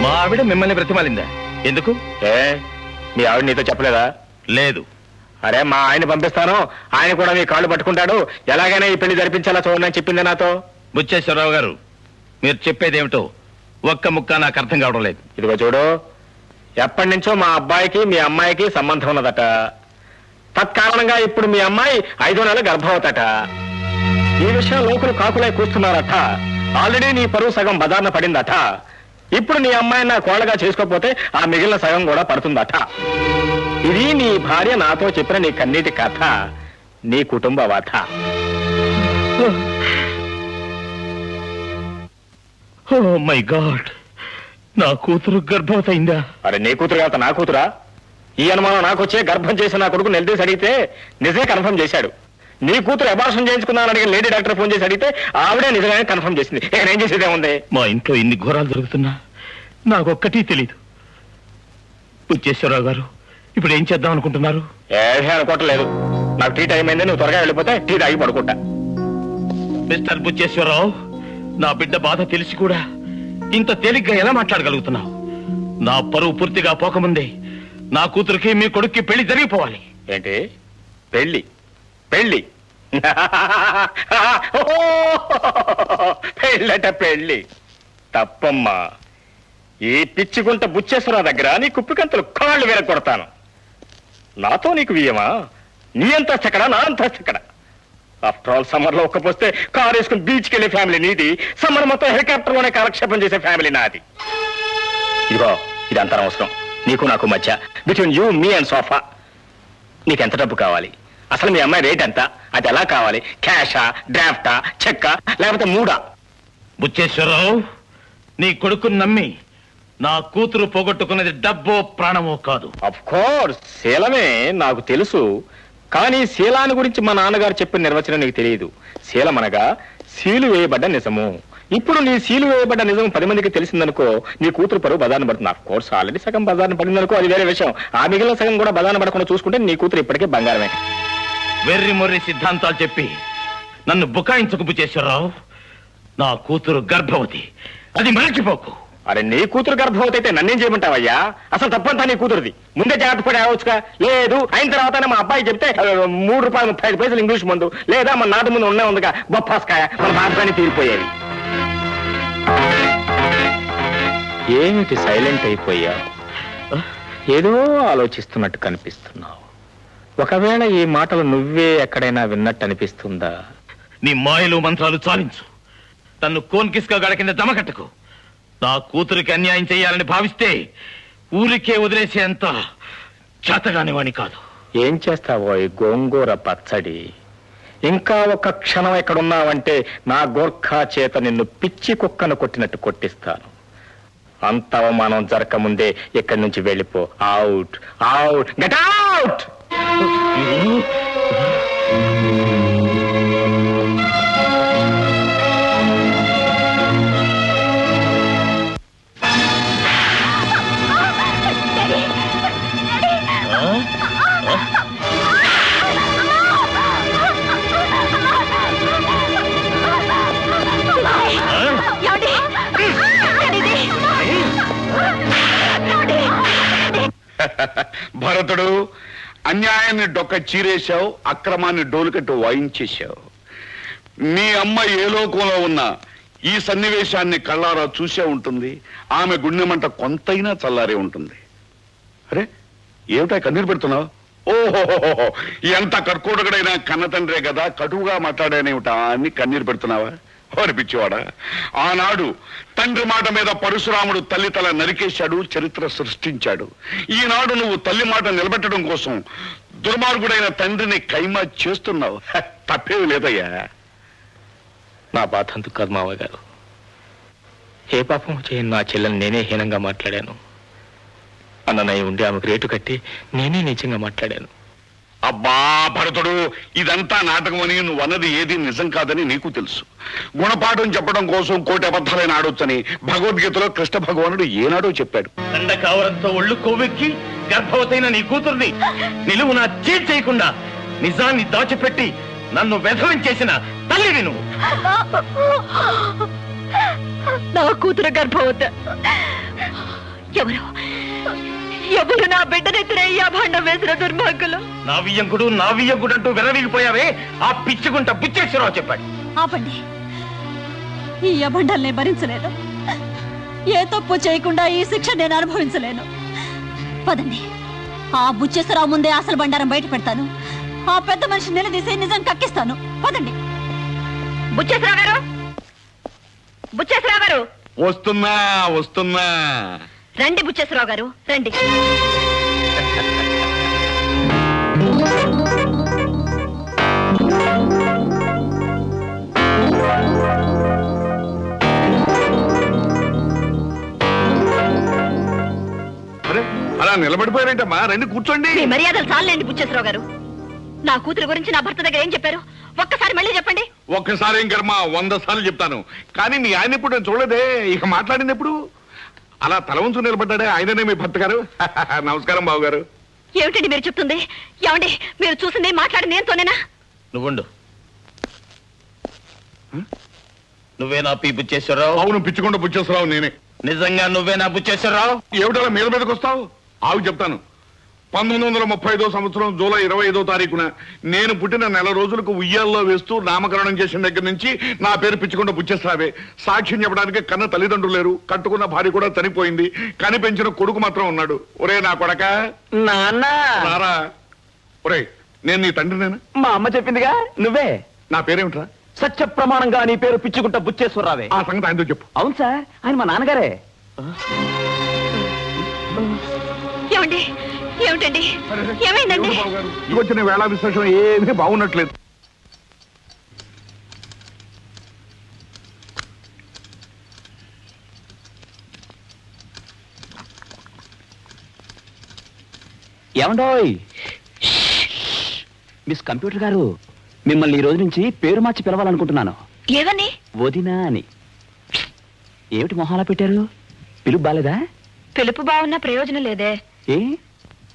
మా ఆవిడ మిమ్మల్ని బ్రతిమాలిందా? ఎందుకు? మీ ఆవిడ నీతో చెప్పలేదా? లేదు. అరే, మా ఆయన పంపిస్తాను, ఆయన కూడా మీ కాళ్ళు పట్టుకుంటాడు, ఎలాగైనా ఈ పెళ్లి జరిపించాలా చూడని చెప్పింది నాతో. బుచ్చేశ్వరరావు గారు, మీరు చెప్పేదేమిటో ఒక్క ముక్క నాకు అర్థం కావడం లేదు. ఇదిగో చూడు, ఎప్పటి నుంచో మా అబ్బాయికి మీ అమ్మాయికి సంబంధం ఉన్నదట. తత్కారణంగా ఇప్పుడు మీ అమ్మాయి 5వ నెల గర్భవతట. ఈ విషయం లోకులు కాకులై కూస్తున్నారట. ఆల్రెడీ నీ పరువు సగం బదారణ పడిందట. ఇప్పుడు నీ అమ్మాయి నా కోళ్ళగా చేసుకోకపోతే ఆ మిగిలిన సగం కూడా పడుతుందట. ఇది నీ భార్య నాతో చెప్పిన నీ కన్నీటి కథ, నీ కుటుంబ వథ. ఓ మై గాడ్, నా కూతురు గర్భవతయిందా? అరే, నీ కూతురు కాదు నా కూతురా? ఈ అనుమానం నాకు వచ్చే గర్భం చేసి నా కొడుకు నిలదీసి అడిగితే నిజమే కన్ఫర్మ్ చేశాడు. నీ కూతురు అబార్షన్ చేయించుకున్నానని అడిగిన లేడీ డాక్టర్ ఫోన్ చేసి అడిగితే ఆవిడే నిజంగానే కన్ఫర్మ్ చేసింది. ఇక నేను చేసేదేముంది? మా ఇంట్లో ఇన్ని ఘోరాలు జరుగుతున్నా నాకొక్కటీ తెలీదు. బుచ్చేశ్వరరావు గారు, ఇప్పుడు ఏం చేద్దాం అనుకుంటున్నారు? ఏమీ అనుకోవట్లేదు. నాకు టీ టైం అయింది, నువ్వు త్వరగా వెళ్ళిపోతే టీ తాగి పడుకుంటా. మిస్టర్ బుచ్చేశ్వరరావు, నా బిడ్డ బాధ తెలిసి కూడా ఇంత తేలిగ్గా ఎలా మాట్లాడగలుగుతున్నావు? నా పరువు పూర్తిగా పోకముందే నా కూతురికి మీ కొడుక్కి పెళ్లి జరిగిపోవాలి. ఏంటి పెళ్లి? పెళ్లి పెళ్ళట పెళ్లి తప్పమ్మా. ఈ పిచ్చిగుంట బుచ్చేశ్వరరావు దగ్గర నీ కుప్పికంతలు కాళ్ళు విరగొడతాను. నాతో నీకు వియ్యమా? నీ అంతస్తు ఎక్కడ, నా అంతస్తు ఎక్కడ? ఆఫ్టర్ ఆల్ సమ్మర్ లో ఒక్కపోస్తే కారు వేసుకుని బీచ్కి వెళ్ళే ఫ్యామిలీ నీది, సమ్మర్ మొత్తం హెలికాప్టర్ లోనే కాలక్షేపం చేసే ఫ్యామిలీ నాది. ఇదిగో ఇదంతా అవసరం నీకు నాకు మధ్య, between you me and sofa. నీకెంత డబ్బు కావాలి? అసలు మీ అమ్మాయి రేట్ ఎంత? అది ఎలా కావాలి? క్యాషా, డ్రాఫ్టా, చెక్కా, లేకపోతే మూడా? బుచ్చేశ్వరరావు, నీ కొడుకుని నమ్మి నా కూతురు పోగొట్టుకున్నది డబ్బో ప్రాణమో కాదు. అఫ్ కోర్స్ శీలమే నాకు తెలుసు, కానీ శీలాన్ని గురించి మా నాన్నగారు చెప్పిన నిర్వచనం నీకు తెలియదు. శీలం అనగా సీలు వేయబడ్డ నిజము. ఇప్పుడు నీ సీలు వేయబడ్డ నిజం 10 మందికి తెలిసిందనుకో, నీ కూతురు పరువు బజార్న పడుతుంది. ఆఫ్ కోర్స్ ఆల్రెడీ సగం బజార్న పడిందనుకో, అది వేరే విషయం. ఆ మిగిలిన సగం కూడా బజార్న పడకుండా చూసుకుంటే నీ కూతురు ఇప్పటికే బంగారమే. వెర్రి మొర్రి సిద్ధాంతాలు చెప్పి నన్ను బుకాయించకు బుచ్చేశ్వరరావు. నా కూతురు గర్భవతి, అది మరచిపోకు. అరే నీ కూతురు గర్భవతి అయితే నన్నేం చేయమంటావయ్యా? అసలు తప్పంతా నీ కూతురుది. ముందే జాగ్రత్త పడి ఆవచ్చుగా. లేదు అయిన తర్వాత మా అబ్బాయి చెప్తే ₹3.35 ఇంగ్లీష్ మందు, లేదా మన నాటు ముందు ఉండే ఉందిగా బొప్పాస్కాయ, మన బాధని తీరిపోయేవి. ఏమిటి సైలెంట్ అయిపోయావు? ఏదో ఆలోచిస్తున్నట్టు కనిపిస్తున్నావు. ఒకవేళ ఈ మాటలు నువ్వే ఎక్కడైనా విన్నట్టు అనిపిస్తుందా? నీ మాయలు మంత్రాలు చాలించు. తన్ను కోన్కిస్కా గడ కింద దమకట్టకు. నా కూతురికి అన్యాయం చేయాలని భావిస్తే ఊరికే వదిలేసేంత చేతగాని వాణి కాదు. ఏం చేస్తావో ఈ గోంగూర పచ్చడి? ఇంకా ఒక క్షణం ఎక్కడున్నావంటే నా గోర్ఖా చేత నిన్ను పిచ్చి కుక్కను కొట్టినట్టు కొట్టిస్తాను. అంత అవమానం జరగకముందే ఇక్కడి నుంచి వెళ్ళిపో. Out, out, get out. భరతుడు, అన్యాయాన్ని డొక్క చీరేశావు, అక్రమాన్ని డోలుకట్టు వాయించేశావు. నీ అమ్మ ఏ లోకంలో ఉన్నా ఈ సన్నివేశాన్ని కళ్ళారా చూసే ఉంటుంది. ఆమె గుండె మంట కొంతైనా చల్లారే ఉంటుంది. అరే ఏమిటా కన్నీరు పెడుతున్నావు? ఓహోహోహో, ఎంత కర్కోటకుడైనా కన్న తండ్రే కదా, కటువుగా మాట్లాడానేమిటా అని కన్నీరు పెడుతున్నావా? పిచ్చివాడా, ఆనాడు తండ్రి మాట మీద పరశురాముడు తల్లి తల నరికేశాడు, చరిత్ర సృష్టించాడు. ఈనాడు నువ్వు తల్లి మాట నిలబెట్టడం కోసం దుర్మార్గుడైన తండ్రిని కైమా చేస్తున్నావు. తప్పేవి లేదయ్యా. నా బాధ అందుకు కాదు మావగారు. ఏ పాపం చేయను నా చెల్లెని నేనే హీనంగా మాట్లాడాను. అన్నయ్య ఉండి ఆమెకు రేటు కట్టి నేనే నిజంగా మాట్లాడాను. అబ్బా భరతుడు, ఇదంతా నాటకం అని నువ్వు అన్నది ఏది నిజం కాదని నీకు తెలుసు. గుణపాఠం చెప్పడం కోసం 1,000 అబద్ధాలైన ఆడొచ్చని భగవద్గీతలో కృష్ణ భగవానుడు ఏనాడో చెప్పాడు. దండకావరంతో ఒళ్ళు కొవ్వెక్కి గర్భవతైన నీ కూతుర్ని నిలువునా చేయకుండా నిజాన్ని దాచిపెట్టి నన్ను వ్యధవం చేసిన తల్లివి నువ్వు. నా కూతురు గర్భవత. ఎవరు నా బిడ్డనెత్తిన ఈ అభాండం వేసిన దుర్మార్గులు? నా వియ్యంకుడు అంటూ విరవీగిపోయావే ఆ పిచ్చుకుంట బుచ్చేశ్వరరావు చెప్పాడు. ఆపండి, ఈ అభండాల్ని భరించలేను. ఏ తప్పు చేయకుండా ఈ శిక్ష నేను అనుభవించలేను. పదండి, ఆ బుచ్చేశ్వరరావు ముందే అసలు బండారం బయట పెడతాను. ఆ పెద్ద మనిషి నిలదీసి నిజం కక్కిస్తాను. పదండి. బుచ్చేశ్వరరావు గారు, బుచ్చేశ్వరరావు గారు. వస్తున్నా. రండి బుచ్చేశ్వరరావు గారు, రండి. అలా నిలబడిపోయారేంటమ్మా? రండి కూర్చోండి. మీ మర్యాదలు చాలండి బుచ్చేశ్వరరావు గారు. నా కూతురు గురించి నా భర్త దగ్గర ఏం చెప్పారు? ఒక్కసారి మళ్ళీ చెప్పండి. ఒక్కసారి ఏం కర్మ, 100 సార్లు చెప్తాను. కానీ మీ ఆయన ఇప్పుడు నేను చూడలేదే. ఇక మాట్లాడింది ఎప్పుడు? అలా తల వంచు నిలబడ్డాడే ఆయననే మీ భర్త గారు. నమస్కారం బాబు గారు. ఏమిటండి మీరు చెప్తుంది? ఏమండి మీరు చూసింది మాట్లాడింది ఏంతోనేనా? నువ్వుండు. నువ్వేనా పి బుచ్చేశ్వరరావు? అవును, పిచ్చుకుంట బుచ్చేశ్వరరావు నేనే. నిజంగా నువ్వేనా బుచ్చేశ్వరరావు? ఏమిటలా మీద మీదకి వస్తావు? ఆవు చెప్తాను. 1935 సంవత్సరం జూలై 25వ తారీఖున నేను పుట్టిన నెల రోజులకు ఉయ్యాల్లో వేస్తూ నామకరణం చేసిన దగ్గర నుంచి నా పేరు పిచ్చుకుంట బుచ్చేశ్వరావే. సాక్ష్యం చెప్పడానికి కన్న తల్లిదండ్రులు లేరు, కట్టుకున్న భార్య కూడా చనిపోయింది, కని పెంచిన కొడుకు మాత్రం ఉన్నాడు. ఒరే నా కొడక, నాన్న రారా. ఒరేయ్, నేను నీ తండ్రినేనా? మా అమ్మ చెప్పిందిగా నువ్వే. నా పేరేమిట్రా? సత్య ప్రమాణంగా నీ పేరు పిచ్చుకుంట బుచ్చేశ్వరరావే. ఆ సంగతి ఆయనతో చెప్పు. అవును సార్, ఆయన మా నాన్నగారే. ఏమండి? ఏమిటండి? ఏమైందండి? ఈ వచ్చిన వేళ విశేషం ఏమీ బాగున్నట్లేదు. ఏమండోయ్ మిస్ కంప్యూటర్ గారు, మిమ్మల్ని ఈ రోజు నుంచి పేరు మార్చి పిలవాలనుకుంటున్నాను. ఏవని? వదినా అని. ఏమిటి మొహాలా పెట్టారు? పిలుపు బాలేదా? పిలుపు బాగున్నా ప్రయోజనం లేదే. ఏ?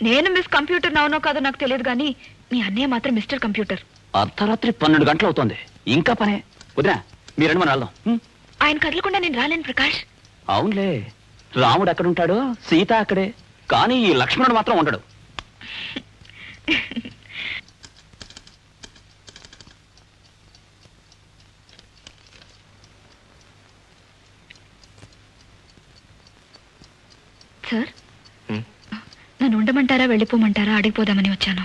నేను మిస్ కంప్యూటర్ అవునో కాదో నాకు తెలియదు కానీ మీ అన్నయ్య మాత్రం మిస్టర్ కంప్యూటర్. అర్ధరాత్రి 12 గంటలు అవుతోంది, ఇంకా పనే. వదినా మీరండి మనం వెళ్దాం. ఆయన కదలకుండా నేను రాలేను ప్రకాష్. అవునులే, రాముడు ఎక్కడుంటాడో సీత అక్కడే, కానీ ఈ లక్ష్మణుడు మాత్రం ఉండడు. సార్, నన్ను ఉండమంటారా వెళ్ళిపోమంటారా అడిగిపోదామని వచ్చాను.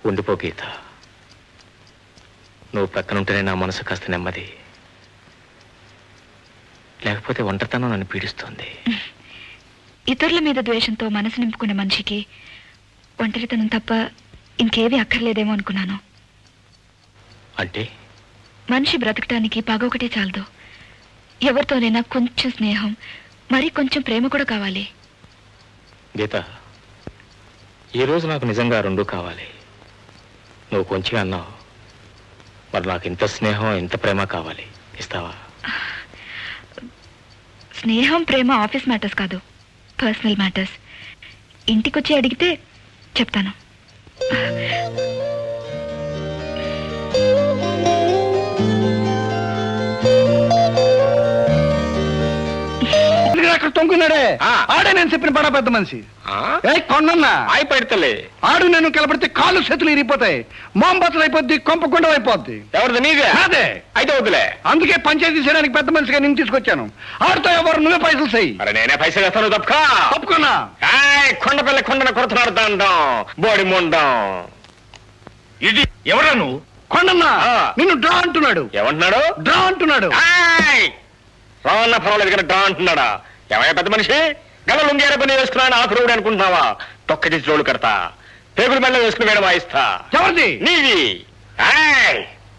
ఉండిపో గీత, నువ్వు పక్కనుంటేనే నా మనసు కాస్త నెమ్మది, లేకపోతే ఒంటరితనం నన్ను పీడిస్తుంది. ఇతరుల మీద ద్వేషంతో మనసు నింపుకున్న మనిషికి ఒంటరితనం తప్ప ఇంకేమీ అక్కర్లేదేమో అనుకున్నాను. అంటే మనిషి బ్రతకటానికి పగ ఒకటే చాలదు, ఎవరితోనైనా కొంచెం స్నేహం, మరి కొంచెం ప్రేమ కూడా కావాలి. గీత, ఈరోజు నాకు నిజంగా రెండూ కావాలి. నువ్వు కొంచెం అన్నావు, మరి నాకు ఇంత స్నేహం ఇంత ప్రేమ కావాలి. ఇస్తావా? స్నేహం ప్రేమ ఆఫీస్ మ్యాటర్స్ కాదు, పర్సనల్ మ్యాటర్స్. ఇంటికొచ్చి అడిగితే చెప్తాను. అక్కడ తొంగున్నాడే ఆడే నేను చెప్పిన పడా పెద్ద మనిషి. కొండన్నా ఆయి పెడతలే ఆడు నేను కలపడితే కాళ్ళు చేతులు ఇరిగిపోతాయి, మోంబతులు అయిపోద్ది, కొంపకుండా అయిపోద్ది. ఎవరిది? నీదే? అదే. అయితే వద్దులే. అందుకే పంచాయతీ చేయడానికి పెద్ద మనిషిగా నేను తీసుకొచ్చాను. ఆడితో ఎవరు నువ్వే పైసలు చెయ్యి. అరే నేనే పైసలు వేస్తాను. తప్పుకున్నా. కొండపిల్ల కొండన కొడుతున్నాడు దండం బోడి ముండం. ఇది ఎవరా నువ్వు? కొండన్నా నిన్ను డ్రా అంటున్నాడు. ఏమంటున్నాడు? డ్రా అంటున్నాడు. రావన్న పర్వాలేదు కానీ డ్రా అంటున్నాడా? ఏమయ్యా పెద్ద మనిషి, గల లుంగేర పని వేసుకున్నాను ఆకురుడు అనుకుంటున్నావా? తొక్క తీసి రోడ్డు కడతా, టేబుల్ మెల్ల వేసుకుని వేడ వాయిస్తా. ఎవరిది? నీది.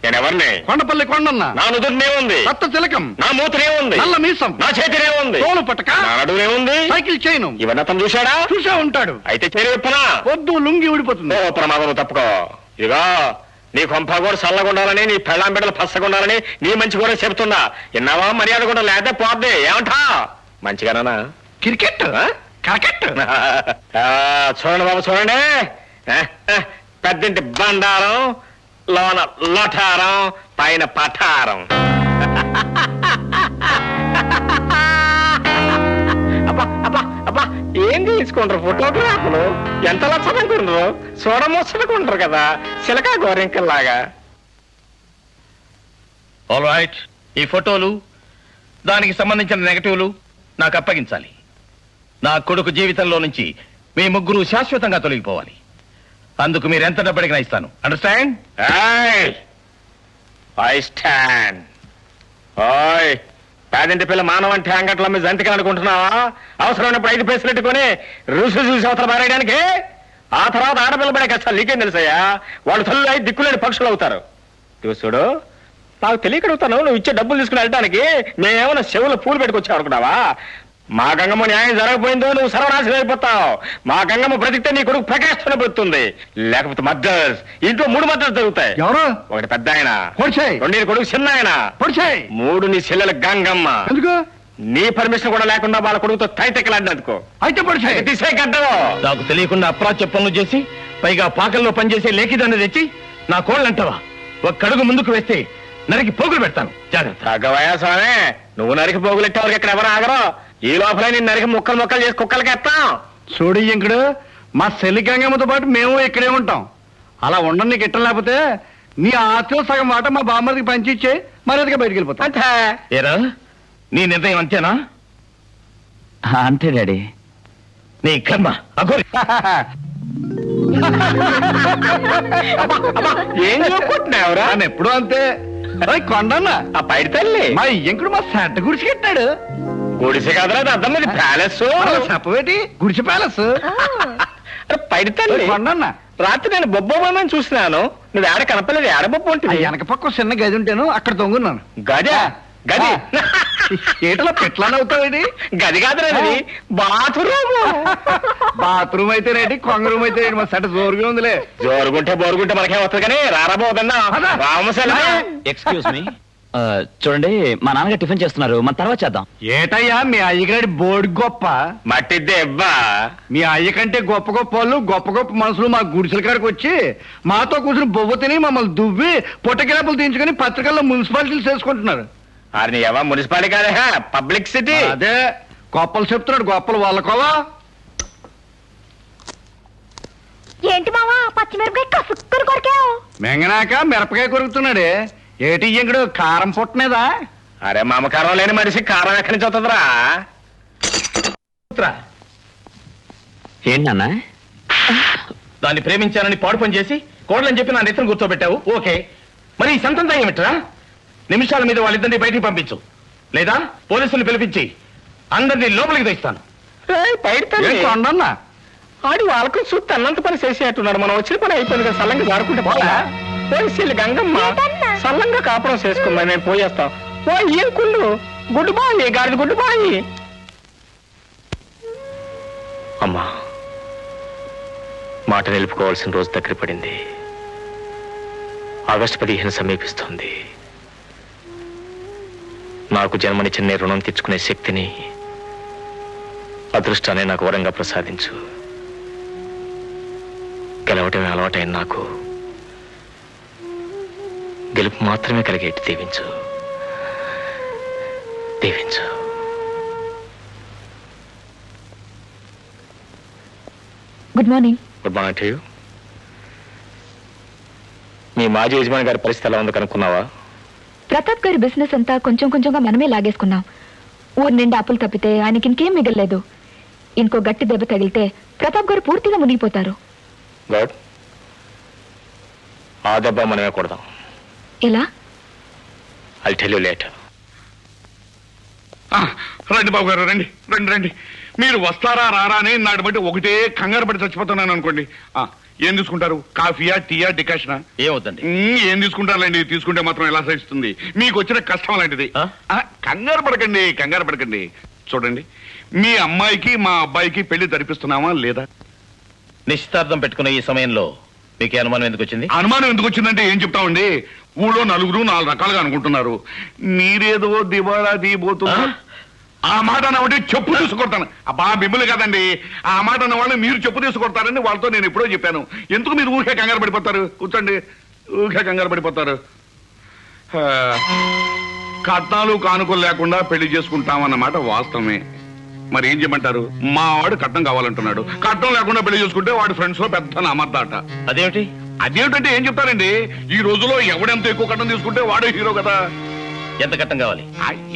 నేనెవరిని? కొండపల్లి కొండన్నా. నా నుదురునే ఉంది కొత్త తిలకం, నా మూతనే ఉంది, నల్ల మీసం, నా చేతినే ఉంది, తోలు పట్టక, నా నడునే ఉంది, సైకిల్ చైను. ఇవన్నీ అతను చూశాడా? చూసే ఉంటాడు. అయితే చేరి విప్పనా? వద్దు, లుంగి ఊడిపోతుంది. ఓ ప్రమాదం, తప్పుకో. ఇదిగా నీ కొంప కూడా చల్లగుండాలని, నీ పెళ్ళాం బిడ్డలు పచ్చగుండాలని నీ మంచి కూడా చెబుతున్నా. విన్నావా? మర్యాద కూడా లేదా పోద్ది. ఏమంటా? మంచిగానా? క్రికెట్ క్రికెట్ చూడండి బాబు, చూడండి. పెద్దింటి బండారం, లోన లొటారం, పైన పఠారం. అబ్బా అబ్బా అబ్బా, ఏం తీసుకుంటారు ఫోటోగ్రాఫ్లు? ఎంత లక్షణంకుంటారు, చూడముచ్చటకుంటారు కదా, చిలకా గోరింకల్లాగా. ఆల్ రైట్, ఈ ఫోటోలు దానికి సంబంధించిన నెగటివ్లు నాకు అప్పగించాలి. నా కొడుకు జీవితంలో నుంచి మీ ముగ్గురు శాశ్వతంగా తొలగిపోవాలి. అందుకు మీరు ఎంత డబ్బడిగినా ఇస్తాను. అండర్స్టాండ్? I stand. ఓయ్ పేదంటి పిల్ల మానవ అంటే అంగట్లో మీద జంతికలు అనుకుంటున్నావా? అవసరమైనప్పుడు 5 పైసలు పెట్టుకుని రుసు చూసి అవతల మారేయడానికి. ఆ తర్వాత ఆడపిల్ల పడే కష్టాలు నీకేం తెలుసయ్యా? వాళ్ళు తల్లి 5 దిక్కులేని పక్షులు అవుతారు. చూడు, నాకు తెలియకడుగుతాను, నువ్వు ఇచ్చే డబ్బులు తీసుకుని వెళ్ళడానికి మేమేమైనా చెవులు పూలు పెట్టుకొచ్చావు అనుకున్నావా? మా గంగమ్మ న్యాయం జరగకపోయిందో నువ్వు సర్వనాశనం అయిపోతావు. మా గంగమ్మ బ్రతికితే నీ కొడుకు ప్రకాశం బ్రతుకుతుంది, లేకపోతే మద్దర్స్, ఇంట్లో 3 మద్దర్స్ జరుగుతాయి. ఎవరు? ఒకటి పెద్ద ఆయన, 2 నీ కొడుకు చిన్న ఆయన, 3 నీ చెల్లెల గంగమ్మ. ఎందుకు? నీ పర్మిషన్ కూడా లేకుండా వాళ్ళ కొడుకుతో తైతెక్కలాడినందుకో. అయితే తీసే గడ్డలో. నాకు తెలియకుండా అప్రాచ్య పనులు చేసి, పైగా పాకల్లో పనిచేసే లేఖిదాన్ని తెచ్చి నా కోళ్ళంటావా? ఒక్కడుగు ముందుకు వేస్తే నరికి పోగులు పెడతాను. జాగ్రత్త. తగ్గవయా స్వామి, నువ్వు నరికి పోగులెట్టే వరకు ఇక్కడ ఎవరు ఆగరు. ఈ లోపల నేను నరికి ముక్కలు చేసి కుక్కలకి ఎత్తాం. చూడు ఇంకడు, మా చెల్లి గంగమ్మతో పాటు మేము ఇక్కడే ఉంటాం. అలా ఉండడం నీకు ఇట్టం లేకపోతే నీ ఆస్తిలో సగం మాట మా బామ్మడికి పంచిచ్చే మర్యాదగా బయటికి వెళ్ళిపోతాం. ఏరా, నీ నిర్ణయం అంతేనా? అంతే డాడీ. నీ కర్మ. ఏం చెప్పుకుంటున్నావురా? ఎప్పుడు అంతే. కొండన్న ఆ పైడి తల్లి మా ఇంకుడు మా సెంట గుడిసి కట్టాడు. గుడిసె కాదురా, అది అర్థం లేదు, ప్యాలెస్. చెప్పవేటి గుడిసె ప్యాలెస్. పైడి తల్లి కొండన్న రాత్రి నేను బొబ్బోమని చూసినాను, నువ్వు ఏడ కనపలేదు. ఏడ బొబ్బ ఉంటుంది? వెనక పక్క చిన్న గది ఉంటాను, అక్కడ దొంగున్నాను. గదా? గది ఏటలా పెట్లానవుతావేటి? గది కాదురా, బాత్రూమ్. బాత్రూమ్ అయితే రేటి, కొంగ రూమ్ అయితే రేటి. మా సెట జోరుగా ఉందిలే. జోరుగుంటే బోరుగుంటే మనకేం వస్తుంది కానీ రారాబోదన్నా రామశల. ఎక్స్క్యూజ్ మీ, చూడండి మా నాన్నగారు టిఫిన్ చేస్తున్నారు, మన తర్వాత చేద్దాం. ఏటయ్యా మీ అయ్యగారి బోర్డు గొప్ప, మట్టిద్దే ఇవ్వా. మీ అయ్య కంటే గొప్ప గొప్ప వాళ్ళు, గొప్ప గొప్ప మనుషులు మా గుడిసెల కాడికి వచ్చి మాతో కూర్చుని బొవ్వ తిని మమ్మల్ని దువ్వి పొట్టకిరాపులు తీయించుకొని పత్రికల్లో మున్సిపాలిటీలు చేసుకుంటున్నారు. అది ఎవ మున్సిపాలిటీ కాదే, పబ్లిక్ సిటీ. అదే గొప్పలు చెప్తున్నాడు, గొప్పలు వాళ్ళకోవా. ఏంటి మావా పచ్చిమిరపకాయ కసుక్కుని కొరికావు? మెంగనాక మిరపకాయ కొరుకుతున్నాడే. ఏటి ఇంకడు కారం పుట్టనేదా? అరే మమకారం లేని మనిషి కారం ఎక్కడి నుంచి వస్తుందిరా? ఏంటి నాన్న? దాన్ని ప్రేమించానని పాడు పని చేసి కోడలని చెప్పి నా నెత్తిని కూర్చోబెట్టావు. ఓకే, మరి ఈ సంతంతా ఏమిట్రా? నిమిషాల మీద వాళ్ళిద్దరిని బయటికి పంపించు, లేదా పోలీసులు పిలిపించి అందరినీ లోపలికి తెస్తాను. కొండన్న ఆడి వాళ్ళకు చూస్తే అన్నంత పని చేసేట్టున్నాడు. మనం వచ్చిన పని అయిపోయింది కదా, సల్లంగా జారుకుంటే పోలా. పోలీసులు గంగమ్మ సల్లంగా కాపురం చేసుకున్నా, మేము పోయేస్తాం. ఓ ఏం కుళ్ళు గుడ్డు బాయి, గాడిద గుడ్డు బాయి. అమ్మా, మాట నిలుపుకోవాల్సిన రోజు దగ్గర పడింది. ఆగస్టు 15 సమీపిస్తుంది. నాకు జన్మనిచ్చిన రుణం తెచ్చుకునే శక్తిని, అదృష్టాన్ని నాకు వరంగా ప్రసాదించు. గెలవటమే అలవాటైన నాకు గెలుపు మాత్రమే కలిగేట్టు దీవించు, దీవించు. Good morning. Good morning to you. మీ మాజీ యజమాని గారి పరిస్థితి ఎలా ఉంది కనుక్కున్నావా? ప్రతాప్ గారి బిజినెస్ అంతా కొంచెం కొంచెంగా మనమే లాగేసుకున్నాం. ఊరు నిండా అప్పులు తప్పితే ఆయనకి ఇంకేం మిగలలేదు. ఇంకో గట్టి దెబ్బ తగిలితే ప్రతాప్ గారు పూర్తిగా మునిగిపోతారు. గుడ్. ఆ దెబ్బ మనమే కొడదాం. ఎలా? I'll tell you later. రండి బాబు గారు, రండి రండి రండి. మీరు వస్తారా రారా అని నాటి బట్టి ఒకటే కంగారు పడి చచ్చిపోతున్నాను అనుకోండి. ఏం తీసుకుంటారు? కాఫీయా, టీయా, డికాషనా? ఏమవుతుంది? ఏం తీసుకుంటారులేండి, తీసుకుంటే మాత్రం ఎలా సహిస్తుంది? మీకు వచ్చిన కష్టం అలాంటిది. కంగారు పడకండి, కంగారు పడకండి. చూడండి, మీ అమ్మాయికి మా అబ్బాయికి పెళ్లి జరిపిస్తున్నామా లేదా? నిశ్చితార్థం పెట్టుకున్న ఈ సమయంలో మీకు అనుమానం ఎందుకు వచ్చింది? అనుమానం ఎందుకు వచ్చిందంటే ఏం చెప్తామండి, ఊళ్ళో నలుగురు 4 రకాలుగా అనుకుంటున్నారు. మీరేదో దివాళా తీయబోతున్నా ఆ మాట అన్నవాడి చెప్పు తీసుకొడతాను. అబ్బా బిబ్బులు కదండి, ఆ మాట అన్నవాళ్ళు మీరు చెప్పు తీసుకొడతారని వాళ్ళతో నేను ఎప్పుడో చెప్పాను. ఎందుకు మీరు ఊరికే కంగారు పడిపోతారు? కూర్చోండి, ఊరికే కంగారు పడిపోతారు. కట్నాలు కానుకలు లేకుండా పెళ్లి చేసుకుంటామన్నమాట వాస్తవమే. మరి ఏం చేయమంటారు? మా వాడు కట్నం కావాలంటున్నాడు. కట్నం లేకుండా పెళ్లి చేసుకుంటే వాడి ఫ్రెండ్స్ లో పెద్ద నమ్మద్దాట. అదేమిటి? అదేమిటంటే ఏం చెప్తారండి, ఈ రోజులో ఎవడెంత ఎక్కువ కట్నం తీసుకుంటే వాడే హీరో కదా. ఎంత కట్నం కావాలి?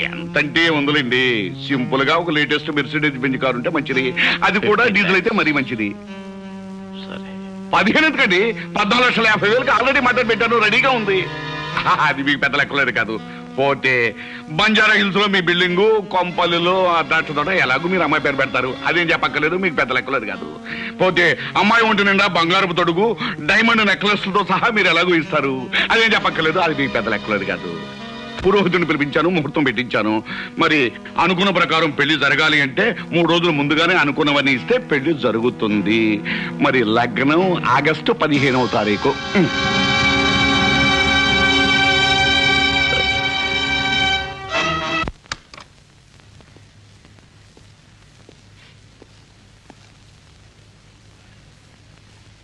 ఎంతంటే ఉందిలేండి, సింపుల్ గా ఒక లేటెస్ట్ మెర్సిడీస్ బెంజ్ కారు ఉంటే మంచిది. అది కూడా డీజిల్ అయితే మరీ మంచిది. 15 ఎందుకండి, 14,50,000కి ఆల్రెడీ మటన్ పెట్టాను, రెడీగా ఉంది. అది మీకు పెద్ద లెక్కలేదు కాదు. పోతే బంజారా హిల్స్ లో మీ బిల్డింగు, కొంపల్లిలో ద్రాక్ష తోట, ఎలాగూ మీరు అమ్మాయి పేరు పెడతారు, అదేం చెప్పక్కర్లేదు, మీకు పెద్ద లెక్కలేదు కాదు. పోతే అమ్మాయి ఒంటి నిండా బంగారపు తొడుగు, డైమండ్ నెక్లెస్లతో సహా మీరు ఎలాగూ ఇస్తారు, అదేం చెప్పక్కర్లేదు, అది మీకు పెద్ద లెక్కలేదు కాదు. పురోహితుడిని పిలిపించాను, ముహూర్తం పెట్టించాను. మరి అనుకున్న ప్రకారం పెళ్లి జరగాలి అంటే 3 రోజులు ముందుగానే అనుకున్నవన్నీ ఇస్తే పెళ్లి జరుగుతుంది. మరి లగ్నం ఆగస్టు 15వ తారీఖు.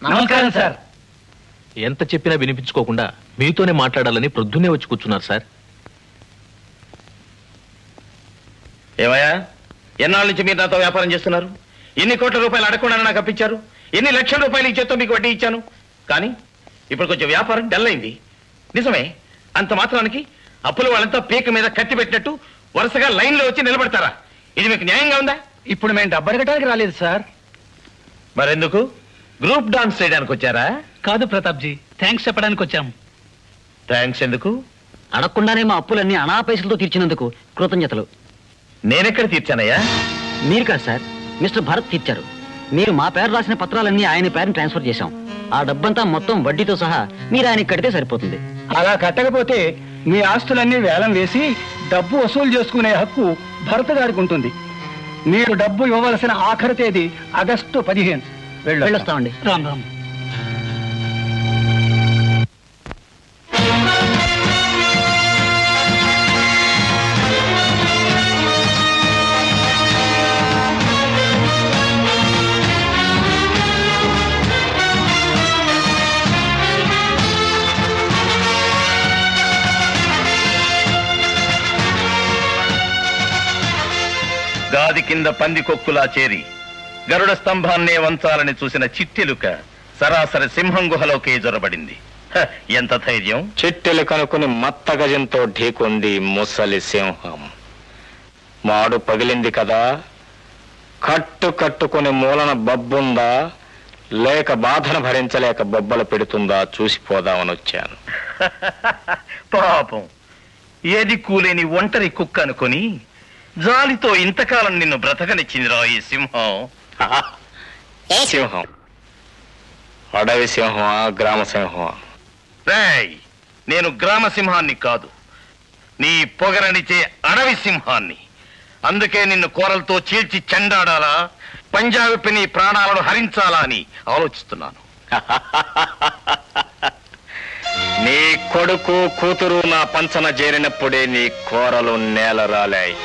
నమస్కారం సార్. ఎంత చెప్పినా వినిపించుకోకుండా మీతోనే మాట్లాడాలని ప్రొద్దునే వచ్చి కూర్చున్నారు సార్. ఏమయ్యా, ఎన్నాళ్ళ నుంచి మీరు నాతో వ్యాపారం చేస్తున్నారు? ఎన్ని కోట్ల రూపాయలు అడగకుండా నాకు అప్పించారు, ఎన్ని లక్షల రూపాయలు ఇచ్చేతో మీకు వడ్డీ ఇచ్చాను. కానీ ఇప్పుడు కొంచెం వ్యాపారం డల్ అయింది. నిజమే, అంత మాత్రానికి అప్పులు వాళ్ళంతా పీక మీద కత్తి పెట్టినట్టు వరుసగా లైన్లో వచ్చి నిలబడతారా? ఇది మీకు న్యాయంగా ఉందా? ఇప్పుడు మేము డబ్బు అడగడానికి రాలేదు సార్. మరెందుకు? గ్రూప్ డాన్స్ చేయడానికి వచ్చారా? కాదు ప్రతాప్ జీ, థ్యాంక్స్ చెప్పడానికి వచ్చాం. థ్యాంక్స్ ఎందుకు? అడగకుండానే మా అప్పులన్నీ అనాపైసలతో తీర్చినందుకు కృతజ్ఞతలు. నేనెక్కడ తీర్చానయ్యా? మీరు కాదు సార్, మిస్టర్ భరత్ తీర్చారు. మీరు మా పేరు రాసిన పత్రాలన్నీ ఆయన పేరుని ట్రాన్స్ఫర్ చేశాం. ఆ డబ్బంతా మొత్తం వడ్డీతో సహా మీరు ఆయనకి కడితే సరిపోతుంది. అలా కట్టకపోతే మీ ఆస్తులన్నీ వేలం వేసి డబ్బు వసూలు చేసుకునే హక్కు భరత్ గారికి ఉంటుంది. మీరు డబ్బు ఇవ్వవలసిన ఆఖరి తేదీ ఆగస్టు 15. వెళ్ళొస్తామండి. రామ్ రామ్. గాది కింద పంది కొక్కులా చేరి గరుడ స్తంభాన్నే వంచాలని చూసిన చిట్టెలుక సరాసరి సింహం గుహలోకే జొరబడింది. ఎంత ధైర్యం! చిట్టెలు కనుకుని మత్త గజంతో ఢీకొంది ముసలి సింహం. మాడు పగిలింది కదా, కట్టుకుని మూలన బబ్బుందా లేక బాధను భరించలేక బొబ్బలు పెడుతుందా చూసిపోదామని వచ్చాను. పాపం, ఏది కూలేని ఒంటరి కుక్క అనుకొని జాలితో ఇంతకాలం నిన్ను బ్రతకనిచ్చిందిరా ఈ సింహం. సింహం అడవి సింహమా గ్రామ సింహమా? రేయ్, నేను గ్రామ సింహాన్ని కాదు, నీ పొగరనిచే అడవి సింహాన్ని. అందుకే నిన్ను కోరలతో చీల్చి చెండాడాలా, పంజాబీ నీ ప్రాణాలను హరించాలా అని ఆలోచిస్తున్నాను. నీ కొడుకు కూతురు నా పంచన చేరినప్పుడే నీ కోరలు నేల రాలాయి.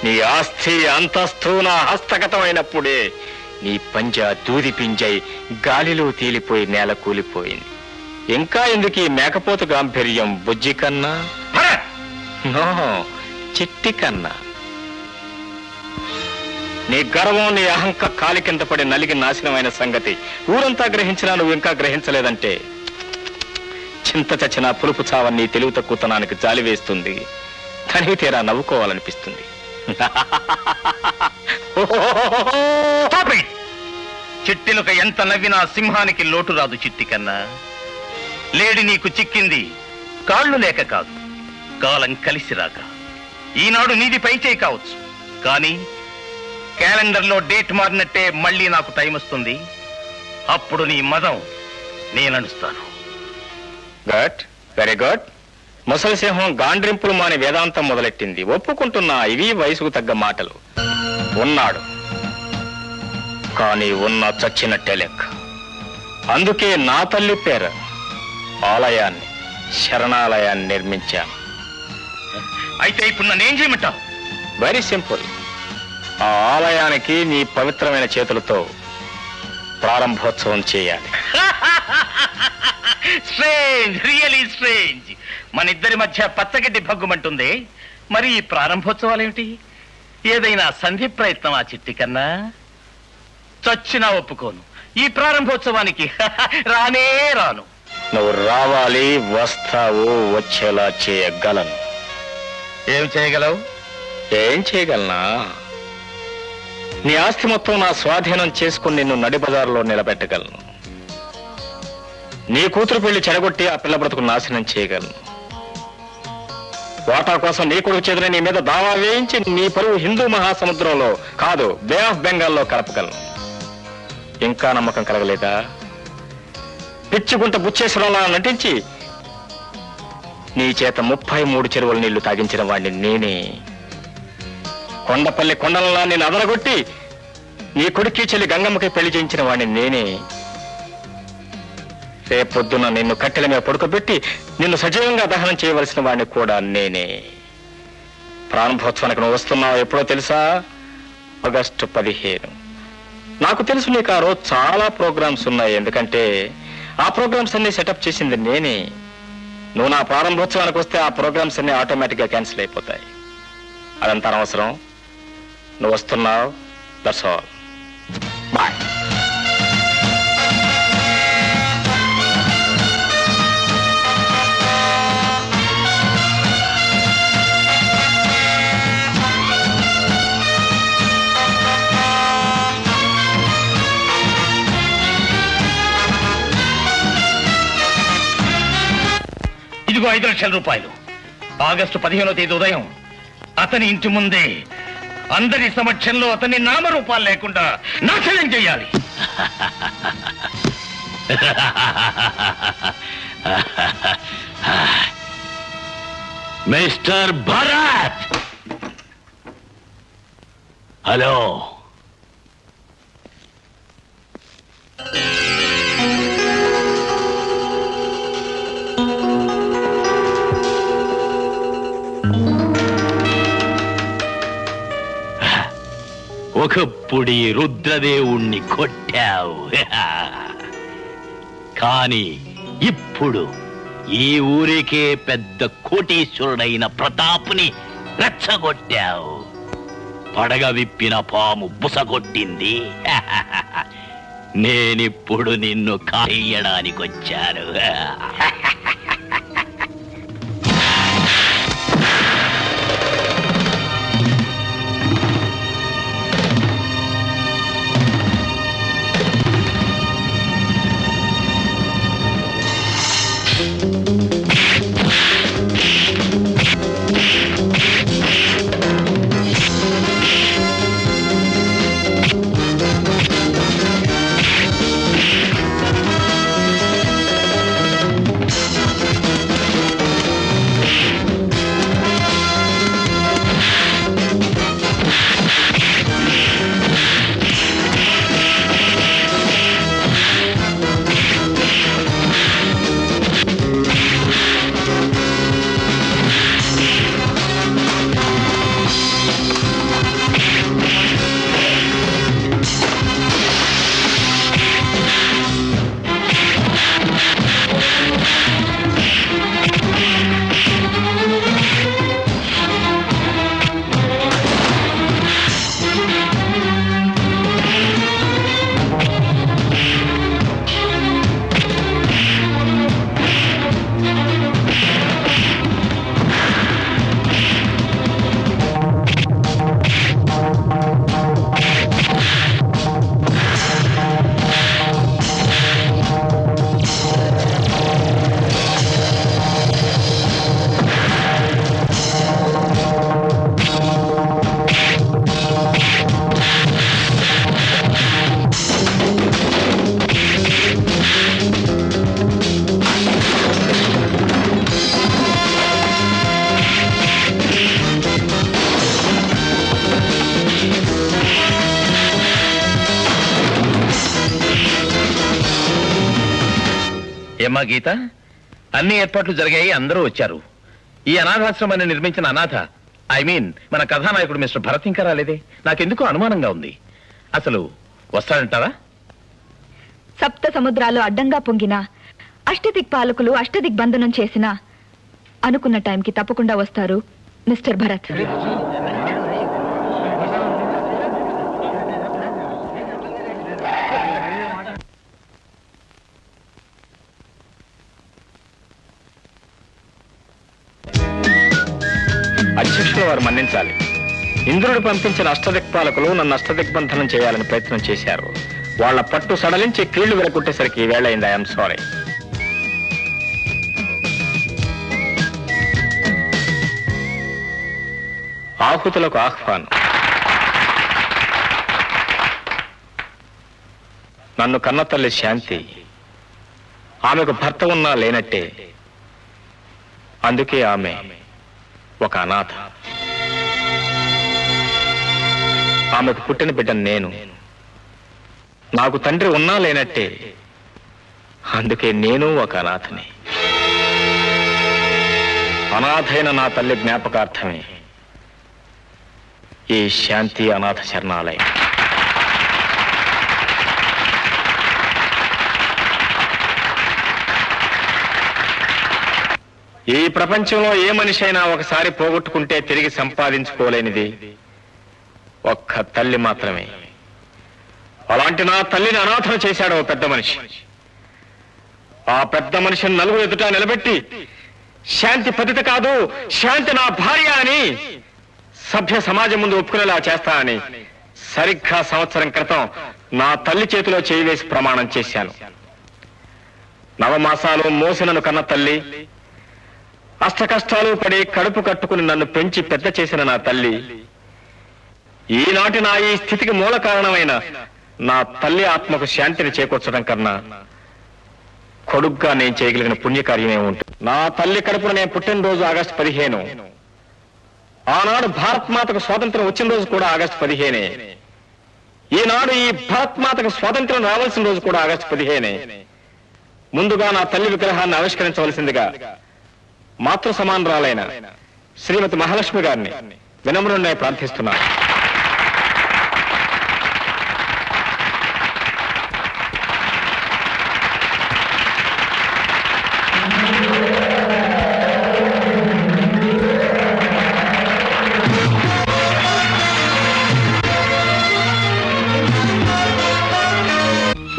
నీ ఆస్తి అంతస్తు నా హస్తగతమైనప్పుడే నీ పంజా దూది పింజై గాలిలో తేలిపోయి నేల కూలిపోయింది. ఇంకా ఎందుకు ఈ మేకపోతు గాంభీర్యం బుజ్జి కన్నా? నో, చిట్టి కన్నా. నీ గర్వం నీ అహంక కాలి కింద పడి నలిగి నాశనమైన సంగతి ఊరంతా గ్రహించినా నువ్వు ఇంకా గ్రహించలేదంటే చింత చచ్చిన పులుపు చావని నీ తెలివి తక్కువతనానికి జాలి వేస్తుంది. తనివి తీరా నవ్వుకోవాలనిపిస్తుంది. చిట్టిలుక ఎంత నవ్వినా సింహానికి లోటు రాదు. చిట్టి కన్నా, లేడి నీకు చిక్కింది కాళ్ళు లేక కాదు, కాలం కలిసి రాక. ఈనాడు నీది పైచే కావచ్చు, కానీ క్యాలెండర్లో డేట్ మారినట్టే మళ్ళీ నాకు టైం వస్తుంది. అప్పుడు నీ మదం నేనడుస్తాను. Good, very good. ముసలి సింహం గాండ్రింపులు మాని వేదాంతం మొదలెట్టింది. ఒప్పుకుంటున్నా, ఇవి వయసుకు తగ్గ మాటలు. ఉన్నాడు, కానీ ఉన్న చచ్చినట్టే లెక్క. అందుకే నా తల్లి పేరు ఆలయాన్ని, శరణాలయాన్ని నిర్మించాను. అయితే ఇప్పుడు నన్నేం చేయమంటావు? Very simple. ఆ ఆలయానికి నీ పవిత్రమైన చేతులతో ప్రారంభోత్సవం చేయాలి. Strange, really strange. మన ఇద్దరి మధ్య పచ్చగడ్డి భగ్గుమంటుంది. మరి ఈ ప్రారంభోత్సవాలేమిటి? ఏదైనా సంధి ప్రయత్నం ఆ చిట్టి కన్నా? చచ్చినా ఒప్పుకోను. ఈ ప్రారంభోత్సవానికి రానే రాను. నువ్వు రావాలి, వస్తావు, వచ్చేలా చేయగలను. ఏం చేయగలవు? ఏం చేయగలనా? నీ ఆస్తి మొత్తం నా స్వాధీనం చేసుకుని నిన్ను నడి బజారులో నిలబెట్టగలను. నీ కూతురు పెళ్లి చెడగొట్టి ఆ పిల్ల బ్రతుకు నాశనం చేయగలను. వాటా కోసం నీ కొడుకు చేతులు నీ మీద దావా వేయించి నీ పరువు హిందూ మహాసముద్రంలో కాదు, బే ఆఫ్ బెంగాల్లో కలపగలను. ఇంకా నమ్మకం కలగలేదా? పిచ్చుకుంట బుచ్చేశ్వరంలా నటించి నీ చేత 33 చెరువుల నీళ్లు తాగించిన వాడిని నేనే. కొండపల్లి కొండలలా నేను అదరగొట్టి నీ కొడుక్కి చెల్లి గంగమ్మకి పెళ్లి చేయించిన వాడిని నేనే. రేపొద్దున నిన్ను కట్టెల మీద పడుకోబెట్టి నిన్ను సజీవంగా దహనం చేయవలసిన వాడిని కూడా నేనే. ప్రారంభోత్సవానికి నువ్వు వస్తున్నావు ఎప్పుడో తెలుసా? ఆగస్టు 15. నాకు తెలుసు నీకు ఆ రోజు చాలా ప్రోగ్రామ్స్ ఉన్నాయి, ఎందుకంటే ఆ ప్రోగ్రామ్స్ అన్ని సెటప్ చేసింది నేనే. నువ్వు నా ప్రారంభోత్సవానికి వస్తే ఆ ప్రోగ్రామ్స్ అన్ని ఆటోమేటిక్గా క్యాన్సిల్ అయిపోతాయి. అదంతా అనవసరం. నువ్వు వస్తున్నావు, దట్స్ ఆల్. బాయ్. 5 లక్షల రూపాయలు. ఆగస్టు 15వ తేదీ ఉదయం అతని ఇంటి ముందే అందరి సమక్షంలో అతని నామరూపాలు లేకుండా నాశనం చేయాలి. Mister Bharat, hello. ఒకప్పుడు ఈ రుద్రదేవుణ్ణి కొట్టావు, కానీ ఇప్పుడు ఈ ఊరికే పెద్ద కోటీశ్వరుడైన ప్రతాపుని రెచ్చగొట్టావు. పడగ విప్పిన పాము బుసగొట్టింది. నేనిప్పుడు నిన్ను కాయడానికొచ్చాను. ఏమ్మా గీత, అన్ని ఏర్పాట్లు జరిగాయి, అందరూ వచ్చారు. ఈ అనాథాశ్రమాన్ని నిర్మించిన అనాథ, ఐ మీన్ మన కథానాయకుడు మిస్టర్ భరత్ ఇంకా రాలేదే. నాకెందుకో అనుమానంగా ఉంది. అసలు వస్తాడంటారా? సప్త సముద్రాలు అడ్డంగా పొంగిన అష్టదిక్పాలకులు అష్టదిగ్బంధనం చేసిన అనుకున్న టైంకి తప్పకుండా వస్తారు మిస్టర్ భరత్. అధ్యక్షుల వారు మన్నించాలి. ఇంద్రుడు పంపించిన అష్టదిక్పాలకులు నన్ను అష్టదిగ్బంధనం చేయాలని ప్రయత్నం చేశారు. వాళ్ళ పట్టు సడలించి కీళ్లు వెలకొట్టేసరికి వేళయింది. I'm sorry. ఆహుతులకు ఆహ్వానం. నన్ను కన్నతల్లి శాంతి. ఆమెకు భర్త ఉన్నా లేనట్టే. అందుకే ఆమె ఒక అనాథ. ఆమెకు పుట్టిన బిడ్డ నేను. నాకు తండ్రి ఉన్నా లేనట్టే. అందుకే నేను ఒక అనాథని. అనాథైన నా తల్లి జ్ఞాపకార్థమే ఈ శాంతి అనాథ శరణాలయం. ఈ ప్రపంచంలో ఏ మనిషి అయినా ఒకసారి పోగొట్టుకుంటే తిరిగి సంపాదించుకోలేనిది ఒక్క తల్లి మాత్రమే. అలాంటి నా తల్లిని అనాథన చేశాడు ఓ పెద్ద మనిషి. ఆ పెద్ద మనిషిని నలుగురు ఎదుట నిలబెట్టి శాంతి పతిత కాదు, శాంతి నా భార్య అని సభ్య సమాజం ముందు ఒప్పుకునేలా చేస్తానని సరిగ్గా సంవత్సరం క్రితం నా తల్లి చేతిలో చేయి వేసి ప్రమాణం చేశాను. 9 మాసాలు మోసినను కన్న తల్లి అష్ట కష్టాలు పడి కడుపు కట్టుకుని నన్ను పెంచి పెద్ద చేసిన నా తల్లి, ఈనాటి నా ఈ స్థితికి మూల కారణమైన నా తల్లి ఆత్మకు శాంతిని చేకూర్చడం కన్నా కొడుగ్గా నేను చేయగలిగిన పుణ్యకార్యమే ఉంటుంది. నా తల్లి కడుపున నేను పుట్టినరోజు ఆగస్టు 15. ఆనాడు భారత్ మాతకు స్వాతంత్రం వచ్చిన రోజు కూడా ఆగస్టు 15. ఈనాడు ఈ భారత్ మాతకు స్వాతంత్రం రావాల్సిన రోజు కూడా ఆగస్టు 15. ముందుగా నా తల్లి విగ్రహాన్ని ఆవిష్కరించవలసిందిగా మాతృ సమానరాలైన శ్రీమతి మహాలక్ష్మి గారిని వినమ్రుడిని ప్రార్థిస్తున్నాను.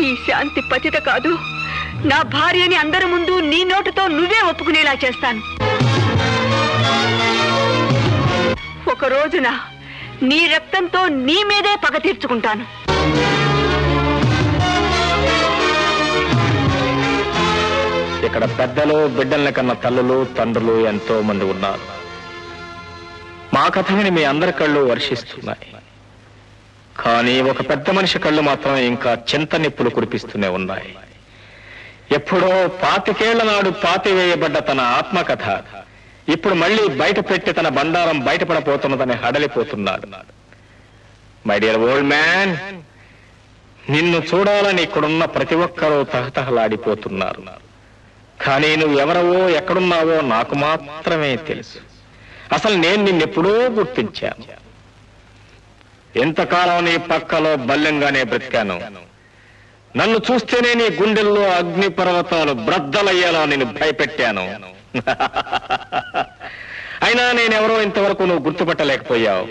ఈ శాంతి పతిత కాదు, నా భార్యని అందరి ముందు నీ నోటుతో నువ్వే ఒప్పుకునేలా చేస్తాను. ఒక రోజున నీ రక్తంతో నీ మీదే పగ తీర్చుకుంటాను. ఇక్కడ పెద్దలు బిడ్డల కన్నా తల్లులు తండ్రులు ఎంతో మంది ఉన్నారు. మా కథని మీ అందరి కళ్ళు వర్షిస్తున్నాయి. కానీ ఒక పెద్ద మనిషి కళ్ళు మాత్రం ఇంకా చింత నిప్పులు కురిపిస్తూనే ఉన్నాయి. ఎప్పుడో 25 ఏళ్ల నాడు పాతివేయబడ్డ తన ఆత్మకథ ఇప్పుడు మళ్ళీ బయట పెట్టి తన బండారం బయటపడబోతున్నదని హడలిపోతున్నాడు. మై డియర్ ఓల్డ్ మ్యాన్, నిన్ను చూడాలని ఇక్కడున్న ప్రతి ఒక్కరూ తహతహలాడిపోతున్నారు. కానీ నువ్వెవరవో ఎక్కడున్నావో నాకు మాత్రమే తెలుసు. అసలు నేను నిన్నెప్పుడూ గుర్తించాను. ఎంతకాలం నీ పక్కలో బల్యంగానే బ్రతికాను. నన్ను చూస్తేనే నీ గుండెల్లో అగ్ని పర్వతాలు బ్రద్దలయ్యేలా నేను భయపెట్టాను. అయినా నేనెవరో ఇంతవరకు నువ్వు గుర్తుపట్టలేకపోయావు.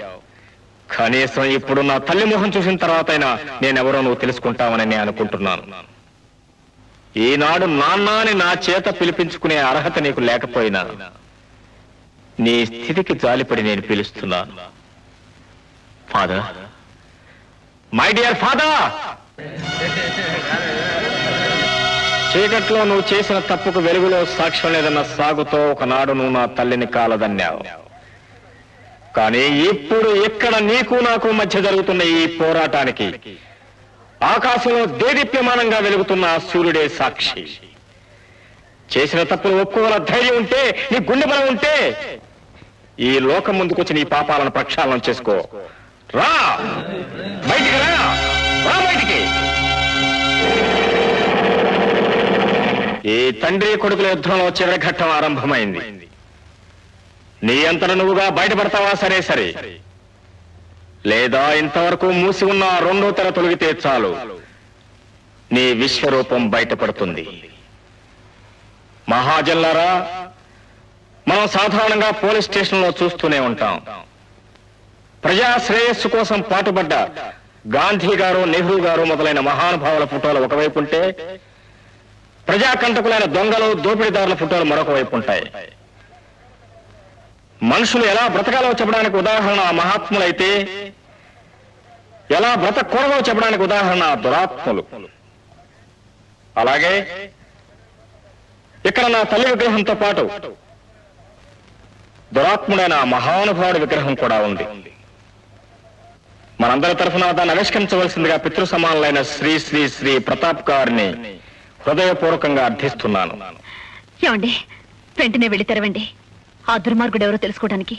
కనీసం ఇప్పుడు నా తల్లి మొహం చూసిన తర్వాత అయినా నేనెవరో నువ్వు తెలుసుకుంటావని నేను అనుకుంటున్నాను. ఈనాడు నాన్నని నా చేత పిలిపించుకునే అర్హత నీకు లేకపోయినా నీ స్థితికి జాలిపడి నేను పిలుస్తున్నాను. ఫాదర్, మై డియర్ ఫాదర్, చీకట్లో నువ్వు చేసిన తప్పుకు వెలుగులో సాక్ష్యం లేదన్న సాగుతో ఒకనాడు నువ్వు నా తల్లిని కాలదన్నావు. కానీ ఇప్పుడు ఇక్కడ నీకు నాకు మధ్య జరుగుతున్న ఈ పోరాటానికి ఆకాశంలో దేదీప్యమానంగా వెలుగుతున్న సూర్యుడే సాక్షి. చేసిన తప్పులు ఒప్పుకోగల ధైర్యం ఉంటే, నీ గుండె బలం ఉంటే ఈ లోకం ముందుకొచ్చి నీ పాపాలను ప్రక్షాళన చేసుకో. రా బయటికి, రా బయటికి. ఈ తండ్రి కొడుకుల యుద్ధంలో చివరి ఘట్టం ఆరంభమైంది. నీ అంతట నువ్వుగా బయటపడతావా సరే సరే, లేదా ఇంతవరకు మూసి ఉన్న 2వ తెర తొలగితే చాలు నీ విశ్వరూపం బయటపడుతుంది. మహాజన్లారా, మనం సాధారణంగా పోలీస్ స్టేషన్లో చూస్తూనే ఉంటాం. ప్రజా శ్రేయస్సు కోసం పాటుపడ్డ గాంధీ గారు, నెహ్రూ గారు మొదలైన మహానుభావుల ఫోటోలు ఒకవైపు ఉంటే, ప్రజాకంటకులైన దొంగలు, దోపిడీదారుల ఫోటోలు మరొక వైపు ఉంటాయి. మనుషులు ఎలా బ్రతకాలో చెప్పడానికి ఉదాహరణ మహాత్ములైతే, ఎలా బ్రతకూడదో చెప్పడానికి ఉదాహరణ దురాత్ములు. అలాగే ఇక్కడ నా తల్లి విగ్రహంతో పాటు దురాత్ముడైన మహానుభావుడి విగ్రహం కూడా ఉంది. మనందరి తరఫున దాన్ని ఆవిష్కరించవలసిందిగా పితృ సమానులైన శ్రీ శ్రీ శ్రీ ప్రతాప్ గారిని హృదయపూర్వకంగా అర్థిస్తున్నాను. ఏమండి, వెంటనే వెళ్ళి తెరవండి. ఆ దుర్మార్గుడు ఎవరో తెలుసుకోవడానికి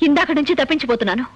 ఇందాక నుంచి తప్పించిపోతున్నాను.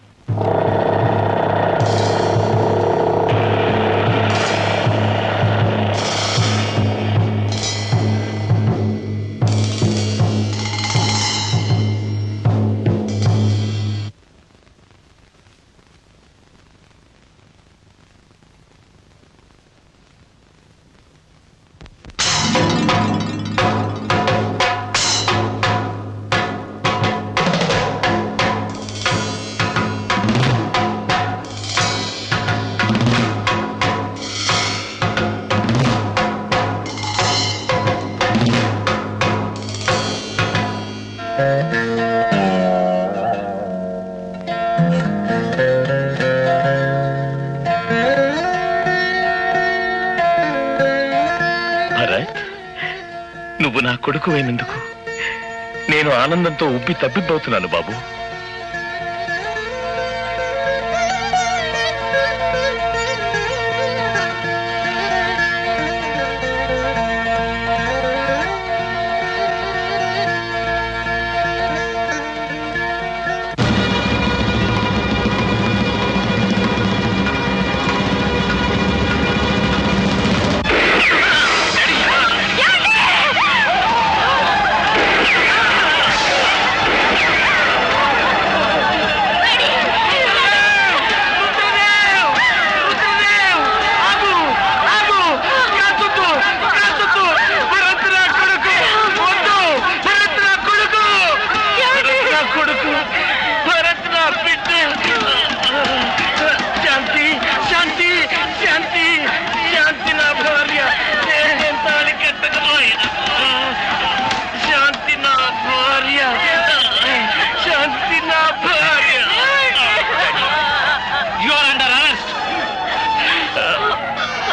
నువ్వు నా కొడుకు అయినందుకు నేను ఆనందంతో ఉబ్బి తప్పిపోతున్నాను బాబు.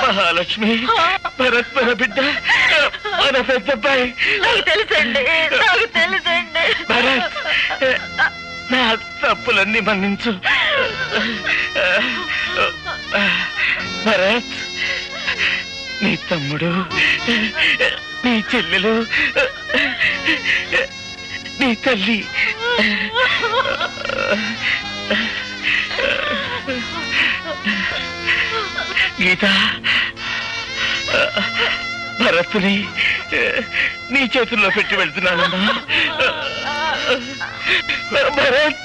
మహాలక్ష్మి, భరత్ మన బిడ్డ, మన పెద్దబ్బాయి. నాకు తెలుసండి, నాకు తెలుసండి. భరత్, నా తప్పులన్నీ మన్నించు. భరత్, నీ తమ్ముడు, నీ చెల్లెలు, నీ తల్లి గీత, భరత్ని నీ చేతుల్లో పెట్టి వెళ్తున్నానమ్మా. భరత్.